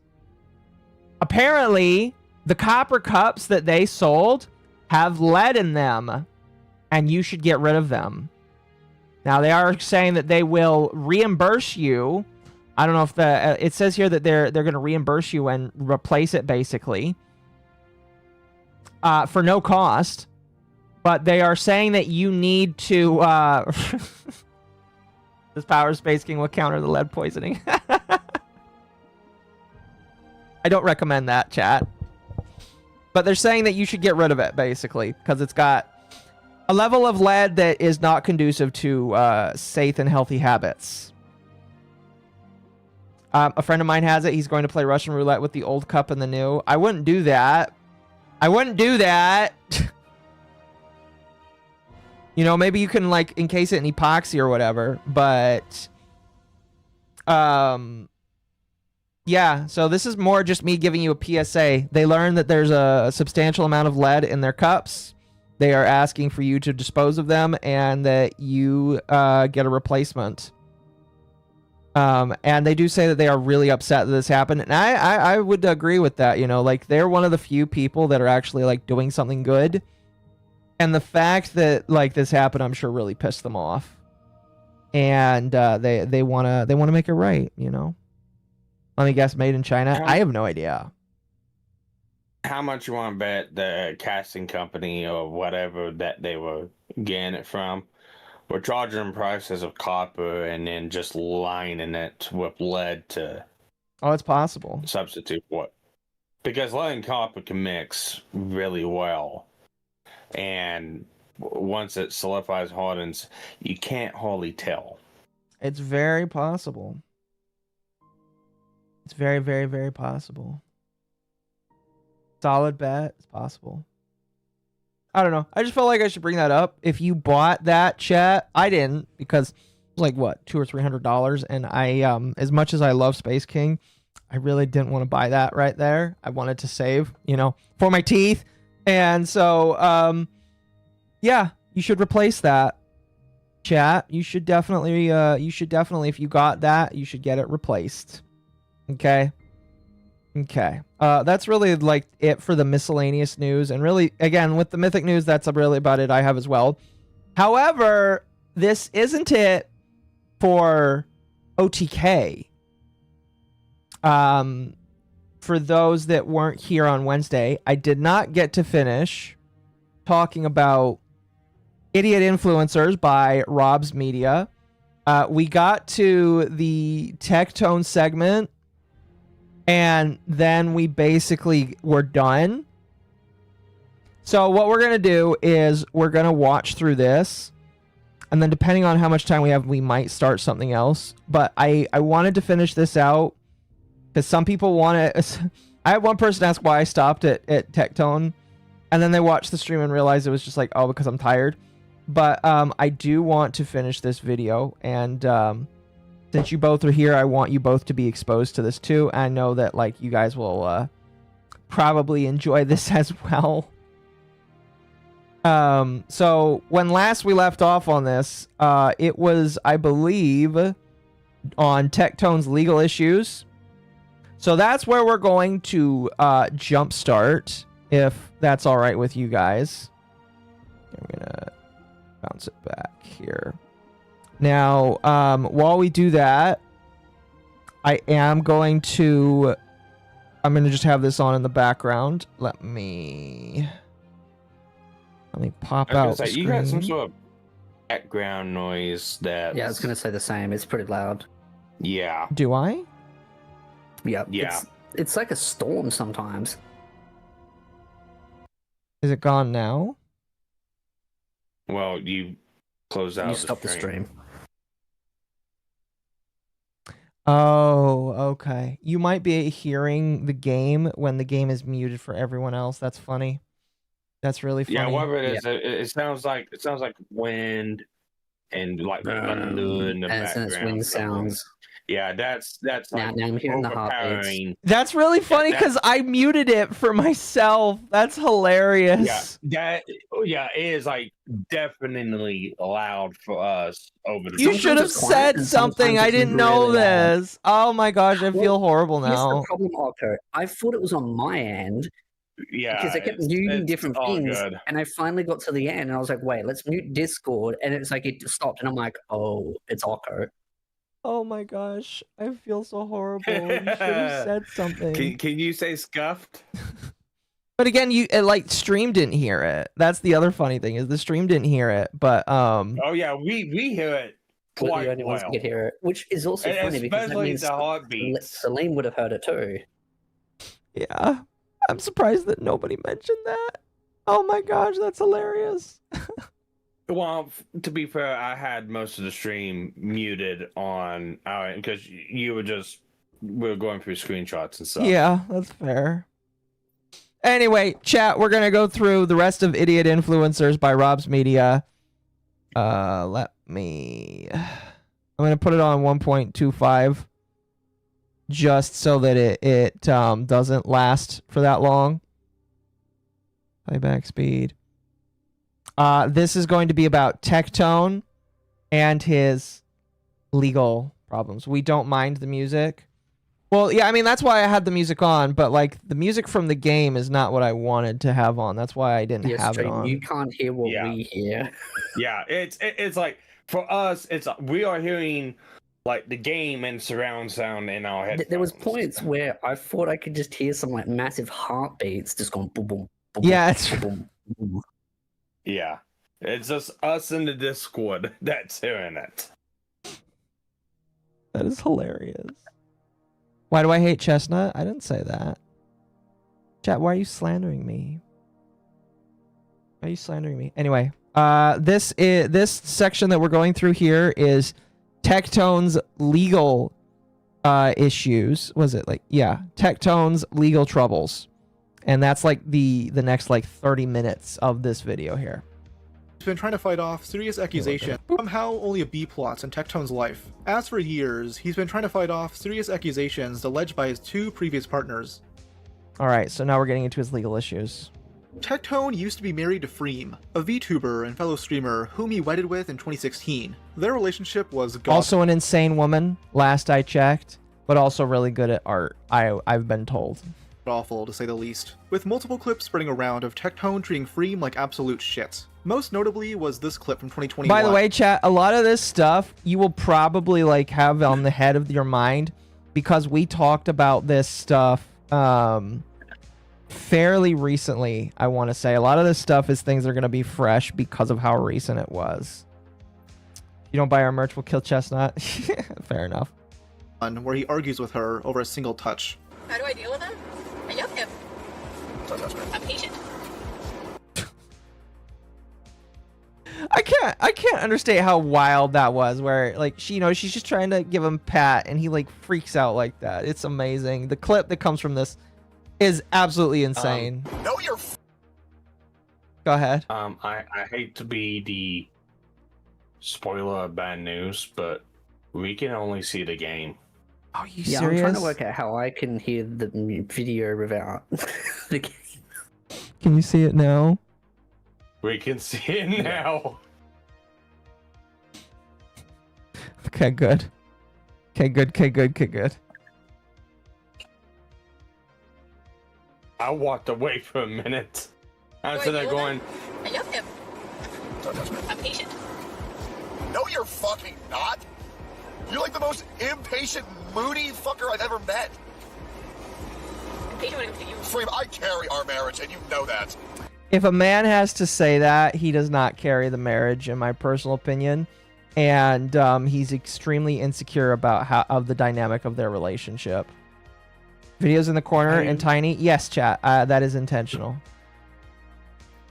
apparently the copper cups that they sold have lead in them, and you should get rid of them. Now, they are saying that they will reimburse you. I don't know if it says here that they're going to reimburse you and replace it, basically, for no cost. But they are saying that you need to... This Power Space King will counter the lead poisoning. I don't recommend that, chat. But they're saying that you should get rid of it, basically, because it's got a level of lead that is not conducive to safe and healthy habits. A friend of mine has it. He's going to play Russian roulette with the old cup and the new. I wouldn't do that. You know, maybe you can, like, encase it in epoxy or whatever, but... Yeah, so this is more just me giving you a PSA. They learned that there's a substantial amount of lead in their cups, They are asking for you to dispose of them and that you get a replacement. And they do say that they are really upset that this happened. And I would agree with that. You know, like, they're one of the few people that are actually, like, doing something good. And the fact that, like, this happened, I'm sure really pissed them off. And they want to make it right, you know? Let me guess, made in China? I have no idea. How much you want to bet the casting company or whatever that they were getting it from were charging them prices of copper and then just lining it with lead to... Oh, it's possible. Substitute what? Because lead and copper can mix really well. And once it solidifies, hardens, you can't hardly tell. It's very possible. It's very, very, very possible. Solid bet. It's possible. I don't know. I just felt like I should bring that up. If you bought that, chat, I didn't, because it was like, what, $200 or $300, and I, as much as I love Space King, I really didn't want to buy that right there. I wanted to save, you know, for my teeth, and so, yeah, you should replace that, chat. You should definitely, if you got that, you should get it replaced. Okay. Okay. That's really like it for the miscellaneous news, and really, again, with the Mythic news, that's really about it I have as well. However, this isn't it for OTK. For those that weren't here on Wednesday, I did not get to finish talking about Idiot Influencers by Rob's Media. We got to the Tech Tone segment, and then we basically were done. So what we're going to do is we're going to watch through this, and then depending on how much time we have, we might start something else. But I wanted to finish this out because some people want to... I had one person ask why I stopped at Tech Tone, and then they watched the stream and realized it was just like, oh, because I'm tired. But I do want to finish this video, and since you both are here, I want you both to be exposed to this too. I know that, like, you guys will probably enjoy this as well. So when last we left off on this, it was, I believe, on Tech Tone's legal issues. So that's where we're going to jumpstart, if that's all right with you guys. I'm gonna bounce it back here. Now, while we do that, I'm going to just have this on in the background. Let me pop out the screen. You got some sort of background noise that... Yeah, I was going to say the same. It's pretty loud. Yeah. Do I? Yep. Yeah. It's like a storm sometimes. Is it gone now? Well, you close out. You stop the stream. Oh, okay. You might be hearing the game when the game is muted for everyone else. That's funny. That's really funny. Yeah, whatever it is, it sounds like wind and like thunder in the background. It's wind sounds. Yeah, that's now I'm hearing the heartbeats. That's really funny because I muted it for myself. That's hilarious. Yeah, it is like definitely loud for us over the... You should have said something. I didn't know this. Oh my gosh, I feel horrible now. Here's the problem, Occo. I thought it was on my end. Yeah, because I kept muting different things, good. And I finally got to the end, and I was like, "Wait, let's mute Discord," and it's like it stopped, and I'm like, "Oh, it's Occo." Oh my gosh, I feel so horrible. You should have said something. Can you say scuffed? But again, like stream didn't hear it. That's the other funny thing is the stream didn't hear it. But oh yeah, we hear it quite the only ones who could hear it, which is also funny because that means the heartbeats. Celine would have heard it too. Yeah, I'm surprised that nobody mentioned that. Oh my gosh, that's hilarious. Well, to be fair, I had most of the stream muted on our end because we were going through screenshots and stuff. Yeah, that's fair. Anyway, chat, we're going to go through the rest of Idiot Influencers by Rob's Media. I'm going to put it on 1.25 just so that it doesn't last for that long. Playback speed. This is going to be about Tectone and his legal problems. We don't mind the music. Well, yeah, I mean, that's why I had the music on, but like the music from the game is not what I wanted to have on. That's why I didn't have it on. You can't hear what we hear. Yeah, it's like for us, we are hearing like the game and surround sound in our head. There was points where I thought I could just hear some like massive heartbeats just going boom boom. boom yeah, boom, boom. Yeah, it's just us in the Discord that's hearing it. That is hilarious. Why do I hate Chestnut? I didn't say that. Chat, why are you slandering me? Why are you slandering me? Anyway, this section that we're going through here is Tectone's legal issues. Was it like, yeah, Tectone's legal troubles. And that's like the next like 30 minutes of this video here. He's been trying to fight off serious accusations, somehow only a B-plot in Tectone's life. As for years, he's been trying to fight off serious accusations alleged by his 2 previous partners. Alright, so now we're getting into his legal issues. Tectone used to be married to Freem, a VTuber and fellow streamer whom he wedded with in 2016. Their relationship was also an insane woman, last I checked, but also really good at art, I've been told. Awful, to say the least, with multiple clips spreading around of Tectone treating Freem like absolute shit. Most notably was this clip from 2021. By the way, chat, a lot of this stuff you will probably like have on the head of your mind because we talked about this stuff fairly recently, I want to say. A lot of this stuff is things that are going to be fresh because of how recent it was. You don't buy our merch, we'll kill Chestnut. Fair enough. Where he argues with her over a single touch. How do I deal with him? I love him. I'm patient. I can't understand how wild that was, where like she's just trying to give him a pat and he like freaks out like that. It's amazing. The clip that comes from this is absolutely insane. No, you're Go ahead. I hate to be the spoiler of bad news, but we can only see the game. Are you serious? I'm trying to work out how I can hear the video without the game. Can you see it now? We can see it now. Okay, good. Okay, good. I walked away for a minute. I was there going, I love him. I'm patient. No, you're fucking not. You're like the most impatient, moody fucker I've ever met. I'm patient when it comes to you. Freem, I carry our marriage, and you know that. If a man has to say that, he does not carry the marriage, in my personal opinion. And he's extremely insecure about the dynamic of their relationship. Videos in the corner and tiny. Yes, chat. That is intentional.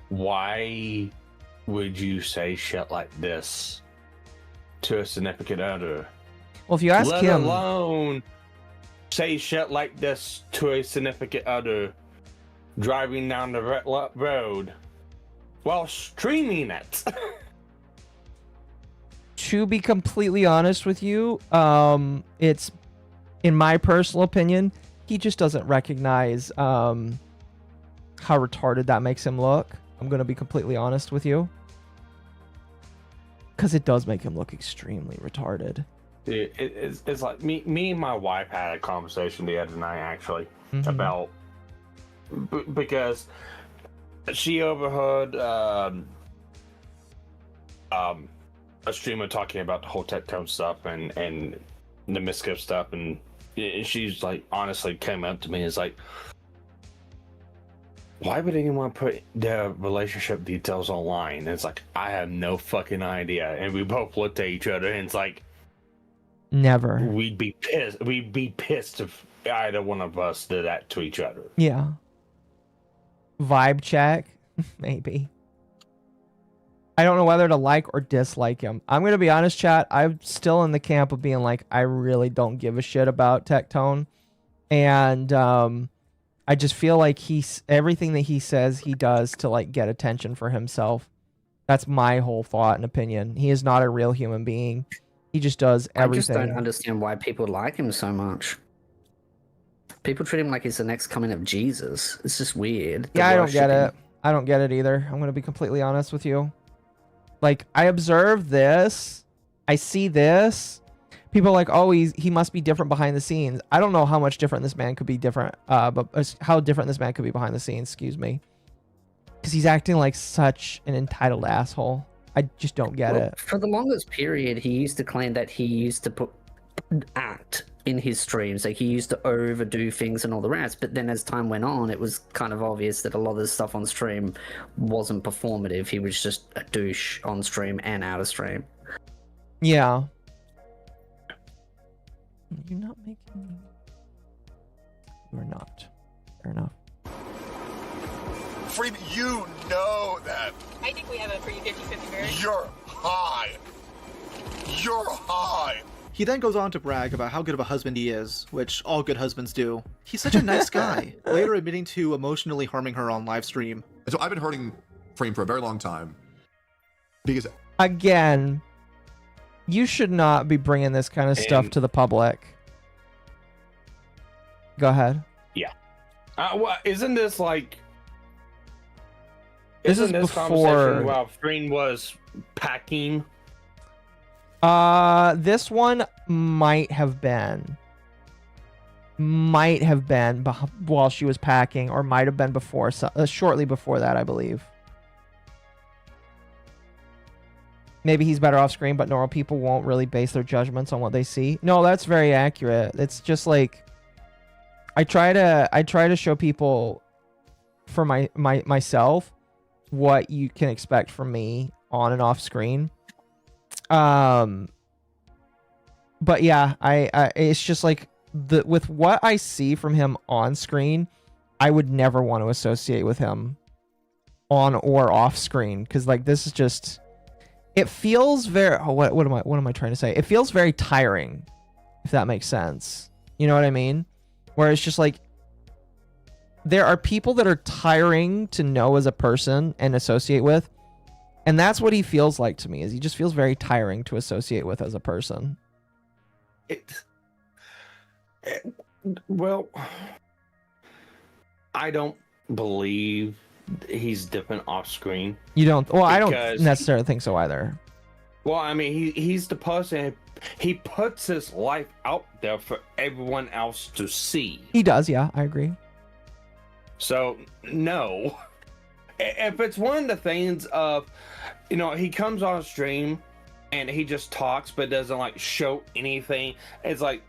Why would you say shit like this to a significant other? Well, if you ask let him... alone say shit like this to a significant other driving down the road while streaming it. To be completely honest with you, it's, in my personal opinion, he just doesn't recognize how retarded that makes him look. I'm going to be completely honest with you. Because it does make him look extremely retarded. It's like me and my wife had a conversation the other night, actually, about... because she overheard a streamer talking about the whole Tectone stuff and the Miskip stuff, and she's like, honestly came up to me and is like, why would anyone put their relationship details online? And it's like, I have no fucking idea. And we both looked at each other and it's like, never. We'd be pissed if either one of us did that to each other. Yeah. Vibe check, maybe. I don't know whether to like or dislike him. I'm going to be honest, chat. I'm still in the camp of being like, I really don't give a shit about Tectone. And I just feel like everything that he says he does to like get attention for himself. That's my whole thought and opinion. He is not a real human being. He just does everything. I just don't understand why people like him so much. People treat him like he's the next coming of Jesus. It's just weird. Yeah, I don't get it. I don't get it either. I'm going to be completely honest with you. Like, I observe this, I see this. People are like, oh, he must be different behind the scenes. I don't know how much different this man could be but how different this man could be behind the scenes, excuse me. Because he's acting like such an entitled asshole. I just don't get it. For the longest period, he used to claim that he used to act in his streams. Like, he used to overdo things and all the rest. But then as time went on, it was kind of obvious that a lot of the stuff on stream wasn't performative. He was just a douche on stream and out of stream. Yeah. You're not making me. You're not. Fair enough. Freeman, you know that. I think we have a pretty 50-50 marriage. You're high. You're high. He then goes on to brag about how good of a husband he is, which all good husbands do. He's such a nice guy, later admitting to emotionally harming her on live stream. So I've been hurting Frame for a very long time. Because again, you should not be bringing this kind of stuff to the public. Go ahead. Yeah. Well, isn't this like... This is this before... conversation while Freen was packing? This one might have been while she was packing, or might have been before, shortly before that, I believe. Maybe he's better off screen, but normal people won't really base their judgments on what they see. No, that's very accurate. It's just like I try to show people for myself what you can expect from me on and off screen. But yeah, I it's just like with what I see from him on screen, I would never want to associate with him on or off screen, because like this is just, it feels very, what am I trying to say? It feels very tiring, if that makes sense. You know what I mean? Where it's just like there are people that are tiring to know as a person and associate with. And that's what he feels like to me, is he just feels very tiring to associate with as a person. Well, I don't believe he's different off screen. You don't? Well, I don't necessarily think so either. Well, I mean, he's the person, he puts his life out there for everyone else to see. He does, yeah, I agree. So, no. If it's one of the things of, you know, he comes on stream and he just talks but doesn't like show anything, it's like,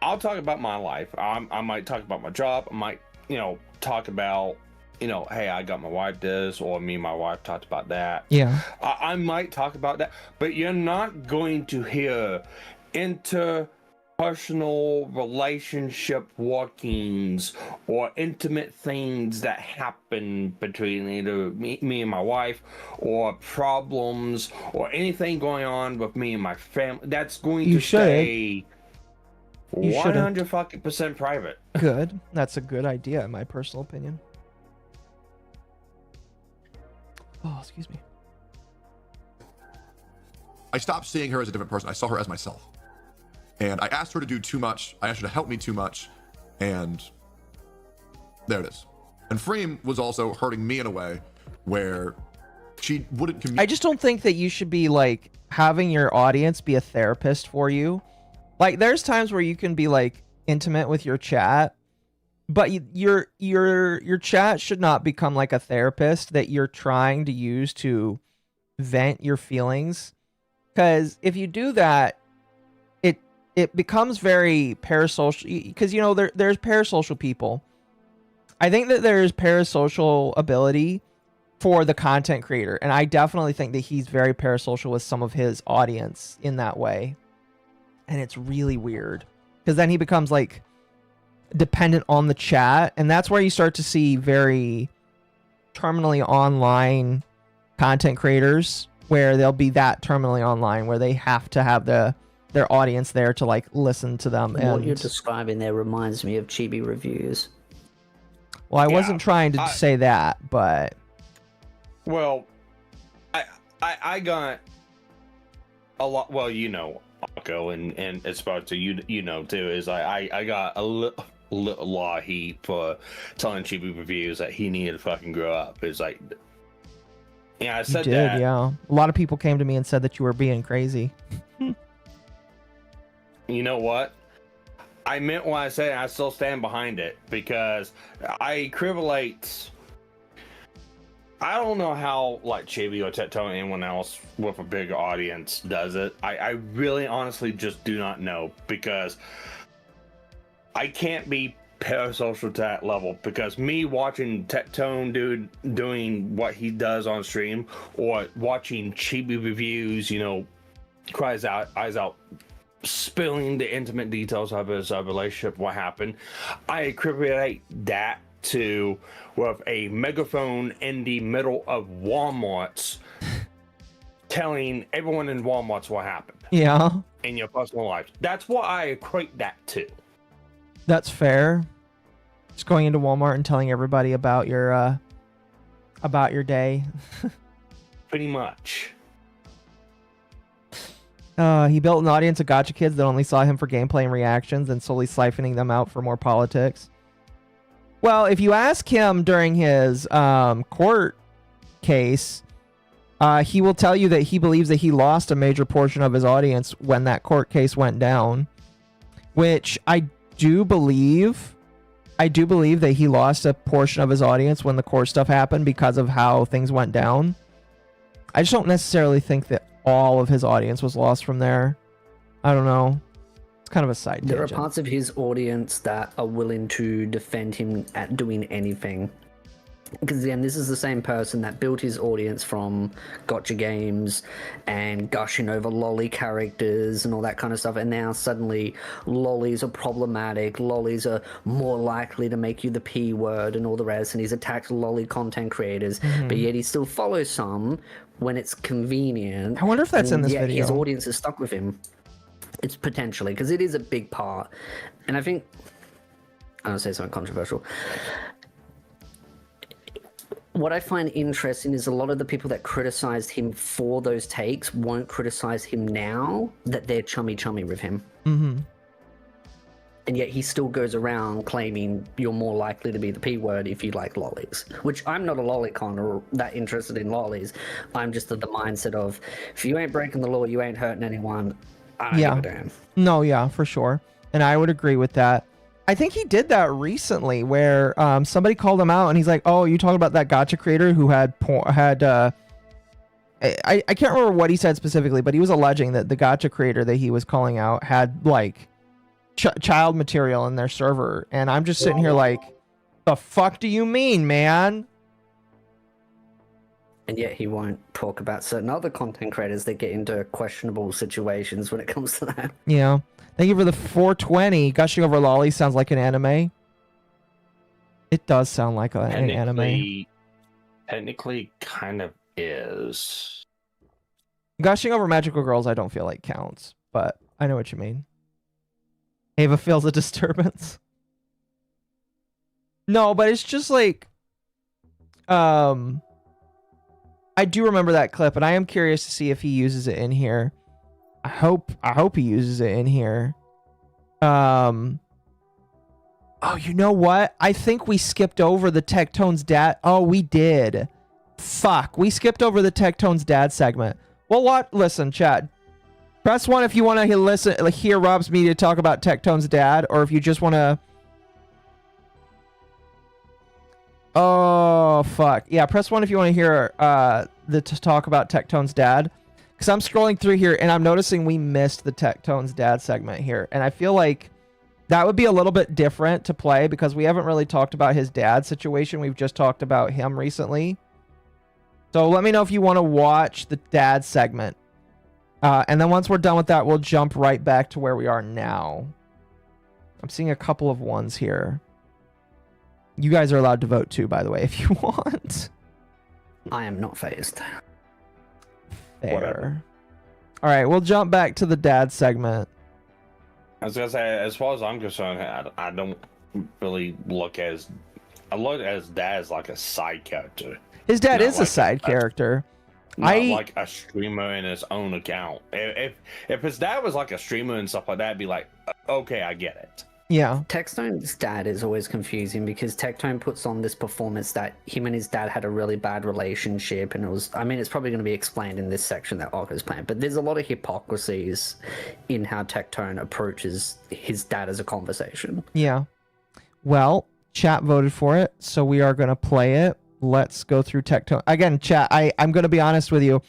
I'll talk about my life. I might talk about my job. I might, you know, talk about, you know, hey, I got my wife this, or me and my wife talked about that. Yeah. I might talk about that, but you're not going to hear interpersonal relationship workings or intimate things that happen between either me and my wife, or problems or anything going on with me and my family. That's going to stay 100% private. Good. That's a good idea, in my personal opinion. Oh, excuse me. I stopped seeing her as a different person. I saw her as myself. And I asked her to do too much. I asked her to help me too much. And there it is. And Freem was also hurting me in a way where she wouldn't communicate. I just don't think that you should be like having your audience be a therapist for you. Like, there's times where you can be like intimate with your chat, but your chat should not become like a therapist that you're trying to use to vent your feelings. Because if you do that, it becomes very parasocial. Because, you know, there's parasocial people. I think that there's parasocial ability for the content creator, and I definitely think that he's very parasocial with some of his audience in that way. And it's really weird, because then he becomes like dependent on the chat, and that's where you start to see very terminally online content creators where they'll be that terminally online where they have to have their audience there to like listen to them. And what you're describing there reminds me of chibi reviews. Well, I wasn't trying to say that, but well, I got a lot. Well, you know, Occo, and as far as you know too, is I got a lot of heat for telling chibi reviews that he needed to fucking grow up. It's like, Yeah, I You said did, that. yeah. A lot of people came to me and said that you were being crazy. You know what? I meant what I said, and I still stand behind it because I equivalate. I don't know how like Chibi or Teto or anyone else with a big audience does it. I really honestly just do not know because I can't be parasocial to that level because me watching Tectone dude doing what he does on stream or watching Chibi reviews, you know, eyes out, spilling the intimate details of his relationship, what happened. I equivalent that to with a megaphone in the middle of Walmart's telling everyone in Walmart's what happened. Yeah. In your personal life. That's what I equate that to. That's fair. Just going into Walmart and telling everybody about your day. Pretty much. He built an audience of gotcha kids that only saw him for gameplay and reactions and slowly siphoning them out for more politics. Well, if you ask him during his court case, he will tell you that he believes that he lost a major portion of his audience when that court case went down, which I do believe that he lost a portion of his audience when the court stuff happened because of how things went down. I just don't necessarily think that all of his audience was lost from there. I don't know. It's kind of a side There tangent. are parts of his audience that are willing to defend him at doing anything. Because again, this is the same person that built his audience from gotcha games and gushing over lolly characters and all that kind of stuff. And now suddenly lollies are problematic. Lollies are more likely to make you the P word and all the rest. And he's attacked lolly content creators, but yet he still follows some when it's convenient. I wonder if that's in this video. His audience is stuck with him. It's potentially, because it is a big part. And I think, I'm going to say something controversial. What I find interesting is a lot of the people that criticized him for those takes won't criticize him now that they're chummy with him. Mm-hmm. And yet he still goes around claiming you're more likely to be the P word if you like lollies. Which I'm not a lolicon or that interested in lollies. I'm just of the mindset of, if you ain't breaking the law, you ain't hurting anyone. I don't give a damn. No, yeah, for sure. And I would agree with that. I think he did that recently where somebody called him out and he's like, oh, you talking about that gotcha creator who had I can't remember what he said specifically, but he was alleging that the gotcha creator that he was calling out had like child material in their server. And I'm just sitting here like, the fuck do you mean, man? And yet he won't talk about certain other content creators that get into questionable situations when it comes to that. Yeah. Thank you for the 420. Gushing over lolly sounds like an anime. It does sound like an anime. Technically, kind of is. Gushing over magical girls, I don't feel like counts, but I know what you mean. Ava feels a disturbance. No, but it's just like, I do remember that clip, and I am curious to see if he uses it in here. I hope he uses it in here. Oh, you know what? I think we skipped over the Tectone's dad. Oh, we did. Fuck, we skipped over the Tectone's dad segment. Well, what? Listen, chat. Press 1 if you want to hear Rob's Media talk about Tectone's dad, or if you just want to. Oh, fuck. Yeah, press 1 if you want to hear the talk about Tectone's dad. Because I'm scrolling through here and I'm noticing we missed the Tectone's dad segment here. And I feel like that would be a little bit different to play because we haven't really talked about his dad situation. We've just talked about him recently. So let me know if you want to watch the dad segment. And then once we're done with that, we'll jump right back to where we are now. I'm seeing a couple of ones here. You guys are allowed to vote too, by the way, if you want. I am not phased. Fair. Whatever. All right, we'll jump back to the dad segment. I was gonna say, as far as I'm concerned, I don't really look as dad as like a side character. His dad Not is like a side character. Not like a streamer in his own account. If his dad was like a streamer and stuff like that, I'd be like, okay, I get it. Yeah. Techstone's dad is always confusing because Tectone puts on this performance that him and his dad had a really bad relationship, and it was, I mean, it's probably going to be explained in this section that Occo's playing, but there's a lot of hypocrisies in how Tectone approaches his dad as a conversation. Yeah. Well, chat voted for it, so we are going to play it. Let's go through Tectone. Again, chat, I'm going to be honest with you.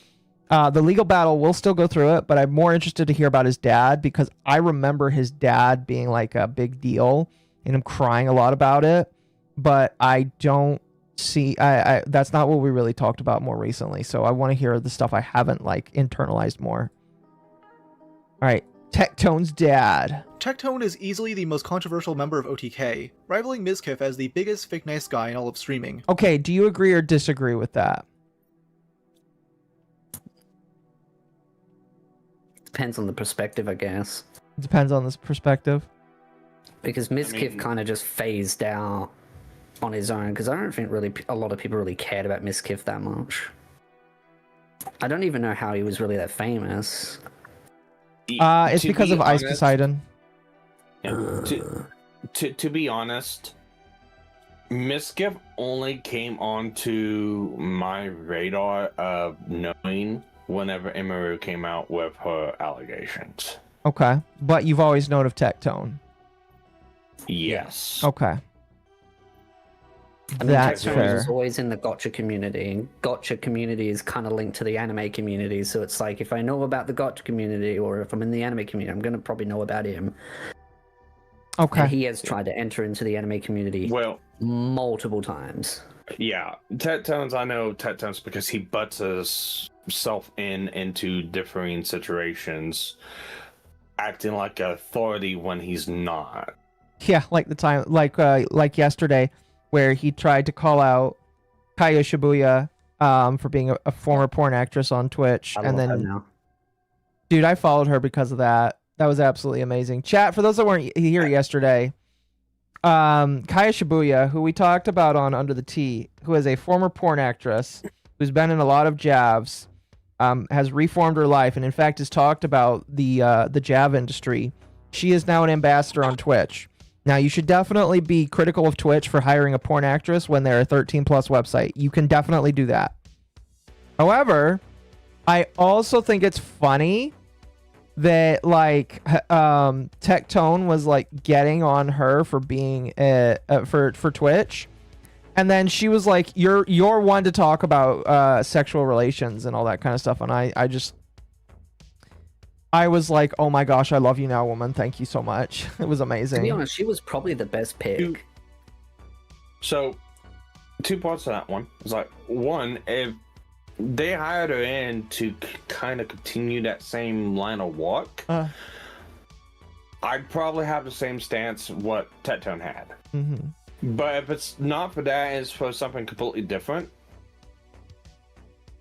The legal battle, we'll still go through it, but I'm more interested to hear about his dad because I remember his dad being like a big deal and him crying a lot about it, but I don't see, that's not what we really talked about more recently, so I want to hear the stuff I haven't like internalized more. All right, Tectone's dad. Tectone is easily the most controversial member of OTK, rivaling Mizkif as the biggest fake nice guy in all of streaming. Okay, do you agree or disagree with that? Depends on the perspective, I guess. Depends on this perspective. Because Mizkif kind of just phased out on his own, because I don't think really a lot of people really cared about Mizkif that much. I don't even know how he was really that famous. It's because of Ice Poseidon. Yeah. To be honest, Mizkif only came onto my radar of knowing whenever Emiru came out with her allegations. Okay, but you've always known of Tectone. Yes. Okay. I mean, That's Tectone fair. is always in the gotcha community, and gotcha community is kind of linked to the anime community, so it's like, if I know about the gotcha community, or if I'm in the anime community, I'm going to probably know about him. Okay. And he has tried to enter into the anime community multiple times. Yeah, I know Tectone's because he butts himself into differing situations, acting like an authority when he's not. Yeah, like the time, like yesterday, where he tried to call out Kaya Shibuya for being a former porn actress on Twitch, I and love her then, now. dude, I followed her because of that. That was absolutely amazing. Chat, for those that weren't here yesterday, Kaya Shibuya, who we talked about on Under the Tea, who is a former porn actress, who's been in a lot of jabs, has reformed her life, and in fact has talked about the jab industry. She is now an ambassador on Twitch. Now, you should definitely be critical of Twitch for hiring a porn actress when they're a 13+ website. You can definitely do that. However, I also think it's funny that like Tectone was like getting on her for being for Twitch, and then she was like, you're one to talk about sexual relations and all that kind of stuff, and I was like, oh my gosh, I love you now, woman. Thank you so much. It was amazing. To be honest, she was probably the best pick. So, 2 parts to that one. It's like, one, if they hired her in to kind of continue that same line of work, I'd probably have the same stance what Tectone had. But if it's not for that, it's for something completely different,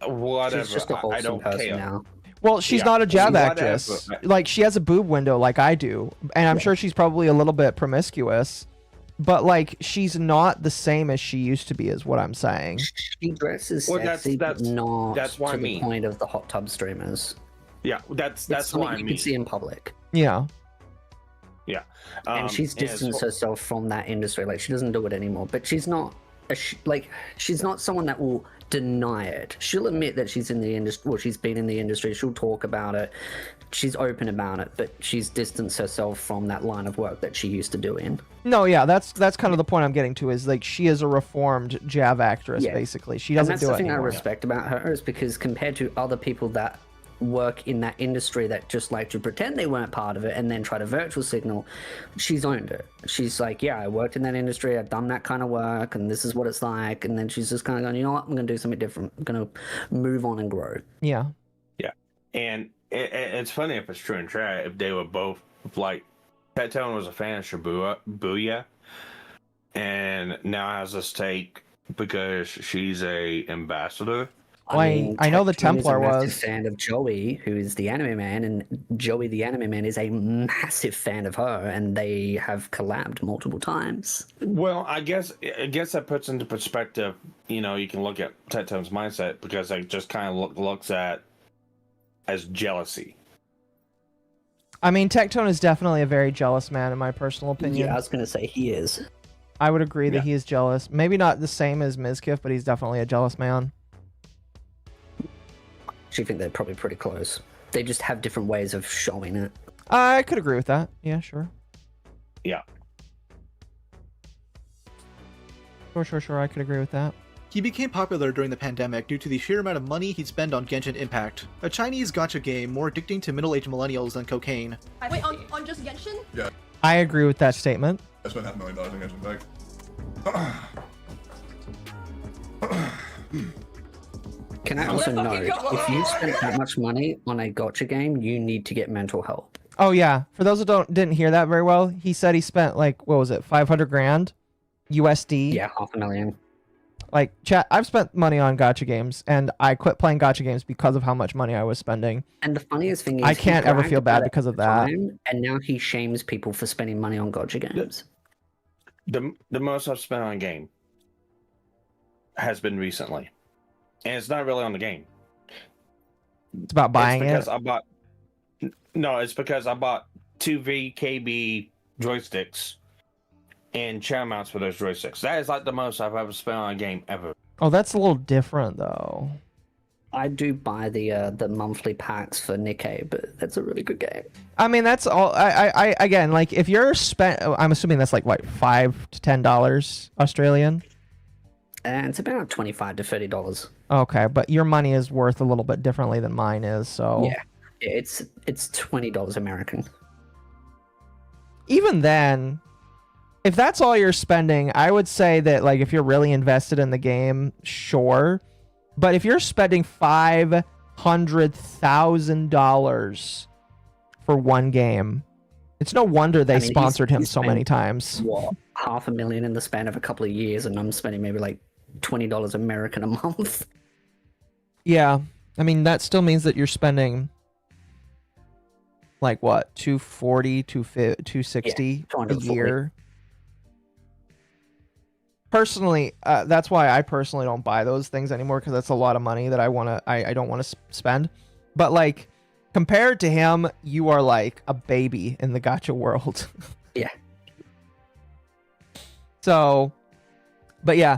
whatever. She's just a I wholesome don't person care. now. Well, she's not a jab actress. Like, she has a boob window like I do, and I'm sure she's probably a little bit promiscuous, but like, she's not the same as she used to be, is what I'm saying. She dresses sexy, but not to the point of the hot tub streamers. Yeah, that's something what I you mean. can see in public. Yeah. Yeah. And she's distanced herself from that industry. Like, she doesn't do it anymore. But she's not she's not someone that will deny it. She'll admit that she's in the industry, or she's been in the industry. She'll talk about it. She's open about it, but she's distanced herself from that line of work that she used to do in. No, yeah, that's kind of the point I'm getting to, is like, she is a reformed jab actress, basically. She doesn't do it And that's the thing I anymore. respect about her, is because compared to other people that work in that industry that just like to pretend they weren't part of it and then try to virtual signal, she's owned it. She's like, yeah, I worked in that industry, I've done that kind of work, and this is what it's like. And then she's just kind of going, you know what, I'm going to do something different. I'm going to move on and grow. Yeah. Yeah. And it's funny if it's true and chat, if they were both, like, Tectone was a fan of Shibuya, and now has this take because she's a ambassador. I know the Templar was a was. massive fan of Joey, who is the anime man, and Joey the anime man is a massive fan of her, and they have collabed multiple times. Well, I guess that puts into perspective, you know, you can look at Tectone's mindset, because it just kind of looks at as jealousy. I mean, Tectone is definitely a very jealous man, in my personal opinion. Yeah, I was going to say he is. I would agree that he is jealous. Maybe not the same as Mizkif, but he's definitely a jealous man. I think they're probably pretty close. They just have different ways of showing it. I could agree with that. Yeah, sure. Yeah. Sure. I could agree with that. He became popular during the pandemic due to the sheer amount of money he'd spend on Genshin Impact, a Chinese gacha game more addicting to middle-aged millennials than cocaine. Wait, on just Genshin? Yeah. I agree with that statement. I spent $500,000 on Genshin Impact. Can I also note, if you spend that much money on a gacha game, you need to get mental help. Oh yeah, for those who didn't hear that very well, he said he spent like, what was it, 500 grand USD? Yeah, $500,000. Like, chat, I've spent money on gacha games, and I quit playing gacha games because of how much money I was spending. And the funniest thing is, I can't ever feel bad because of that. And now he shames people for spending money on gacha games. The most I've spent on a game has been recently. And it's not really on the game. It's about buying it's because I bought 2 VKB joysticks and channel mounts for those joysticks. That is like the most I've ever spent on a game ever. Oh, that's a little different though. I do buy the monthly packs for Nikkei, but that's a really good game. I mean, that's all. I again, like, if you're I'm assuming that's like what, $5 to $10 Australian. And it's about $25 to $30. Okay, but your money is worth a little bit differently than mine is, so yeah, it's $20 American. Even then, if that's all you're spending, I would say that, like, if you're really invested in the game, sure. But if you're spending $500,000 for one game, it's no wonder they sponsored him so many times. What, $500,000 in the span of a couple of years, and I'm spending maybe like $20 American a month. Yeah, I mean, that still means that you're spending like what, $240, $260 a year. Personally, that's why I personally don't buy those things anymore, because that's a lot of money that I don't want to spend. But like, compared to him, you are like a baby in the gacha world. Yeah. So, but yeah,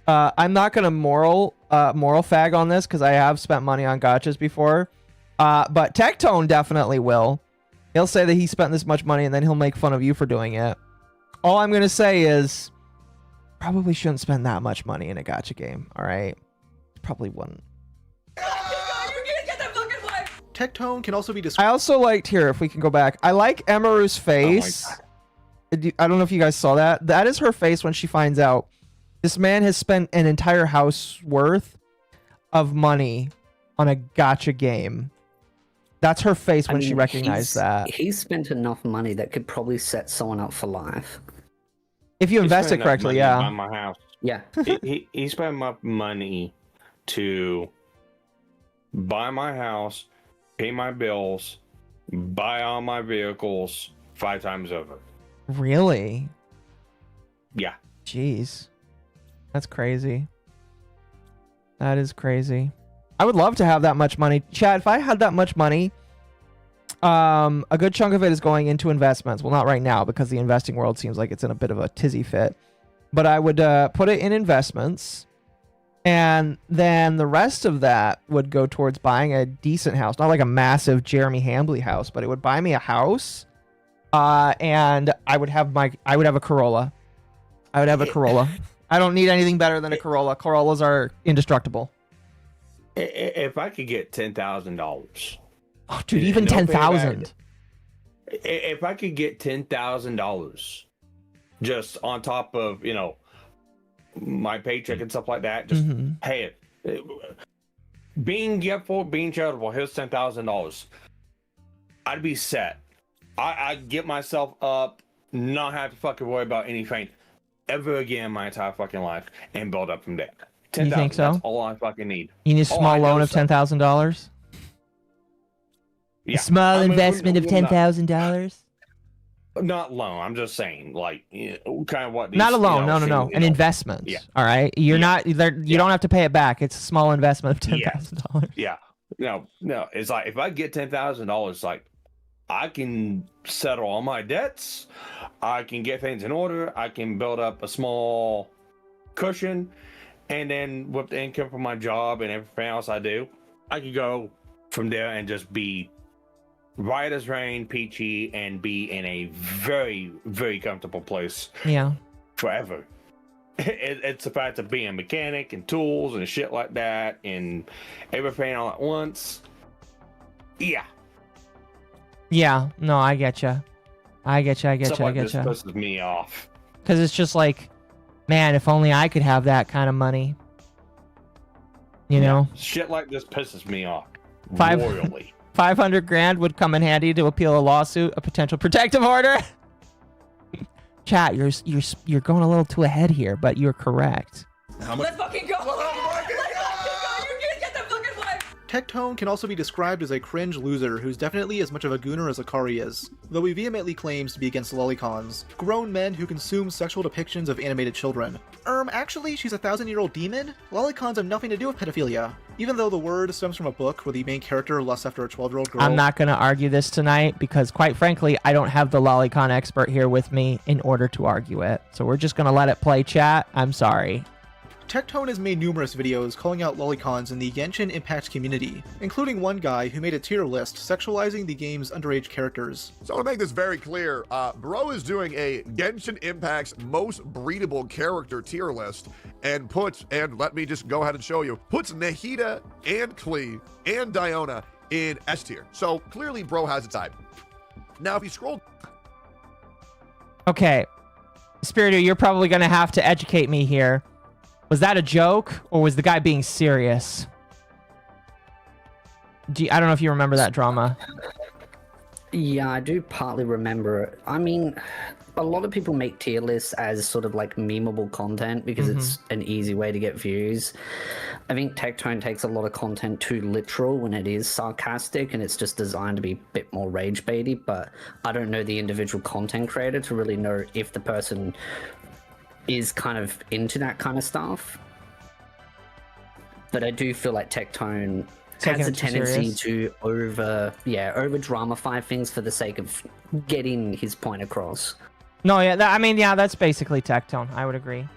I'm not gonna moral fag on this because I have spent money on gachas before. But Tectone definitely will. He'll say that he spent this much money and then he'll make fun of you for doing it. All I'm gonna say is, probably shouldn't spend that much money in a gacha game. All right, probably wouldn't. Tectone can also be described. I also liked, here, if we can go back, I like Emaru's face. I don't know if you guys saw that. That is her face when she finds out this man has spent an entire house worth of money on a gacha game. That's her face when she recognized that. He's spent enough money that could probably set someone up for life. If you invest it correctly, yeah. Buy my house. Yeah. he spent my money to buy my house, pay my bills, buy all my vehicles 5 times over. Really? Yeah. Jeez. That's crazy. That is crazy. I would love to have that much money. Chad, if I had that much money, a good chunk of it is going into investments. Well, not right now because the investing world seems like it's in a bit of a tizzy fit. But I would put it in investments. And then the rest of that would go towards buying a decent house. Not like a massive Jeremy Hambley house, but it would buy me a house. And I would have a Corolla. I would have a Corolla. I don't need anything better than a Corolla. Corollas are indestructible. If I could get $10,000. Oh, dude, even 10,000. If I could get $10,000 just on top of, my paycheck and stuff like that, just pay it. Being grateful, being charitable, here's $10,000. I'd be set. I'd get myself up, not have to fucking worry about anything ever again in my entire fucking life, and build up from there. You think so? That's all I fucking need. You need a small loan of $10,000? Yeah. A small investment of $10,000? Not loan. I'm just saying, like, kind of what. These, not a loan. No. An investment. Yeah. All right. You're not. You don't have to pay it back. It's a small investment of $10,000. Yeah. No. It's like if I get $10,000, like, I can settle all my debts. I can get things in order. I can build up a small cushion. And then with the income from my job and everything else I do, I could go from there and just be right as rain, peachy, and be in a very, very comfortable place. Yeah. Forever. It's the fact of being a mechanic and tools and shit like that and everything all at once. Yeah. Yeah. No, I get you. I get you. Stuff like this pisses me off. Because it's just like, man, if only I could have that kind of money. You know? Shit like this pisses me off. 500 grand would come in handy to appeal a lawsuit, a potential protective order. Chat, you're going a little too ahead here, but you're correct. Let's fucking go! Let's fucking go! You're gonna get that fucking wife! Tectone can also be described as a cringe loser who's definitely as much of a gooner as Akari is, though he vehemently claims to be against lolicons, grown men who consume sexual depictions of animated children. Actually, she's a 1,000-year-old demon? Lolicons have nothing to do with pedophilia, even though the word stems from a book where the main character lusts after a 12-year-old girl. I'm not going to argue this tonight because, quite frankly, I don't have the lolicon expert here with me in order to argue it. So we're just going to let it play, chat. I'm sorry. Tectone has made numerous videos calling out lolicons in the Genshin Impact community, including one guy who made a tier list sexualizing the game's underage characters. So to make this very clear, Bro is doing a Genshin Impact's most breedable character tier list and let me just go ahead and show you, puts Nahida and Klee and Diona in S tier. So clearly Bro has a type. Now if you scroll... Okay, Spiritu, you're probably going to have to educate me here. Was that a joke, or was the guy being serious? I don't know if you remember that drama. Yeah, I do partly remember it. I mean, a lot of people make tier lists as sort of like memeable content because it's an easy way to get views. I think Tectone takes a lot of content too literal when it is sarcastic and it's just designed to be a bit more rage baity, but I don't know the individual content creator to really know if the person is kind of into that kind of stuff. But I do feel like Tectone has a tendency to over dramify things for the sake of getting his point across. No, yeah, that's basically Tectone. I would agree.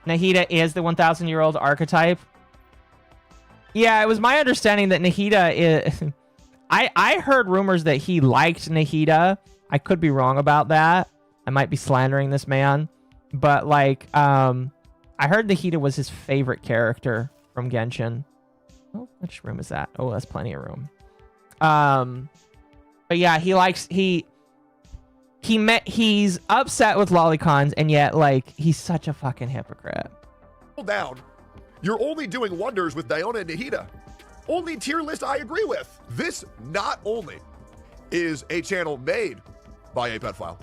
Nahida is the 1,000-year-old archetype. Yeah, it was my understanding that Nahida is... I heard rumors that he liked Nahida. I could be wrong about that. I might be slandering this man. But, like, I heard Nahida was his favorite character from Genshin. Oh, which room is that? Oh, that's plenty of room. But yeah, he's upset with lolicons, and yet, like, he's such a fucking hypocrite. Down. You're only doing wonders with Diona and Nahida. Only tier list I agree with. This not only is a channel made by a pedophile,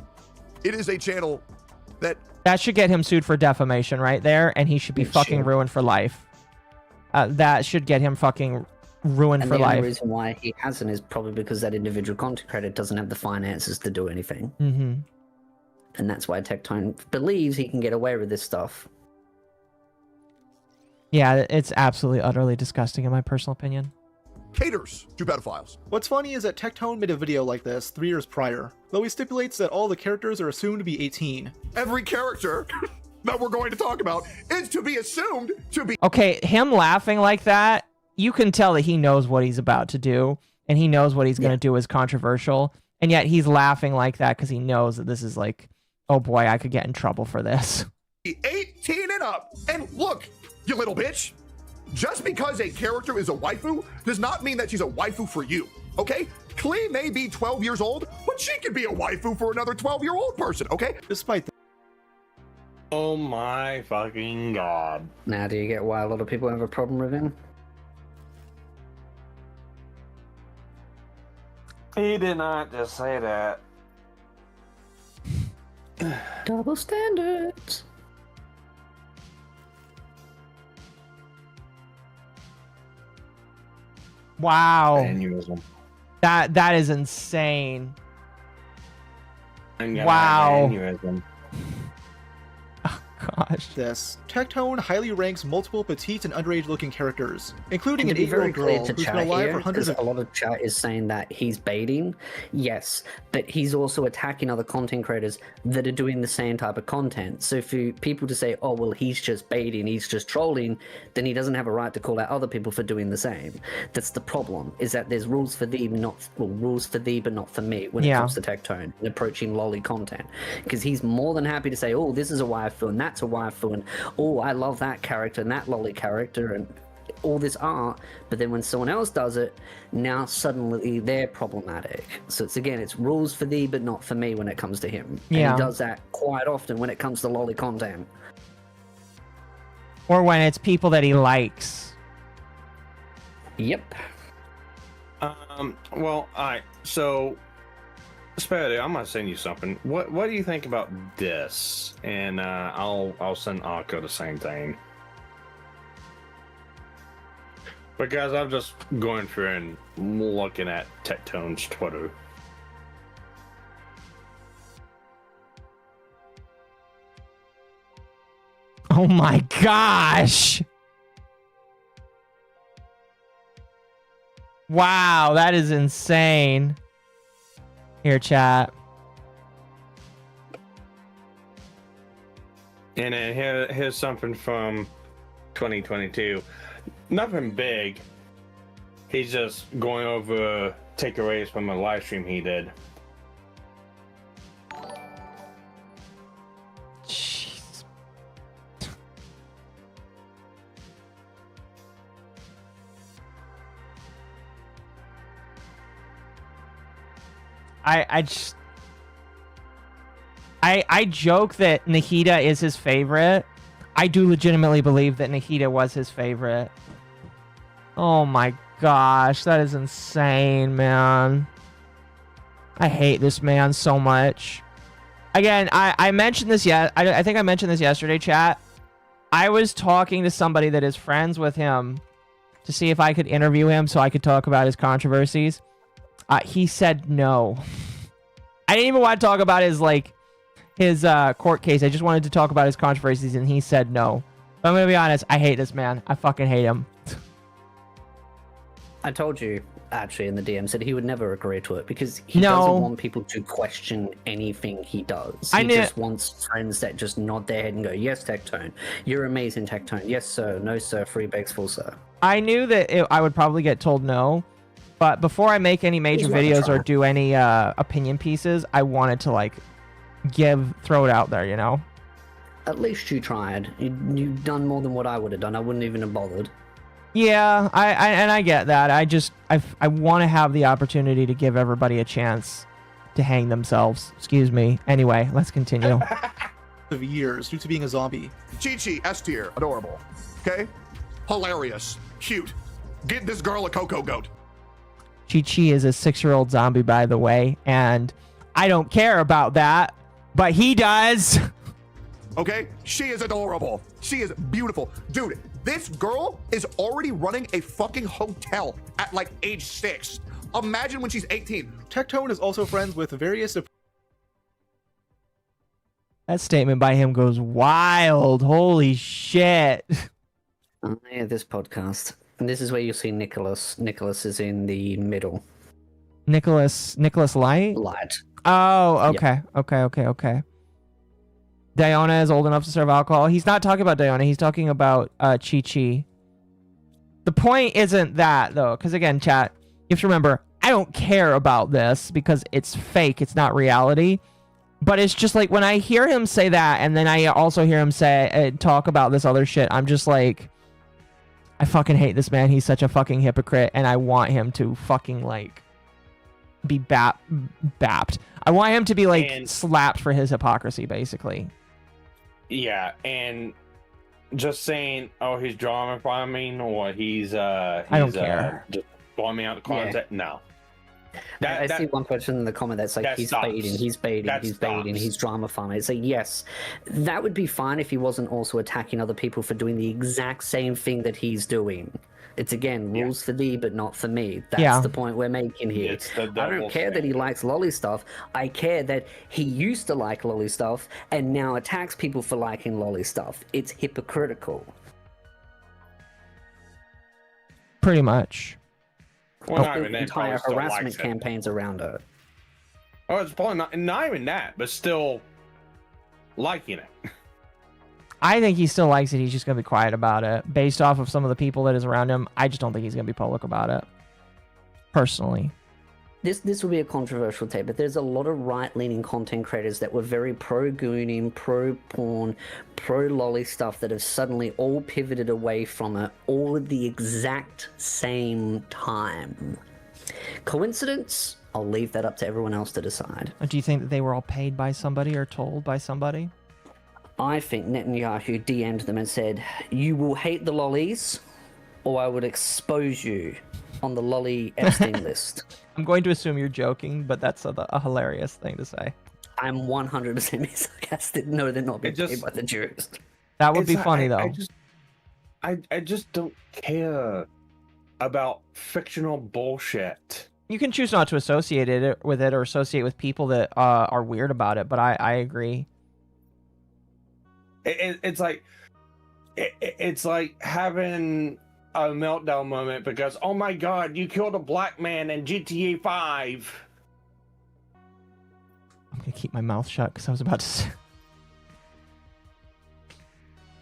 it is a channel that should get him sued for defamation right there, and he should be fucking ruined for life. That should get him fucking ruined for life. And the only reason why he hasn't is probably because that individual content creator doesn't have the finances to do anything. And that's why Tectone believes he can get away with this stuff. Yeah, it's absolutely, utterly disgusting in my personal opinion. Caters to pedophiles. What's funny is that Tectone made a video like this 3 years prior, though he stipulates that all the characters are assumed to be 18. Every character that we're going to talk about is to be assumed to be... Okay, him laughing like that, you can tell that he knows what he's about to do, and he knows what he's going to do is controversial, and yet he's laughing like that because he knows that this is like, oh boy, I could get in trouble for this. 18 and up. And look, you little bitch. Just because a character is a waifu does not mean that she's a waifu for you, okay? Klee may be 12 years old, but she could be a waifu for another 12-year-old person, okay? Despite that. Oh my fucking god. Now, do you get why a lot of people have a problem with him? He did not just say that. Double standards. Wow. Aneurysm. That is insane. I'm gonna wow. have an aneurysm. Oh god. gosh. This. Tectone highly ranks multiple petite and underage-looking characters, including And an to be very 8-year-old clear girl to who's been chat alive here, for hundreds because of... a lot of chat is saying that he's baiting. Yes, but he's also attacking other content creators that are doing the same type of content. So for people to say, oh, well, he's just baiting, he's just trolling, then he doesn't have a right to call out other people for doing the same. That's the problem, is that there's rules for thee, rules for thee, but not for me when it comes to Tectone and approaching lolly content. Because he's more than happy to say, oh, this is a waifu and that's a waifu, and oh, I love that character and that lolly character and all this art, but then when someone else does it, now suddenly they're problematic. So it's rules for thee but not for me when it comes to him. And he does that quite often when it comes to lolly content. Or when it's people that he likes. Yep. Well, alright, so Spade, I'm gonna send you something. What do you think about this? And I'll send Akko the same thing. Because I'm just going through and looking at Tectone's Twitter. Oh my gosh! Wow, that is insane. Here, chat. And then here's something from 2022. Nothing big. He's just going over takeaways from a live stream he did. Jeez. I joke that Nahida is his favorite. I do legitimately believe that Nahida was his favorite. Oh my gosh, that is insane, man. I hate this man so much. Again, I mentioned this I think I mentioned this yesterday, chat. I was talking to somebody that is friends with him to see if I could interview him so I could talk about his controversies. He said no. I didn't even want to talk about his court case. I just wanted to talk about his controversies, and he said no. But I'm gonna be honest, I hate this man. I fucking hate him. I told you, actually, in the DM, said he would never agree to it because he doesn't want people to question anything he does. He just wants friends that just nod their head and go, yes, Tectone. You're amazing, Tectone. Yes, sir. No, sir. Free begs, full, sir. I knew that I would probably get told no, but before I make any major videos or do any opinion pieces, I wanted to, throw it out there, you know? At least you tried. You've done more than what I would have done. I wouldn't even have bothered. Yeah, I get that. I want to have the opportunity to give everybody a chance to hang themselves. Excuse me. Anyway, let's continue. Of years due to being a zombie. Chi-Chi, S tier, adorable. Okay? Hilarious. Cute. Get this girl a cocoa goat. Chi-Chi is a 6-year-old zombie, by the way, and I don't care about that, but he does. Okay? She is adorable. She is beautiful. Dude, this girl is already running a fucking hotel at age 6. Imagine when she's 18. Tectone is also friends with various... That statement by him goes wild. Holy shit. Yeah, this podcast. And this is where you'll see Nicholas. Nicholas is in the middle. Nicholas Light? Light. Oh, okay. Yep. Okay. Diona is old enough to serve alcohol. He's not talking about Diona. He's talking about Chi-Chi. The point isn't that, though, because, again, chat, you have to remember, I don't care about this because it's fake. It's not reality. But it's just when I hear him say that, and then I also hear him talk about this other shit, I'm just like, I fucking hate this man. He's such a fucking hypocrite, and I want him to fucking, be bapped. I want him to be, slapped for his hypocrisy, basically. Yeah, and just saying, oh, he's drama farming, or he's I don't care. Just blowing me out of content. Yeah. No. I see one person in the comment that's he's baiting, he's drama farming. It's yes, that would be fine if he wasn't also attacking other people for doing the exact same thing that he's doing. It's again rules for thee, but not for me. That's the point we're making here. I don't care that he likes lolly stuff. I care that he used to like lolly stuff and now attacks people for liking lolly stuff. It's hypocritical. Pretty much. Well, not even that, entire probably still harassment likes it. campaigns around her. Oh, it's probably not even that, but still liking it. I think he still likes it. He's just going to be quiet about it. Based off of some of the people that is around him, I just don't think he's going to be public about it. Personally. This will be a controversial take, but there's a lot of right-leaning content creators that were very pro-gooning, pro-porn, pro-lolly stuff that have suddenly all pivoted away from it all at the exact same time. Coincidence? I'll leave that up to everyone else to decide. Do you think that they were all paid by somebody or told by somebody? I think Netanyahu DM'd them and said, "You will hate the lollies, or I would expose you on the lolly Epstein list." I'm going to assume you're joking, but that's a hilarious thing to say. I'm 100% being sarcastic. No, they're not being paid by the Jews. That would be funny, though. I just don't care about fictional bullshit. You can choose not to associate it with it or associate with people that are weird about it, but I agree. It's like it's like having a meltdown moment because, oh my god, you killed a black man in GTA 5. I'm gonna keep my mouth shut because I was about to say...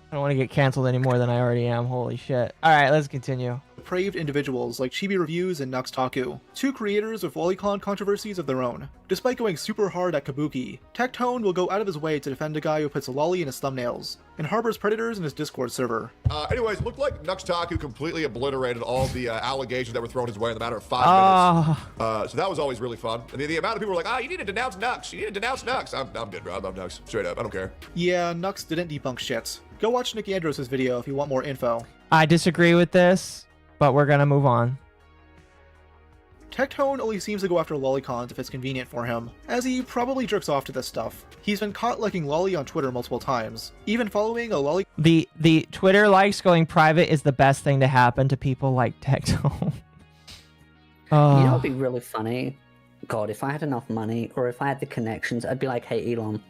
I don't want to get canceled any more than I already am. Holy shit. Alright, let's continue. Depraved individuals like Chibi Reviews and Nuxtaku, two creators of lolicon controversies of their own. Despite going super hard at Kabuki, Tectone will go out of his way to defend a guy who puts a lolly in his thumbnails, and harbors predators in his Discord server. Anyways, it looked like Nuxtaku completely obliterated all the allegations that were thrown his way in the matter of 5 minutes. So that was always really fun. I mean, the amount of people were like, you need to denounce Nux. You need to denounce Nux. I'm good, bro. I love Nux. Straight up. I don't care. Yeah, Nux didn't debunk shit. Go watch Nick Andros' video if you want more info. I disagree with this, but we're gonna move on. Tectone only seems to go after lolicons if it's convenient for him, as he probably jerks off to this stuff. He's been caught liking lolly on Twitter multiple times, even following a lolly... The Twitter likes going private is the best thing to happen to people like Tectone. You know what would be really funny? God, if I had enough money, or if I had the connections, I'd be like, hey, Elon,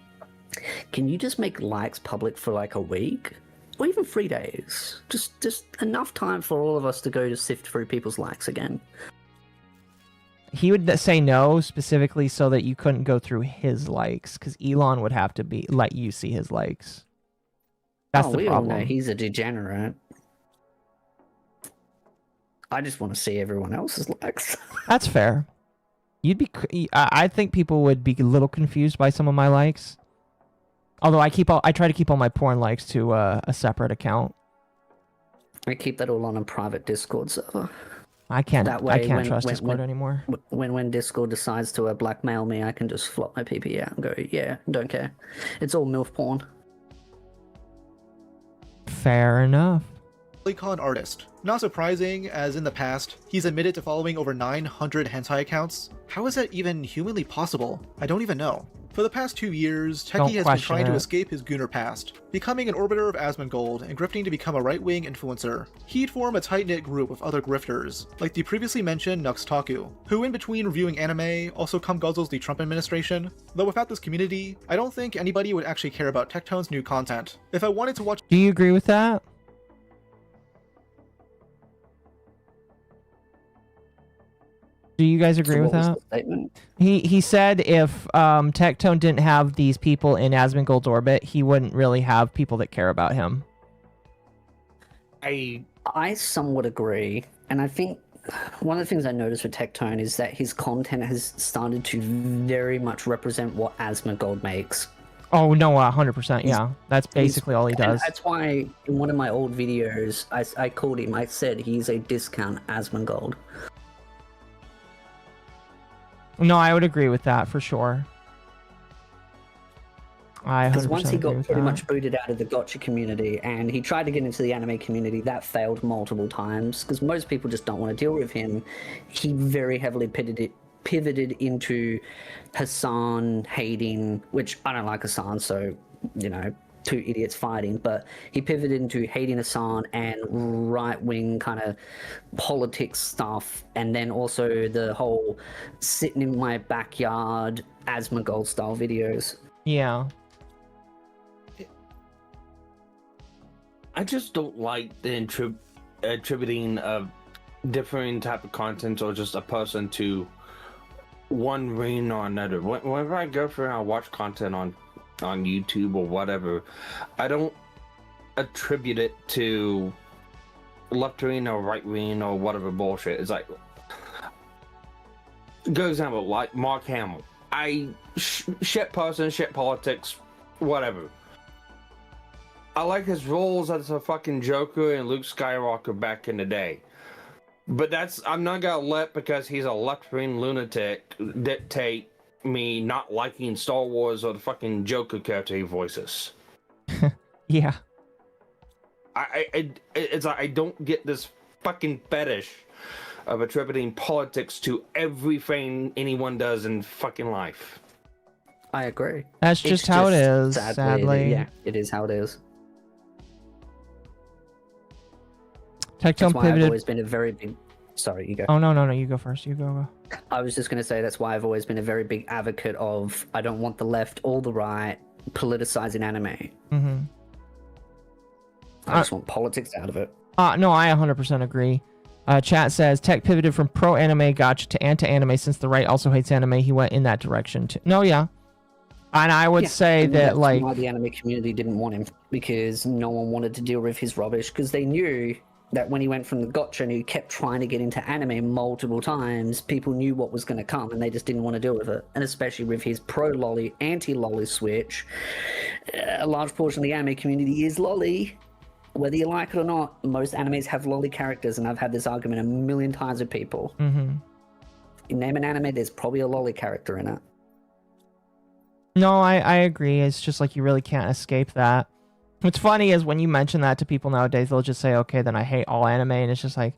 can you just make likes public for like a week? Or even 3 days? Just enough time for all of us to go to sift through people's likes again. He would say no specifically so that you couldn't go through his likes, because Elon would have to let you see his likes. That's the we problem. all know he's a degenerate. I just want to see everyone else's likes. That's fair. I think people would be a little confused by some of my likes. Although I try to keep all my porn likes to a separate account. I keep that all on a private Discord server. I can't trust Discord anymore. When Discord decides to blackmail me, I can just flop my PP out and go, yeah, don't care. It's all MILF porn. Fair enough. Lolicon artist. Not surprising, as in the past, he's admitted to following over 900 hentai accounts. How is that even humanly possible? I don't even know. For the past 2 years, Techie has been trying to escape his Gooner past, becoming an orbiter of ASMONGOLD and grifting to become a right-wing influencer. He'd form a tight-knit group of other grifters, like the previously mentioned Nuxtaku, who in between reviewing anime also cum guzzles the Trump administration. Though without this community, I don't think anybody would actually care about Tectone's new content. If I wanted to watch— Do you agree with that? Do you guys agree with that? He said if Tectone didn't have these people in Asmongold's orbit, he wouldn't really have people that care about him. I somewhat agree, and I think one of the things I noticed with Tectone is that his content has started to very much represent what Asmongold makes. Oh no, 100%. Yeah, that's basically all he does. That's why in one of my old videos, I called him. I said he's a discount Asmongold. No, I would agree with that for sure. Because once he got pretty much booted out of the gotcha community and he tried to get into the anime community, that failed multiple times because most people just don't want to deal with him. He very heavily pivoted into Hassan hating, which I don't like Hassan, so, you know, two idiots fighting, but he pivoted into hating Hassan and right-wing kind of politics stuff, and then also the whole sitting in my backyard ASMONGOLD style videos. Yeah. I just don't like the attributing of differing type of content or just a person to one ring or another. Whenever I go through and I watch content on YouTube or whatever, I don't attribute it to left wing or right wing or whatever bullshit. It's like, good example, like Mark Hamill. Shit person, shit politics, whatever. I like his roles as a fucking Joker and Luke Skywalker back in the day. But I'm not gonna let, because he's a left-wing lunatic, dictate me not liking Star Wars or the fucking Joker character he voices. Yeah. It's like, I don't get this fucking fetish of attributing politics to everything anyone does in fucking life. I agree. That's just how it is, sadly. Yeah, it is how it is. Tectone That's why pivoted. I've always been a very big... Sorry, you go. Oh, no, you go first. You go. I was just going to say that's why I've always been a very big advocate of I don't want the left or the right politicizing anime. Mm-hmm. I just want politics out of it. No, I 100% agree. Chat says, Tech pivoted from pro-anime gotcha to anti-anime since the right also hates anime. He went in that direction too. No, yeah. And I would say that, like... why the anime community didn't want him, because no one wanted to deal with his rubbish, because they knew that when he went from the gotcha and he kept trying to get into anime multiple times, people knew what was going to come and they just didn't want to deal with it. And especially with his pro-lolly, anti-lolly switch, a large portion of the anime community is lolly. Whether you like it or not, most animes have lolly characters, and I've had this argument a million times with people. Mm-hmm. You name an anime, there's probably a lolly character in it. No, I agree. It's just like you really can't escape that. What's funny is when you mention that to people nowadays, they'll just say, okay, then I hate all anime. And it's just like,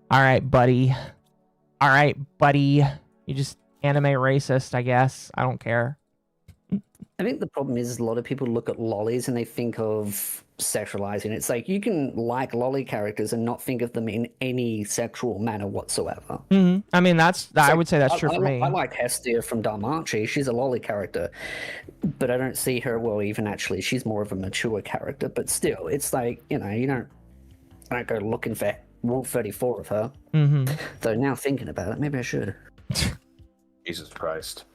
all right, buddy. All right, buddy. You just anime racist, I guess. I don't care. I think the problem is a lot of people look at lollies and they think of sexualizing. It's like you can like lolly characters and not think of them in any sexual manner whatsoever. Mm-hmm. I mean, I would say that's true for me. I like Hestia from Dharmachi. She's a lolly character, but I don't see her, well, even actually, she's more of a mature character. But still, it's like, I don't go looking for Rule 34 of her. Mm-hmm. Though now thinking about it, maybe I should. Jesus Christ.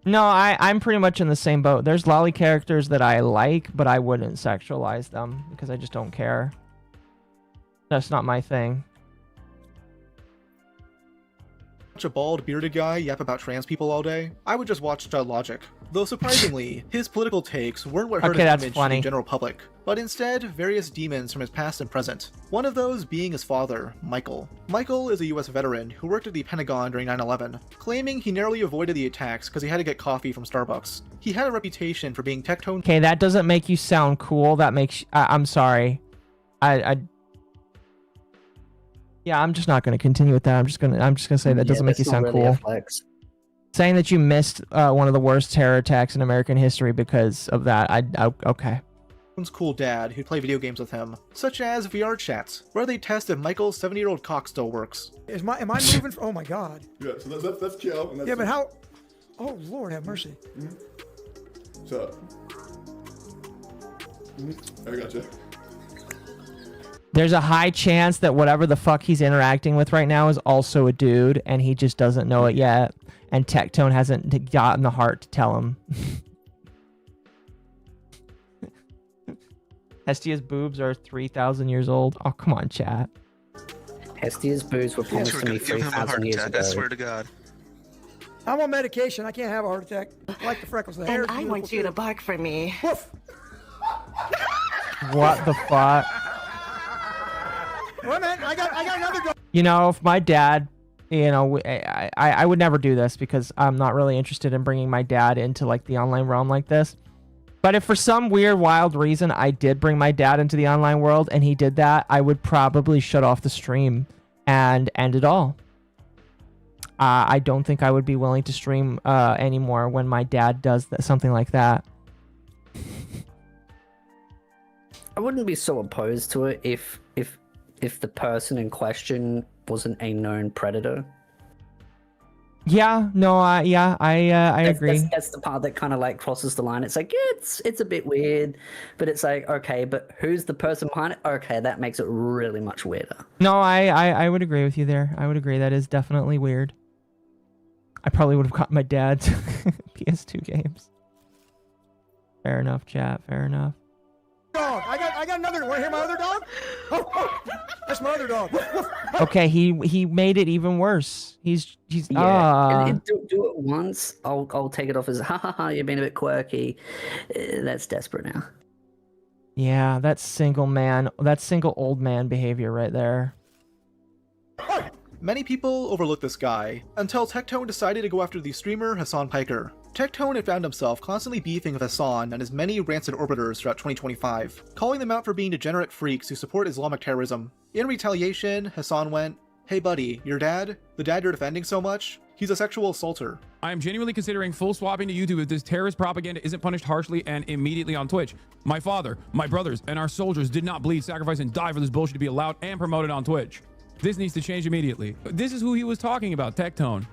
No, I'm pretty much in the same boat. There's lolly characters that I like, but I wouldn't sexualize them because I just don't care. That's not my thing. Watch a bald, bearded guy yap about trans people all day, I would just watch Logic. Though surprisingly, his political takes weren't what hurt his image to the general public, but instead various demons from his past and present. One of those being his father, Michael. Michael is a US veteran who worked at the Pentagon during 9/11, claiming he narrowly avoided the attacks because he had to get coffee from Starbucks. He had a reputation for being Tectone. Okay, that doesn't make you sound cool. That makes... I'm sorry. Yeah, I'm just not going to continue with that. I'm just gonna say that doesn't make you sound cool. Saying that you missed one of the worst terror attacks in American history because of that, okay. Cool dad who'd play video games with him, such as VR chats, where they test if Michael's 70-year-old cock still works. Am I moving? Oh my god. Yeah, so that's Joe. And that's yeah, but how? Oh Lord, have mercy. Mm-hmm. So, I got you. There's a high chance that whatever the fuck he's interacting with right now is also a dude, and he just doesn't know it yet. And Tectone hasn't gotten the heart to tell him. Hestia's boobs are 3,000 years old. Oh, come on, chat. Hestia's boobs were promised to me 3,000 years ago. I swear to God. I'm on medication. I can't have a heart attack. I like the freckles. The hair. And I want you to bark for me. Woof. What the fuck? Wait a minute. I got another go. You know, if my dad, I would never do this because I'm not really interested in bringing my dad into like the online realm like this. But if for some weird, wild reason I did bring my dad into the online world and he did that, I would probably shut off the stream and end it all. I don't think I would be willing to stream anymore when my dad does something like that. I wouldn't be so opposed to it if the person in question wasn't a known predator. Yeah, no, I agree. That's the part that kind of like crosses the line. It's like, yeah, it's a bit weird, but it's like, okay, but who's the person behind it? Okay, that makes it really much weirder. No, I would agree with you there. I would agree. That is definitely weird. I probably would have got my dad's PS2 games. Fair enough, chat. Fair enough. Dog. I got another. Want to hear my other dog? Oh, that's my other dog. Okay, he made it even worse. He's Do it once. I'll take it off as ha ha ha. You're being a bit quirky. That's desperate now. Yeah, that's single old man behavior right there. Many people overlook this guy, until Tectone decided to go after the streamer Hassan Piker. Tectone had found himself constantly beefing with Hassan and his many rancid orbiters throughout 2025, calling them out for being degenerate freaks who support Islamic terrorism. In retaliation, Hassan went, "Hey buddy, your dad? The dad you're defending so much? He's a sexual assaulter." I am genuinely considering full swapping to YouTube if this terrorist propaganda isn't punished harshly and immediately on Twitch. My father, my brothers, and our soldiers did not bleed, sacrifice, and die for this bullshit to be allowed and promoted on Twitch. This needs to change immediately. This is who he was talking about, Tectone.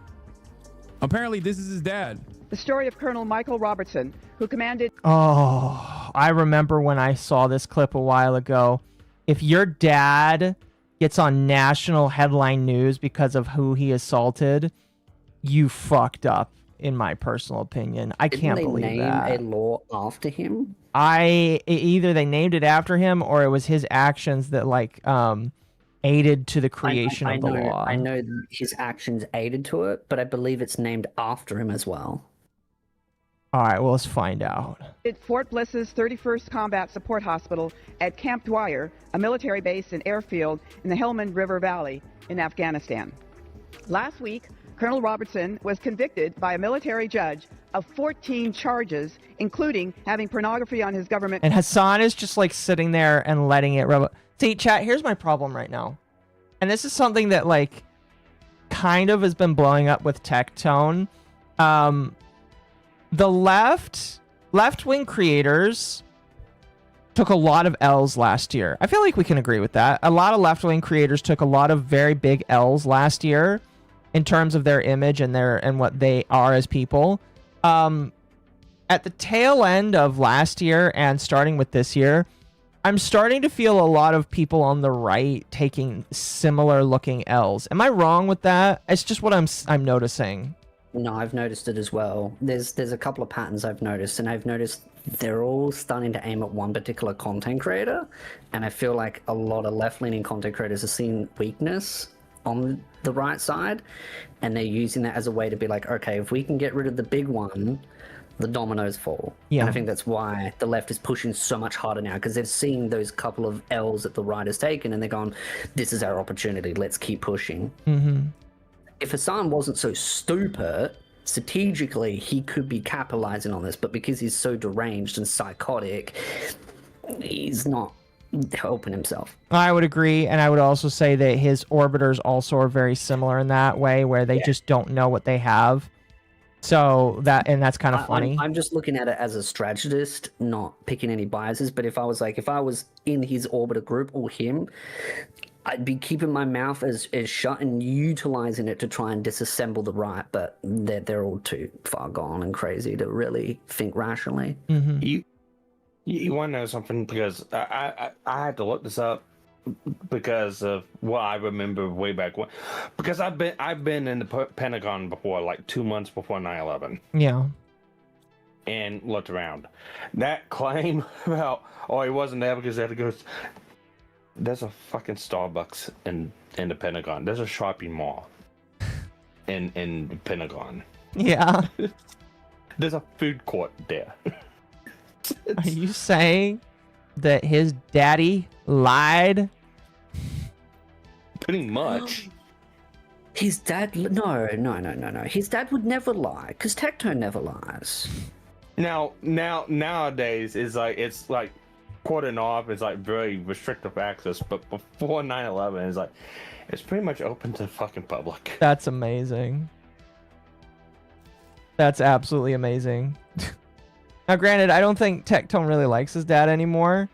Apparently, this is his dad. The story of Colonel Michael Robertson, who commanded... Oh, I remember when I saw this clip a while ago. If your dad gets on national headline news because of who he assaulted, you fucked up, in my personal opinion. I can't believe that. Didn't they name a law after him? Either they named it after him or it was his actions that like aided to the creation of the law. I know his actions aided to it, but I believe it's named after him as well. All right, well, let's find out. At Fort Bliss's 31st Combat Support Hospital at Camp Dwyer, a military base and airfield in the Helmand River Valley in Afghanistan. Last week, Colonel Robertson was convicted by a military judge of 14 charges, including having pornography on his government. And Hassan is just like sitting there and letting it rub. See, chat, here's my problem right now. And this is something that like kind of has been blowing up with Tectone. The left-wing creators took a lot of L's last year. I feel like we can agree with that. A lot of left-wing creators took a lot of very big L's last year in terms of their image and what they are as people. At the tail end of last year and starting with this year, I'm starting to feel a lot of people on the right taking similar looking L's. Am I wrong with that? It's just what I'm noticing. No, I've noticed it as well. There's a couple of patterns I've noticed, and I've noticed they're all starting to aim at one particular content creator, and I feel like a lot of left-leaning content creators are seeing weakness on the right side, and they're using that as a way to be like, okay, if we can get rid of the big one, the dominoes fall. Yeah. And I think that's why the left is pushing so much harder now, because they've seen those couple of L's that the right has taken, and they're going, this is our opportunity, let's keep pushing. Mm-hmm. If Hassan wasn't so stupid, strategically, he could be capitalizing on this, but because he's so deranged and psychotic, he's not helping himself. I would agree, and I would also say that his orbiters also are very similar in that way, where they just don't know what they have. So that's kind of funny. I'm just looking at it as a strategist, not picking any biases, but if I was in his orbiter group or him, I'd be keeping my mouth as shut and utilizing it to try and disassemble the right, but they're all too far gone and crazy to really think rationally. Mm-hmm. You want to know something? Because I had to look this up because of what I remember way back when. Because I've been in the Pentagon before, like 2 months before 9/11. Yeah. And looked around. That claim about he wasn't there because they had to go. There's a fucking Starbucks in the Pentagon. There's a shopping mall in the Pentagon. Yeah. There's a food court there. Are you saying that his daddy lied? Pretty much. His dad? No. His dad would never lie, because Tectone never lies. Nowadays, it's like cordon off is like very restrictive access, but before 9/11 it's pretty much open to the fucking public. That's amazing. That's absolutely amazing. Now granted, I don't think Tectone really likes his dad anymore,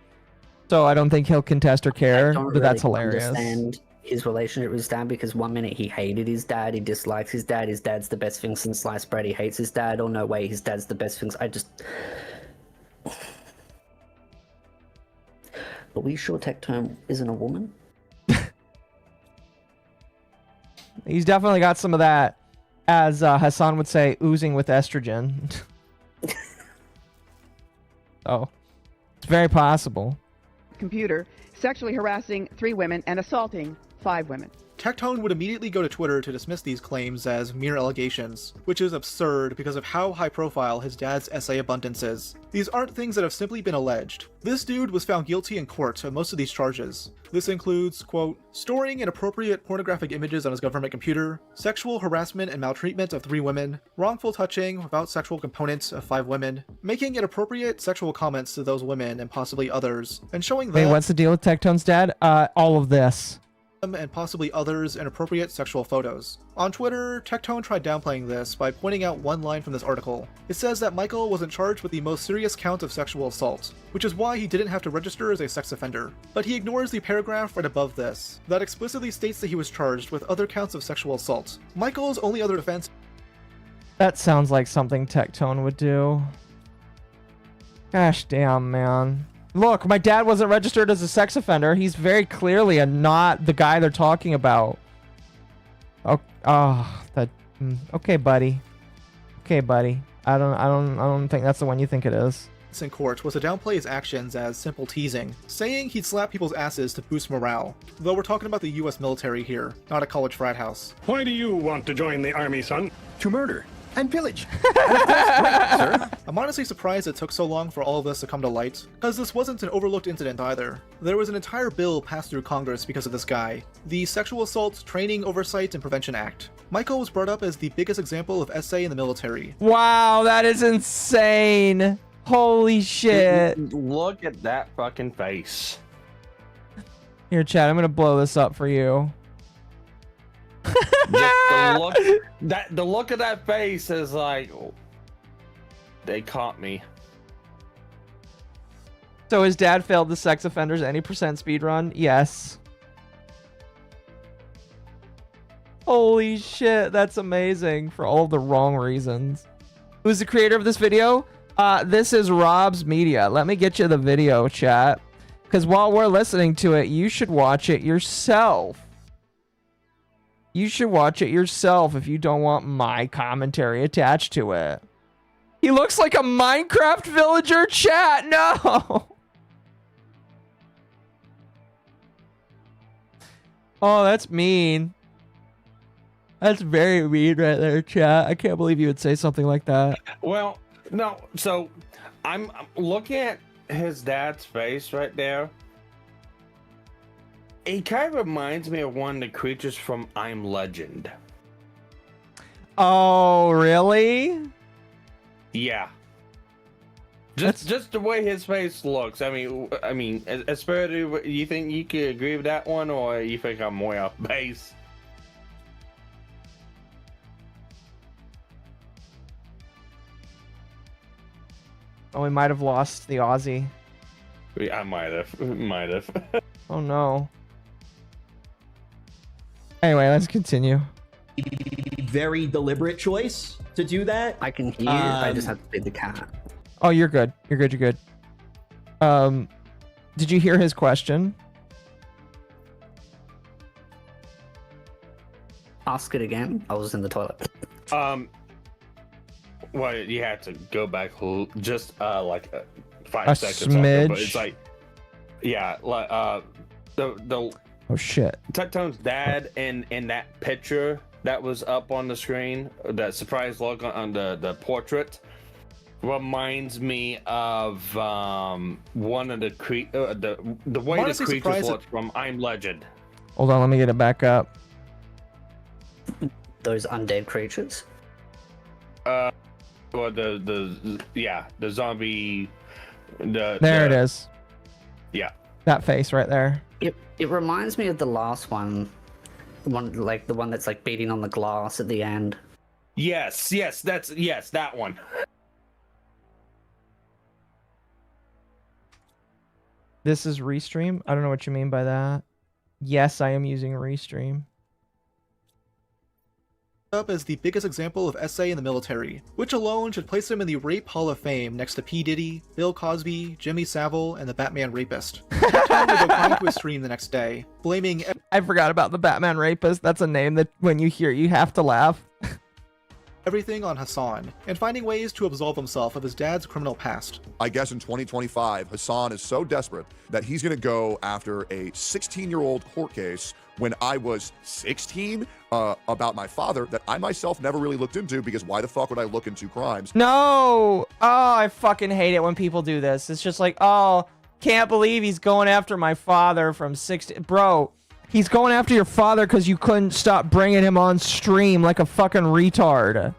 So I don't think he'll contest or care, I don't but that's really hilarious. understand his relationship with his dad, because one minute he hated his dad, he dislikes his dad's the best thing since sliced bread, he hates his dad, or no way, his dad's the best things. Are we sure Tectone isn't a woman? He's definitely got some of that, as Hassan would say, oozing with estrogen. Oh, it's very possible. Computer, sexually harassing 3 women and assaulting 5 women. Tectone would immediately go to Twitter to dismiss these claims as mere allegations, which is absurd because of how high profile his dad's essay abundance is. These aren't things that have simply been alleged. This dude was found guilty in court of most of these charges. This includes, quote, storing inappropriate pornographic images on his government computer, sexual harassment and maltreatment of 3 women, wrongful touching without sexual components of 5 women, making inappropriate sexual comments to those women and possibly others, and showing them— Wait, what's the deal with Tectone's dad? All of this. And possibly others inappropriate sexual photos. On Twitter, Tectone tried downplaying this by pointing out one line from this article. It says that Michael wasn't charged with the most serious count of sexual assault, which is why he didn't have to register as a sex offender. But he ignores the paragraph right above this, that explicitly states that he was charged with other counts of sexual assault. Michael's only other defense— That sounds like something Tectone would do. Gosh damn, man. Look, my dad wasn't registered as a sex offender. He's very clearly not the guy they're talking about. Okay, buddy. Okay, buddy. I don't think that's the one you think it is. In court was to downplay his actions as simple teasing, saying he'd slap people's asses to boost morale. Though we're talking about the US military here, not a college frat house. Why do you want to join the army, son? To murder and pillage. I'm honestly surprised it took so long for all of this to come to light, because this wasn't an overlooked incident either. There was an entire bill passed through Congress because of this guy, the Sexual Assault Training, Oversight, and Prevention Act. Michael was brought up as the biggest example of SA in the military. Wow, that is insane. Holy shit. Look at that fucking face. Here, Chad, I'm gonna blow this up for you. The look of that face is like, oh, they caught me. So his dad failed the sex offenders any percent speed run? Yes. Holy shit, that's amazing for all of the wrong reasons. Who's the creator of this video? This is Rob's Media. Let me get you the video, chat. Because while we're listening to it, you should watch it yourself. You should watch it yourself if you don't want my commentary attached to it. He looks like a Minecraft villager, chat. No. Oh, that's mean. That's very mean right there, chat. I can't believe you would say something like that. Well, no. So I'm looking at his dad's face right there. He kind of reminds me of one of the creatures from I'm Legend. Oh, really? Yeah. Just the way his face looks. I mean, especially, you think you could agree with that one, or you think I'm way off base? Oh, we might have lost the Aussie. I might have. Oh no. Anyway, let's continue. Very deliberate choice to do that. I can hear. I just have to feed the cat. Oh, you're good. You're good. You're good. Did you hear his question? Ask it again. I was in the toilet. Well, you had to go back just like 5 A seconds. After, but smidge? it's like, yeah, like the Oh shit. Tectone's dad in that picture that was up on the screen, that surprise look on the portrait, reminds me of one of the way the creatures look from I'm Legend. Hold on, let me get it back up. Those undead creatures. Or the zombie. There it is. Yeah. That face right there. It reminds me of the last one like the one that's like beating on the glass at the end. Yes, that one. This is Restream? I don't know what you mean by that. Yes, I am using Restream. Up as the biggest example of SA in the military, which alone should place him in the Rape Hall of Fame next to P. Diddy, Bill Cosby, Jimmy Savile, and the Batman Rapist. Tom would go crying to his stream the next day, blaming I forgot about the Batman Rapist. That's a name that when you hear you have to laugh. everything on Hassan, and finding ways to absolve himself of his dad's criminal past. I guess in 2025, Hassan is so desperate that he's going to go after a 16-year-old court case when I was 16 about my father that I myself never really looked into, because why the fuck would I look into crimes? No! Oh, I fucking hate it when people do this. It's just like, oh, can't believe he's going after my father from 16. Bro, he's going after your father because you couldn't stop bringing him on stream like a fucking retard.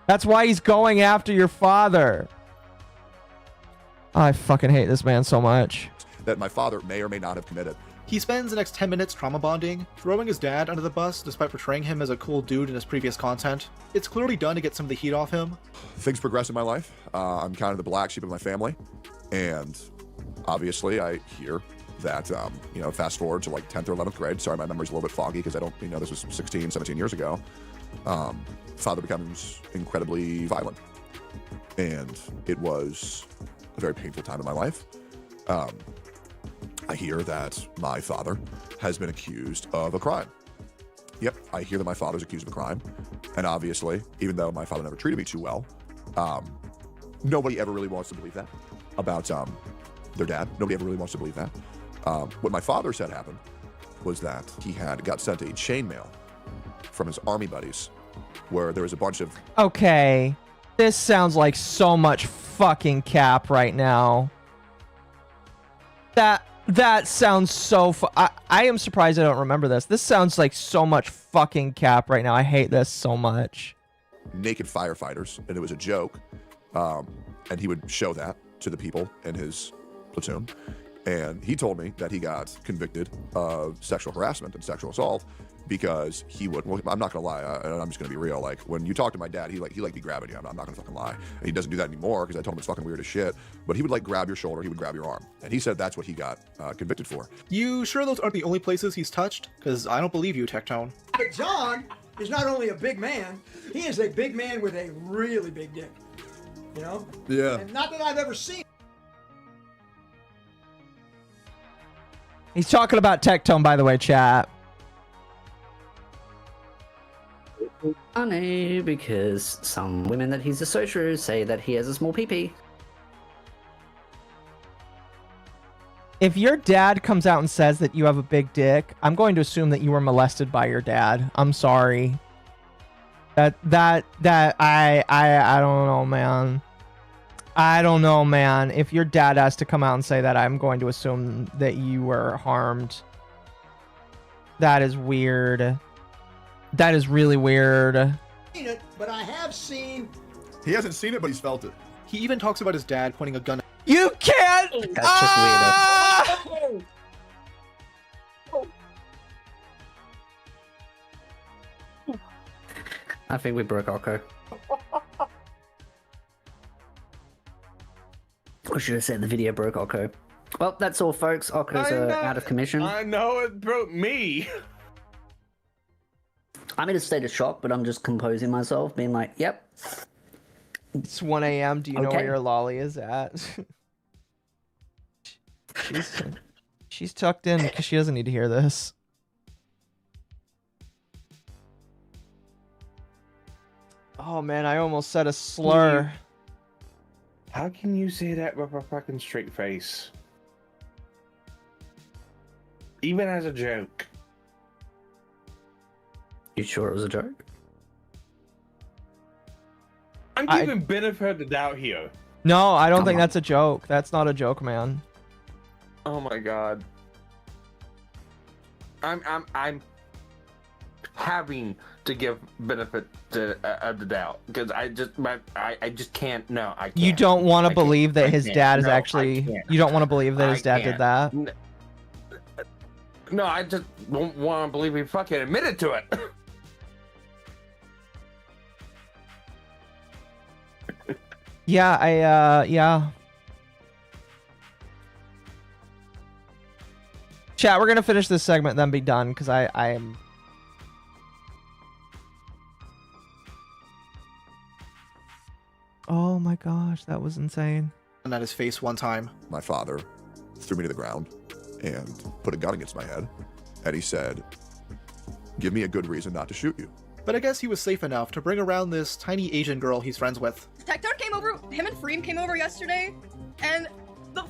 That's why he's going after your father. Oh, I fucking hate this man so much. That my father may or may not have committed. He spends the next 10 minutes trauma bonding, throwing his dad under the bus despite portraying him as a cool dude in his previous content. It's clearly done to get some of the heat off him. Things progress in my life. I'm kind of the black sheep of my family. And obviously I hear that, you know, fast forward to like 10th or 11th grade. Sorry, my memory's a little bit foggy because I don't, you know, this was 16, 17 years ago. Father becomes incredibly violent. And it was a very painful time in my life. I hear that my father has been accused of a crime. Yep, I hear that my father's accused of a crime. And obviously, even though my father never treated me too well, nobody ever really wants to believe that about their dad. Nobody ever really wants to believe that. What my father said happened was that he got sent a chainmail from his army buddies where there was a bunch of... Okay, this sounds like so much fucking cap right now. That sounds so I am surprised I don't remember this. This sounds like so much fucking cap right now. I hate this so much. Naked firefighters, and it was a joke. And he would show that to the people in his platoon. And he told me that he got convicted of sexual harassment and sexual assault because he would, well, I'm not gonna lie, I'm just gonna be real. Like, when you talk to my dad, he be grabbing you. I'm not gonna fucking lie. And he doesn't do that anymore because I told him it's fucking weird as shit. But he would like grab your shoulder, he would grab your arm. And he said that's what he got convicted for. You sure those aren't the only places he's touched? Because I don't believe you, Tectone. John is not only a big man, he is a big man with a really big dick. You know? Yeah. And not that I've ever seen. He's talking about Tectone, by the way, chat. Funny, because some women that he's associated with say that he has a small pee-pee. If your dad comes out and says that you have a big dick, I'm going to assume that you were molested by your dad. I'm sorry. I don't know, man. I don't know, man. If your dad has to come out and say that, I'm going to assume that you were harmed. That is weird. That is really weird. It, but I have seen. He hasn't seen it, but he's felt it. He even talks about his dad pointing a gun. You can't. That's just weird. I think we broke Occo. I should have said the video broke Occo. Well, that's all, folks. Occo's out of commission. I know it broke me. I'm in a state of shock, but I'm just composing myself, being like, yep. It's 1 a.m. Do you know where your lolly is at? She's tucked in because she doesn't need to hear this. Oh man, I almost said a slur. How can you say that with a fucking straight face? Even as a joke. You sure it was a joke? I'm giving benefit of the doubt here. No, I don't think that's a joke. That's not a joke, man. Oh my god. I'm having to give benefit of the doubt because I just can't. No, I can't. You don't want to believe that his dad is actually. You don't want to believe that his dad did that. No, I just don't want to believe he fucking admitted to it. Yeah, yeah. Chat, we're gonna finish this segment and then be done because I am. Oh my gosh, that was insane. And at his face one time. My father threw me to the ground and put a gun against my head. And he said, give me a good reason not to shoot you. But I guess he was safe enough to bring around this tiny Asian girl he's friends with. Tecton came over, him and Freem came over yesterday, and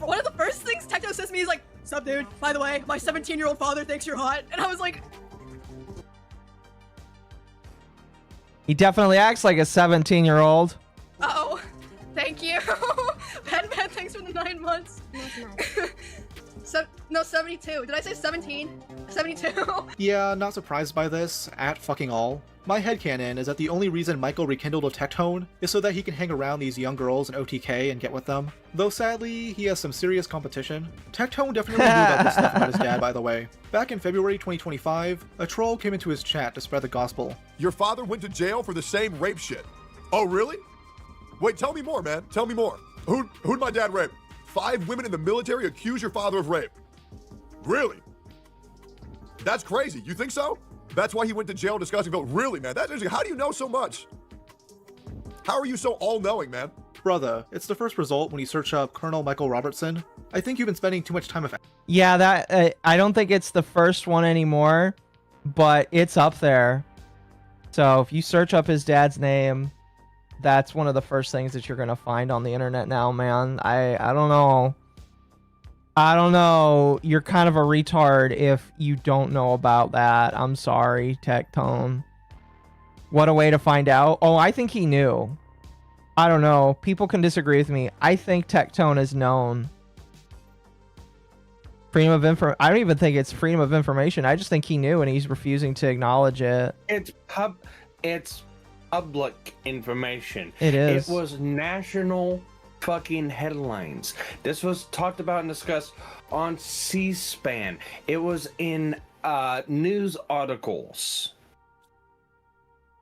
one of the first things Tecton says to me is like, "Sup, dude? By the way, my 17-year-old father thinks you're hot." And I was like, He definitely acts like a 17-year-old. "Oh, thank you." Ben, thanks for the 9 months. No, 72. Did I say 17? 72. Yeah, not surprised by this, at fucking all. My headcanon is that the only reason Michael rekindled with Tectone is so that he can hang around these young girls in OTK and get with them. Though sadly, he has some serious competition. Tectone definitely knew about this stuff about his dad, by the way. Back in February 2025, a troll came into his chat to spread the gospel. Your father went to jail for the same rape shit. Oh, really? Wait, tell me more, man. Tell me more. Who'd my dad rape? 5 women in the military accuse your father of rape. Really? That's crazy. You think so? That's why he went to jail discussing vote. Really, man? That's interesting. How do you know so much? How are you so all-knowing, man? Brother, it's the first result when you search up Colonel Michael Robertson. I think you've been spending too much time with... Yeah, that I don't think it's the first one anymore, but it's up there. So if you search up his dad's name, that's one of the first things that you're gonna find on the internet now, man. I don't know. I don't know. You're kind of a retard if you don't know about that. I'm sorry, Tectone. What a way to find out. Oh, I think he knew. I don't know. People can disagree with me. I think Tectone is known. Freedom of info. I don't even think it's freedom of information. I just think he knew and he's refusing to acknowledge it. It's public information. It is. It was national fucking headlines. This was talked about and discussed on C-SPAN. It was in news articles.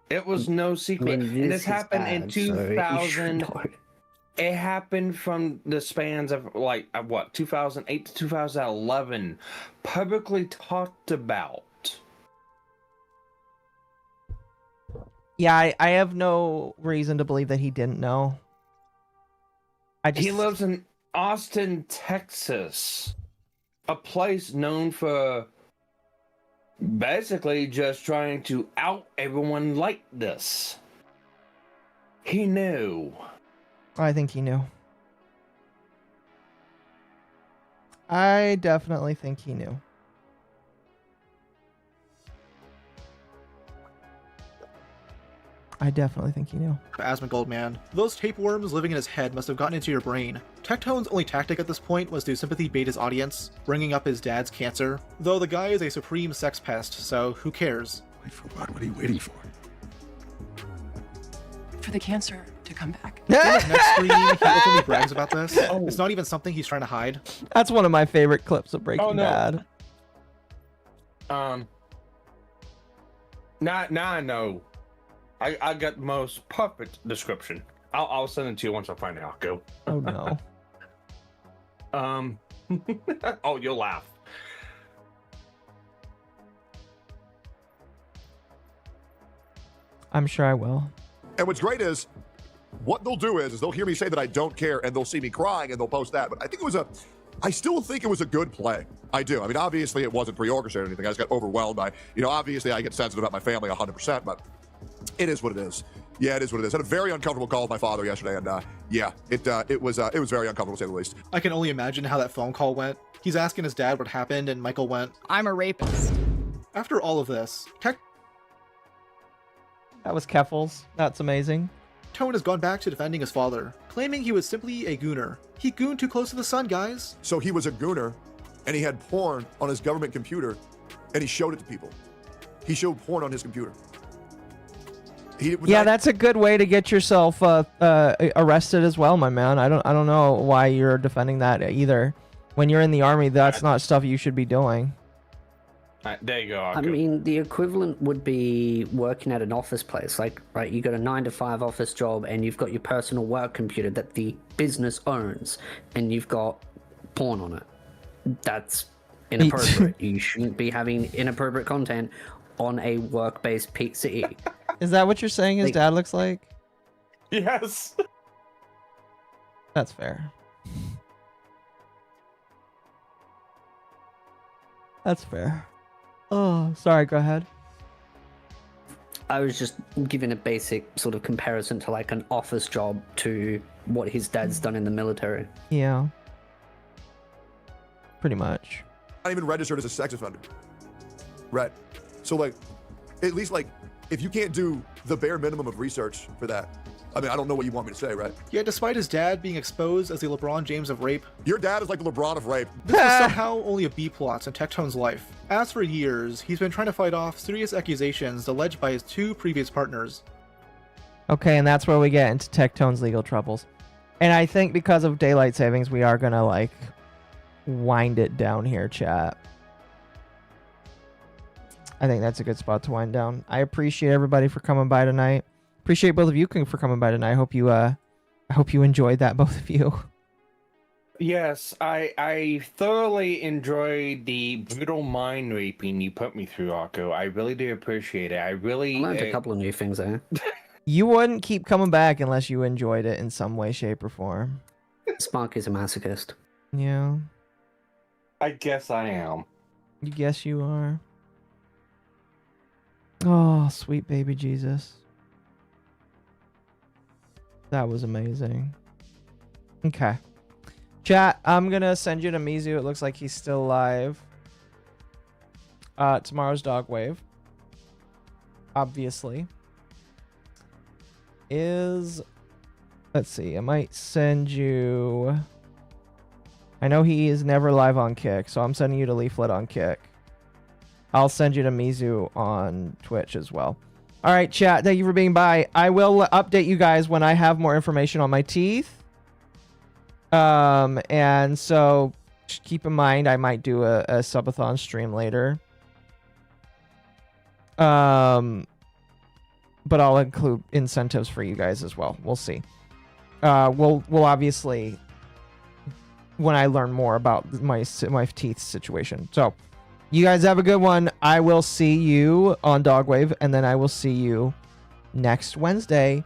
It was no secret. And this happened in 2000. It happened from the spans of like what, 2008 to 2011. Publicly talked about. Yeah, I have no reason to believe that he didn't know. He lives in Austin, Texas, a place known for basically just trying to out everyone like this. He knew. I think he knew. I definitely think he knew. I definitely think he knew. ASMONGOLD man. Those tapeworms living in his head must have gotten into your brain. Tectone's only tactic at this point was to sympathy bait his audience, bringing up his dad's cancer. Though the guy is a supreme sex pest, so who cares? Wait for what? What are you waiting for? For the cancer to come back. In his next stream, he openly brags about this. It's not even something he's trying to hide. That's one of my favorite clips of Breaking Bad. Now I know. I got the most perfect description. I'll send it to you once I find out. Go. Oh no. Oh, you'll laugh. I'm sure I will. And what's great is, what they'll do is they'll hear me say that I don't care, and they'll see me crying, and they'll post that. But I still think it was a good play. I do. I mean, obviously it wasn't pre-orchestrated or anything. I just got overwhelmed by, obviously I get sensitive about my family 100%, but it is what it is. Yeah, it is what it is. I had a very uncomfortable call with my father yesterday, and it was very uncomfortable to say the least. I can only imagine how that phone call went. He's asking his dad what happened, and Michael went, "I'm a rapist." After all of this, that was Keffels. That's amazing. Tone has gone back to defending his father, claiming he was simply a gooner. He gooned too close to the sun, guys. So he was a gooner, and he had porn on his government computer, and he showed it to people. He showed porn on his computer. That's a good way to get yourself arrested as well, my man. I don't know why you're defending that either. When you're in the army, that's not stuff you should be doing. There you go. I mean, the equivalent would be working at an office place. Like, right, you got a 9-to-5 office job, and you've got your personal work computer that the business owns, and you've got porn on it. That's inappropriate. You shouldn't be having inappropriate content on a work-based PC. Is that what you're saying his dad looks like? Yes. That's fair. That's fair. Oh, sorry, go ahead. I was just giving a basic sort of comparison to like an office job to what his dad's done in the military. Yeah. Pretty much. Not even registered as a sex offender. Right. So like, at least like, if you can't do the bare minimum of research for that, I mean, I don't know what you want me to say, right? Yeah, despite his dad being exposed as the LeBron James of rape, your dad is like the LeBron of rape. This was somehow only a B-plot in Tectone's life. As for years, he's been trying to fight off serious accusations alleged by his 2 previous partners. Okay, and that's where we get into Tectone's legal troubles. And I think because of daylight savings, we are gonna like wind it down here, chat. I think that's a good spot to wind down. I appreciate everybody for coming by tonight. Appreciate both of you for coming by tonight. I hope you enjoyed that, both of you. Yes, I thoroughly enjoyed the brutal mind raping you put me through, Occo. I really do appreciate it. I learned a couple of new things there. You wouldn't keep coming back unless you enjoyed it in some way, shape, or form. Spark is a masochist. Yeah. I guess I am. You guess you are. Oh, sweet baby Jesus. That was amazing. Okay. Chat, I'm gonna send you to Mizu. It looks like he's still alive. Tomorrow's Dog Wave. Obviously. Let's see, I might send you... I know he is never live on Kick, so I'm sending you to Leaflet on Kick. I'll send you to Mizu on Twitch as well. All right, chat, thank you for being by. I will update you guys when I have more information on my teeth. And so just keep in mind, I might do a subathon stream later. But I'll include incentives for you guys as well. We'll see. We'll obviously, when I learn more about my teeth situation. So you guys have a good one. I will see you on Dogwave, and then I will see you next Wednesday